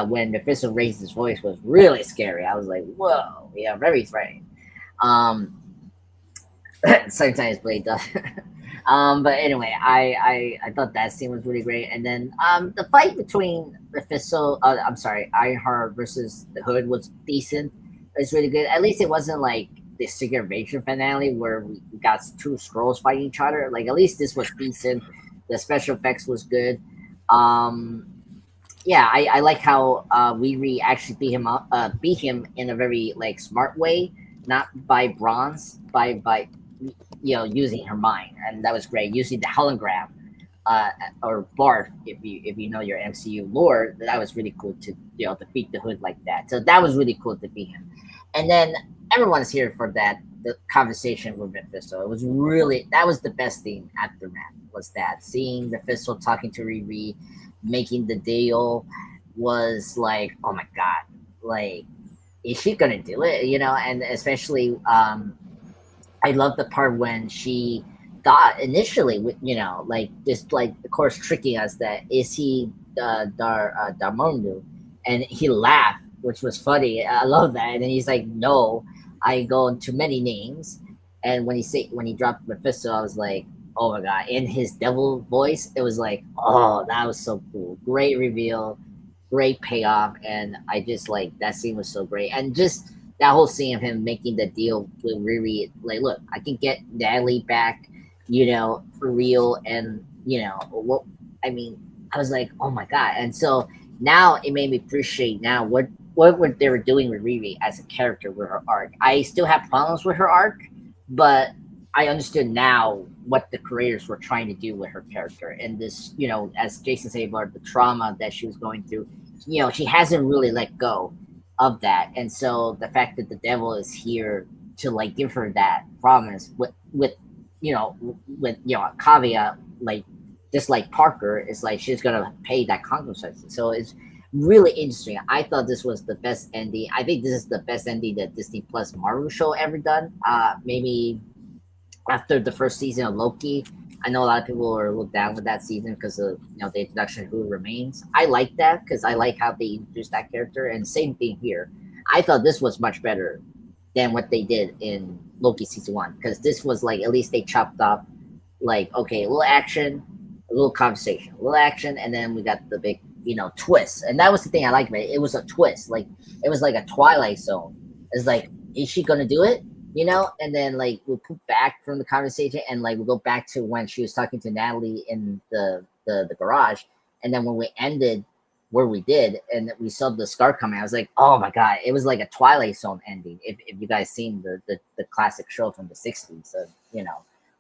when Mephisto raised his voice was really scary. I was like, whoa, yeah, very threatening. Sometimes Blade does. But anyway, I thought that scene was really great. And then the fight between Ironheart versus the Hood was decent. It was really good. At least it wasn't like the Secret Invasion finale where we got two Skrulls fighting each other. Like at least this was decent. The special effects was good. Yeah, I like how Riri actually beat him in a very like smart way, not by bronze, by using her mind, and that was great. Using the hologram, or Barf, if you know your MCU lore, that was really cool to defeat the Hood like that. So that was really cool to beat him, and then everyone's here for the conversation with Mephisto. It was that was the best thing after that, was that seeing Mephisto talking to Riri, making the deal, was like, oh my god, like, is she gonna do it? And especially I love the part when she thought initially, like just like of course tricking us, that is he Darmondu, and he laughed, which was funny. I love that. And then he's like, no, I go into many names. And when he dropped Mephisto, I was like, oh my god! In his devil voice, it was like, oh, that was so cool. Great reveal, great payoff, and I just like that scene was so great. And just that whole scene of him making the deal with Riri, like, look, I can get Natalie back, for real, and what I mean. I was like, oh my god! And so now it made me appreciate now what they were doing with Riri as a character with her arc. I still have problems with her arc, but I understood now what the creators were trying to do with her character. And this, as Jason said about the trauma that she was going through, she hasn't really let go of that. And so the fact that the devil is here to like give her that promise with a caveat, like just like Parker, is like she's gonna pay that consequence. So it's really interesting. I thought this was the best ending. I think this is the best ending that Disney Plus Marvel show ever done. Maybe after the first season of Loki. I know a lot of people are a little down with that season because of the introduction of Who Remains. I like that because I like how they introduced that character. And same thing here. I thought this was much better than what they did in Loki season 1, because this was like, at least they chopped up, like, okay, a little action, a little conversation, a little action, and then we got the big twist. And that was the thing I liked about it. It was a twist. Like, it was like a Twilight Zone. It's like, is she gonna do it? And then like we'll put back from the conversation, and like we'll go back to when she was talking to Natalie in the garage, and then when we ended where we did and we saw the scar coming, I was like, oh my god, it was like a Twilight Zone ending. If you guys seen the classic show from the 60s,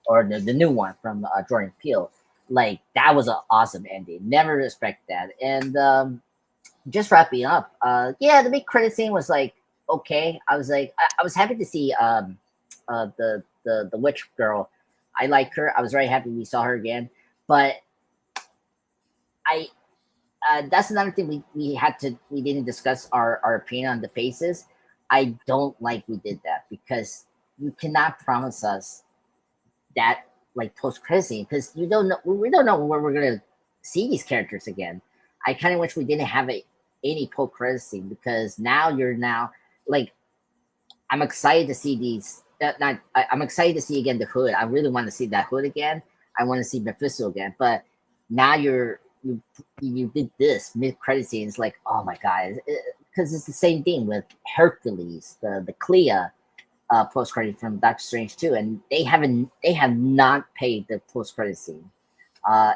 or the new one from Jordan Peele, like that was an awesome ending. Never respect that. And just wrapping up, the big credit scene was like, okay. I was like, I was happy to see the witch girl. I like her. I was very happy we saw her again. But that's another thing we didn't discuss our opinion on the faces. I don't like we did that, because you cannot promise us that like post credit scene, because we don't know where we're gonna see these characters again. I kind of wish we didn't have any post credit scene, because now like, I'm excited to see these. I'm excited to see again the Hood. I really want to see that Hood again. I want to see Mephisto again. But now you did this mid credit scene. It's like, oh my god, because it's the same thing with Hercules, the Clea post credit from Doctor Strange 2, and they have not paid the post credit scene,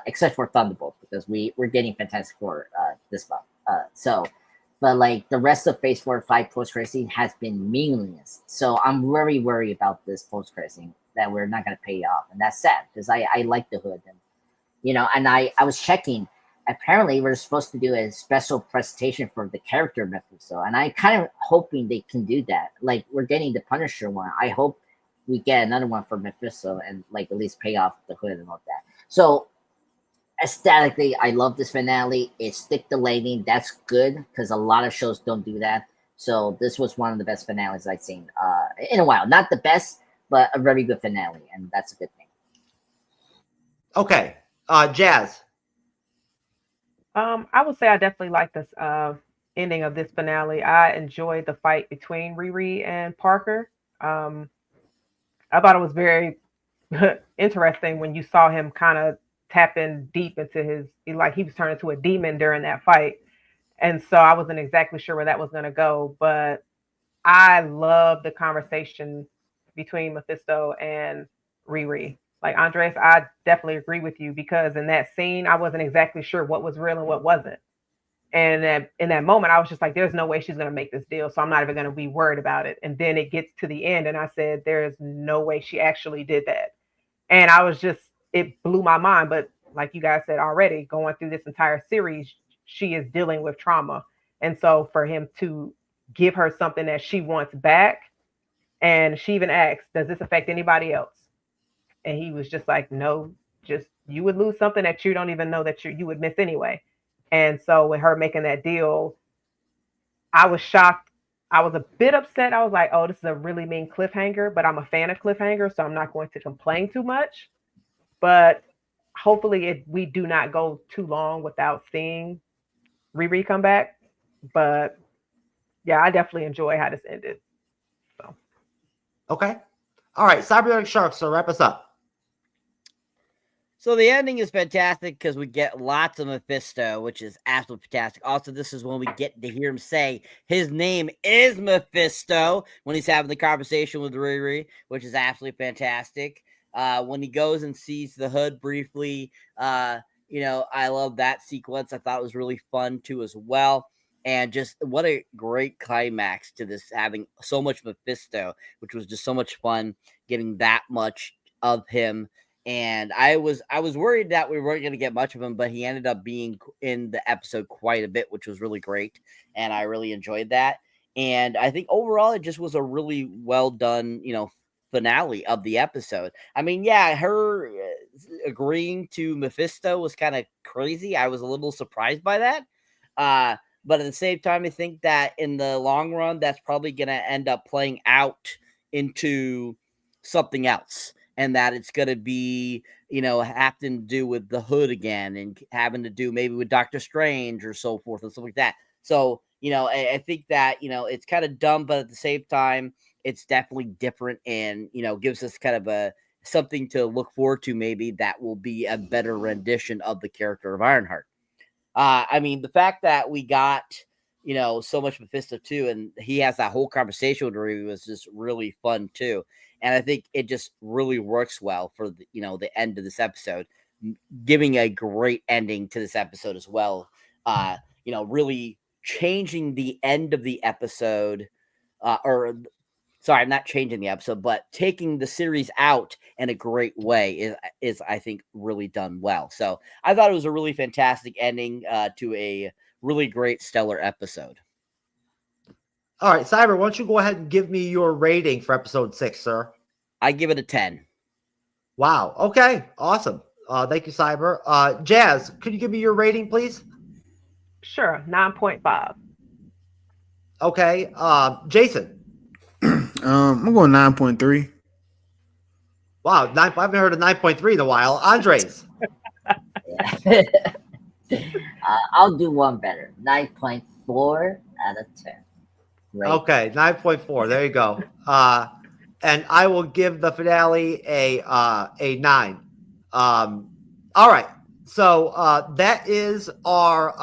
except for Thunderbolt, because we're getting Fantastic Four this month. But like the rest of Phase 4 and 5 post credit scene has been meaningless. So I'm very worried about this post credit scene, that we're not gonna pay off, and that's sad, because I like the Hood, and and I was checking. Apparently, we're supposed to do a special presentation for the character Mephisto, and I kind of hoping they can do that. Like, we're getting the Punisher one. I hope we get another one for Mephisto, and like at least pay off the Hood and all that. So aesthetically, I love this finale. It stick the landing. That's good, because a lot of shows don't do that. So this was one of the best finales I've seen in a while. Not the best, but a very good finale, and that's a good thing. Okay, Jazz. I would say I definitely like this ending of this finale. I enjoyed the fight between Riri and Parker. I thought it was very interesting when you saw him kind of tap in deep into like he was turning into a demon during that fight. And so I wasn't exactly sure where that was going to go, but I love the conversation between Mephisto and Riri. Like Andres, I definitely agree with you, because in that scene, I wasn't exactly sure what was real and what wasn't. And in that moment, I was just like, there's no way she's going to make this deal. So I'm not even going to be worried about it. And then it gets to the end and I said, there's no way she actually did that. And I was just, it blew my mind. But like you guys said already, going through this entire series, she is dealing with trauma. And so for him to give her something that she wants back, and she even asked, does this affect anybody else? And he was just like, no, just you would lose something that you don't even know that you would miss anyway. And so with her making that deal, I was shocked. I was a bit upset. I was like, oh, this is a really mean cliffhanger, but I'm a fan of cliffhanger, so I'm not going to complain too much. But hopefully we do not go too long without seeing Riri come back. But yeah, I definitely enjoy how this ended. So. Okay. All right, Cyberneticshark, so wrap us up. So the ending is fantastic because we get lots of Mephisto, which is absolutely fantastic. Also, this is when we get to hear him say his name is Mephisto when he's having the conversation with Riri, which is absolutely fantastic. When he goes and sees the hood briefly, I love that sequence. I thought it was really fun too as well. And just what a great climax to this, having so much Mephisto, which was just so much fun, getting that much of him. And I was worried that we weren't going to get much of him, but he ended up being in the episode quite a bit, which was really great. And I really enjoyed that. And I think overall, it just was a really well done, finale of the episode. I mean, yeah, her agreeing to Mephisto was kind of crazy. I was a little surprised by that. But at the same time, I think that in the long run, that's probably going to end up playing out into something else. And that it's going to be, having to do with the hood again and having to do maybe with Doctor Strange or so forth and stuff like that. So, I think that, it's kind of dumb, but at the same time, it's definitely different and, gives us kind of something to look forward to. Maybe that will be a better rendition of the character of Ironheart. The fact that we got, so much Mephisto too, and he has that whole conversation with Riri was just really fun too. And I think it just really works well for the end of this episode, giving a great ending to this episode as well. Really changing the end of the episode, not changing the episode, but taking the series out in a great way is I think really done well. So I thought it was a really fantastic ending to a really great stellar episode. All right, Cyber, why don't you go ahead and give me your rating for episode 6, sir? I give it a 10. Wow. Okay. Awesome. Thank you, Cyber. Jazz, could you give me your rating, please? Sure. 9.5. Okay. Jason. I'm going 9.3. Wow. I haven't heard of 9.3 in a while. Andres. I'll do one better. 9.4 out of 10. Right. Okay. 9.4. There you go. And I will give the finale a 9. All right. So that is our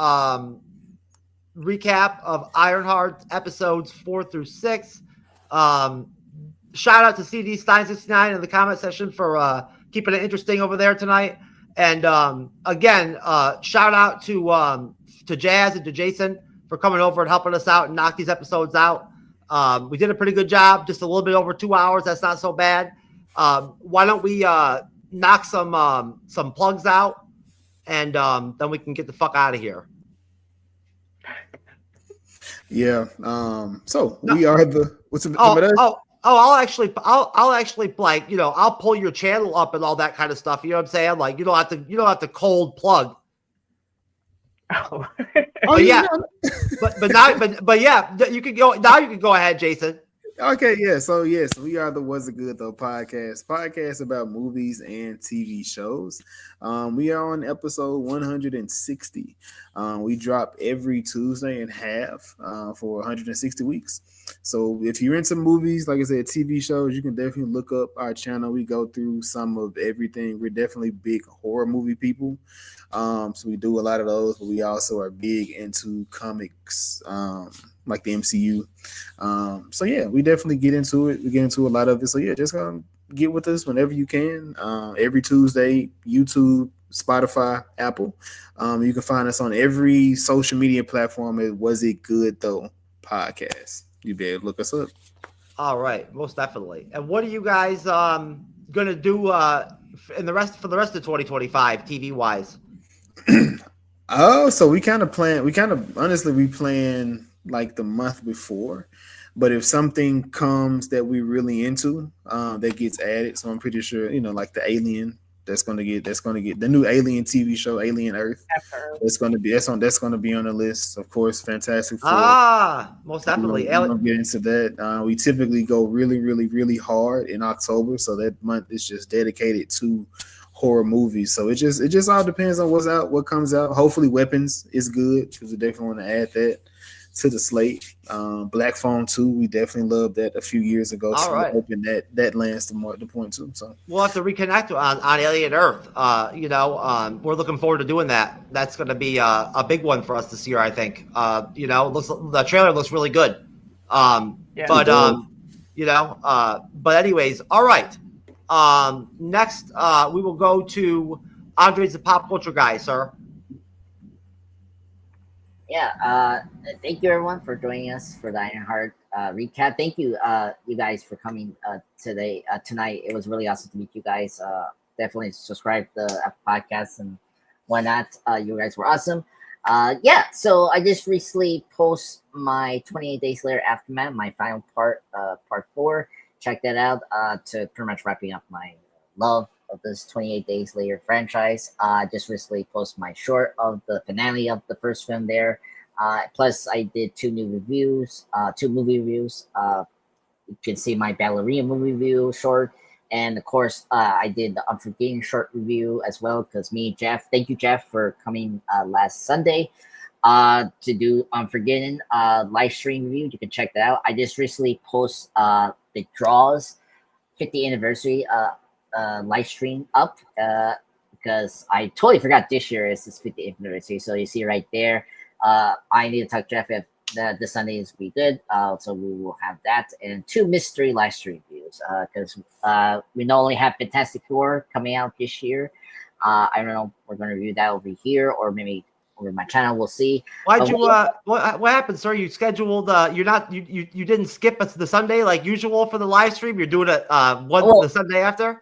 recap of Ironheart episodes 4 through 6. Shout out to CD Stein69 in the comment section for keeping it interesting over there tonight. And again, shout out to Jazz and to Jason for coming over and helping us out and knock these episodes out. We did a pretty good job, just a little bit over 2 hours. That's not so bad. Why don't we knock some plugs out, and then we can get the fuck out of here. Yeah. We are the what's in I'll actually like, I'll pull your channel up and all that kind of stuff. You know what I'm saying? Like, you don't have to cold plug. Oh. Yeah. but yeah, you can go now. You can go ahead, Jason. Okay, yeah. So yes, we are the Was It Good Though podcast about movies and TV shows. We are on episode 160. We drop every Tuesday and half for 160 weeks. So if you're into movies, like I said, TV shows, you can definitely look up our channel. We go through some of everything. We're definitely big horror movie people. So we do a lot of those, but we also are big into comics, like the MCU. So yeah, we definitely get into it. We get into a lot of it. So yeah, just get with us whenever you can. Every Tuesday, YouTube, Spotify, Apple. You can find us on every social media platform at Was It Good Though podcast. You be able to look us up. All right, most definitely. And what are you guys gonna do for the rest of 2025 TV wise? So we kind of honestly we plan like the month before, but if something comes that we're really into, that gets added. So I'm pretty sure, like the Alien that's gonna get the new Alien TV show, Alien Earth. That's gonna be on the list. Of course, Fantastic Four. Most definitely. We'll get into that. We typically go really, really, really hard in October, so that month is just dedicated to horror movies. So it just all depends on what's out, what comes out. Hopefully, Weapons is good because we definitely want to add that to the slate. Black Phone 2, we definitely loved that a few years ago. All right. We're hoping that lands the point too. So we'll have to reconnect on Alien Earth. We're looking forward to doing that. That's going to be a big one for us this year, I think. The trailer looks really good. But anyways, all right. Next, we will go to Andre's the Pop Culture Guy, sir. Yeah, thank you everyone for joining us for the Ironheart recap. Thank you, you guys, for coming tonight. It was really awesome to meet you guys. Definitely subscribe to the podcast and whatnot. You guys were awesome. So I just recently post my 28 Days Later Aftermath, my final part 4. Check that out. To pretty much wrapping up my love of this 28 Days Later franchise. Just recently posted my short of the finale of the first film there. Plus, I did 2 movie reviews. You can see my Ballerina movie review short. And of course, I did the Unforgiven short review as well because me and Jeff, thank you, Jeff, for coming last Sunday to do Unforgiven live stream review. You can check that out. I just recently post the Draws 50th anniversary live stream up because I totally forgot this year is his 50th anniversary. So you see right there, I need to talk to Jeff if this Sunday is be good. So we will have that and 2 mystery live stream reviews because we not only have Fantastic Four coming out this year. I don't know, we're going to review that over here or maybe over my channel. We'll see. Why'd you what happened, sir? You scheduled you didn't skip us the Sunday like usual for the live stream. You're doing it the Sunday after.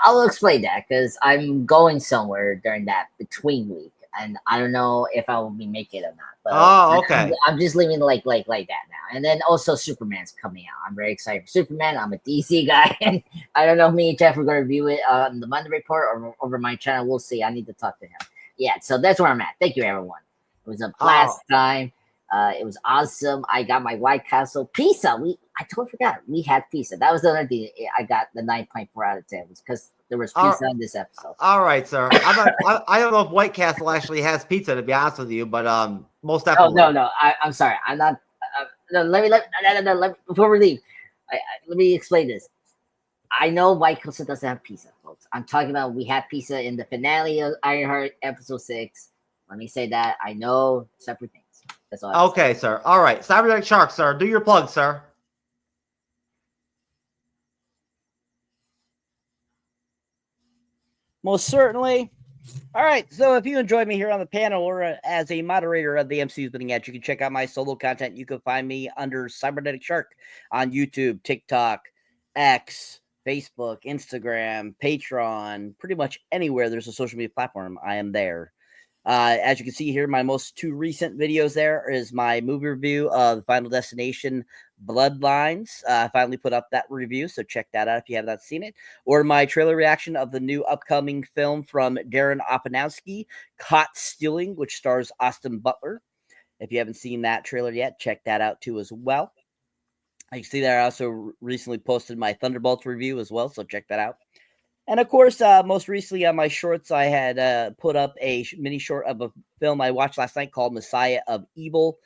I'll explain that because I'm going somewhere during that between week, and I don't know if I will be making it or not. But okay. I'm just leaving like that now. And then also Superman's coming out. I'm very excited for Superman. I'm a DC guy, and I don't know if me and Jeff are going to review it on the Monday Report or over my channel. We'll see. I need to talk to him. Yeah, so that's where I'm at. Thank you, everyone. It was a blast time. It was awesome. I got my White Castle pizza. I totally forgot. We had pizza. That was the other thing. I got the 9.4 out of 10 because there was pizza in this episode. All right, sir. I don't know if White Castle actually has pizza, to be honest with you, but most definitely. Oh, no. I'm sorry. I'm not. Let me before we leave. Let me explain this. I know White Castle doesn't have pizza, folks. I'm talking about we had pizza in the finale of Ironheart episode 6. Let me say that. I know separate things. That's all. Okay, sir. All right. Cyberneticshark, sir. Do your plug, sir. Most certainly. All right. So if you enjoyed me here on the panel or as a moderator of the MCU'S Bleeding Edge, you can check out my solo content. You can find me under Cyberneticshark on YouTube, TikTok, X, Facebook, Instagram, Patreon, pretty much anywhere there's a social media platform, I am there. As you can see here, my most 2 recent videos there is my movie review of Final Destination Bloodlines. I finally put up that review, so check that out if you have not seen it. Or my trailer reaction of the new upcoming film from Darren Aronofsky, Caught Stealing, which stars Austin Butler. If you haven't seen that trailer yet, check that out too as well. You can see that I also recently posted my Thunderbolts review as well, so check that out. And of course, most recently on my shorts, I had put up a mini short of a film I watched last night called Messiah of Evil.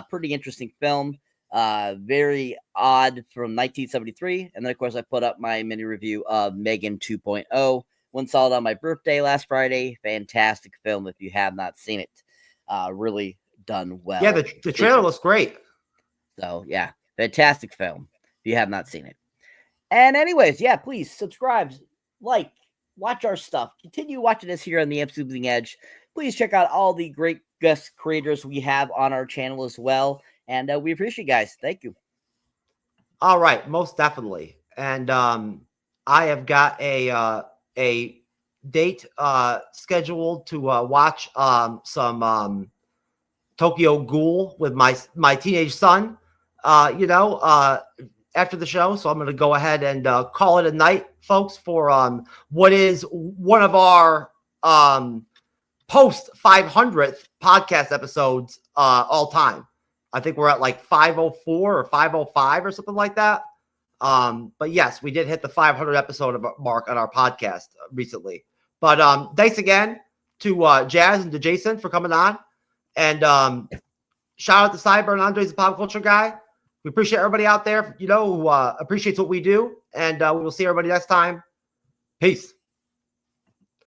Pretty interesting film. Very odd from 1973. And then, of course, I put up my mini review of Megan 2.0. One saw it on my birthday last Friday. Fantastic film if you have not seen it. Really done well. Yeah, the trailer looks great. So, yeah, fantastic film if you have not seen it. And anyways, yeah, please subscribe, like, watch our stuff. Continue watching us here on the MCU'S Bleeding Edge. Please check out all the great guest creators we have on our channel as well. And we appreciate you guys. Thank you. All right, most definitely. And I have got a date scheduled to watch some Tokyo Ghoul with my teenage son, after the show. So I'm going to go ahead and call it a night, folks, for what is one of our post 500th podcast episodes all time. I think we're at like 504 or 505 or something like that. But yes, we did hit the 500 episode mark on our podcast recently. But thanks again to Jazz and to Jason for coming on. And shout out to Cyber and Andre's the pop culture guy. We appreciate everybody out there, who appreciates what we do. And we will see everybody next time. Peace.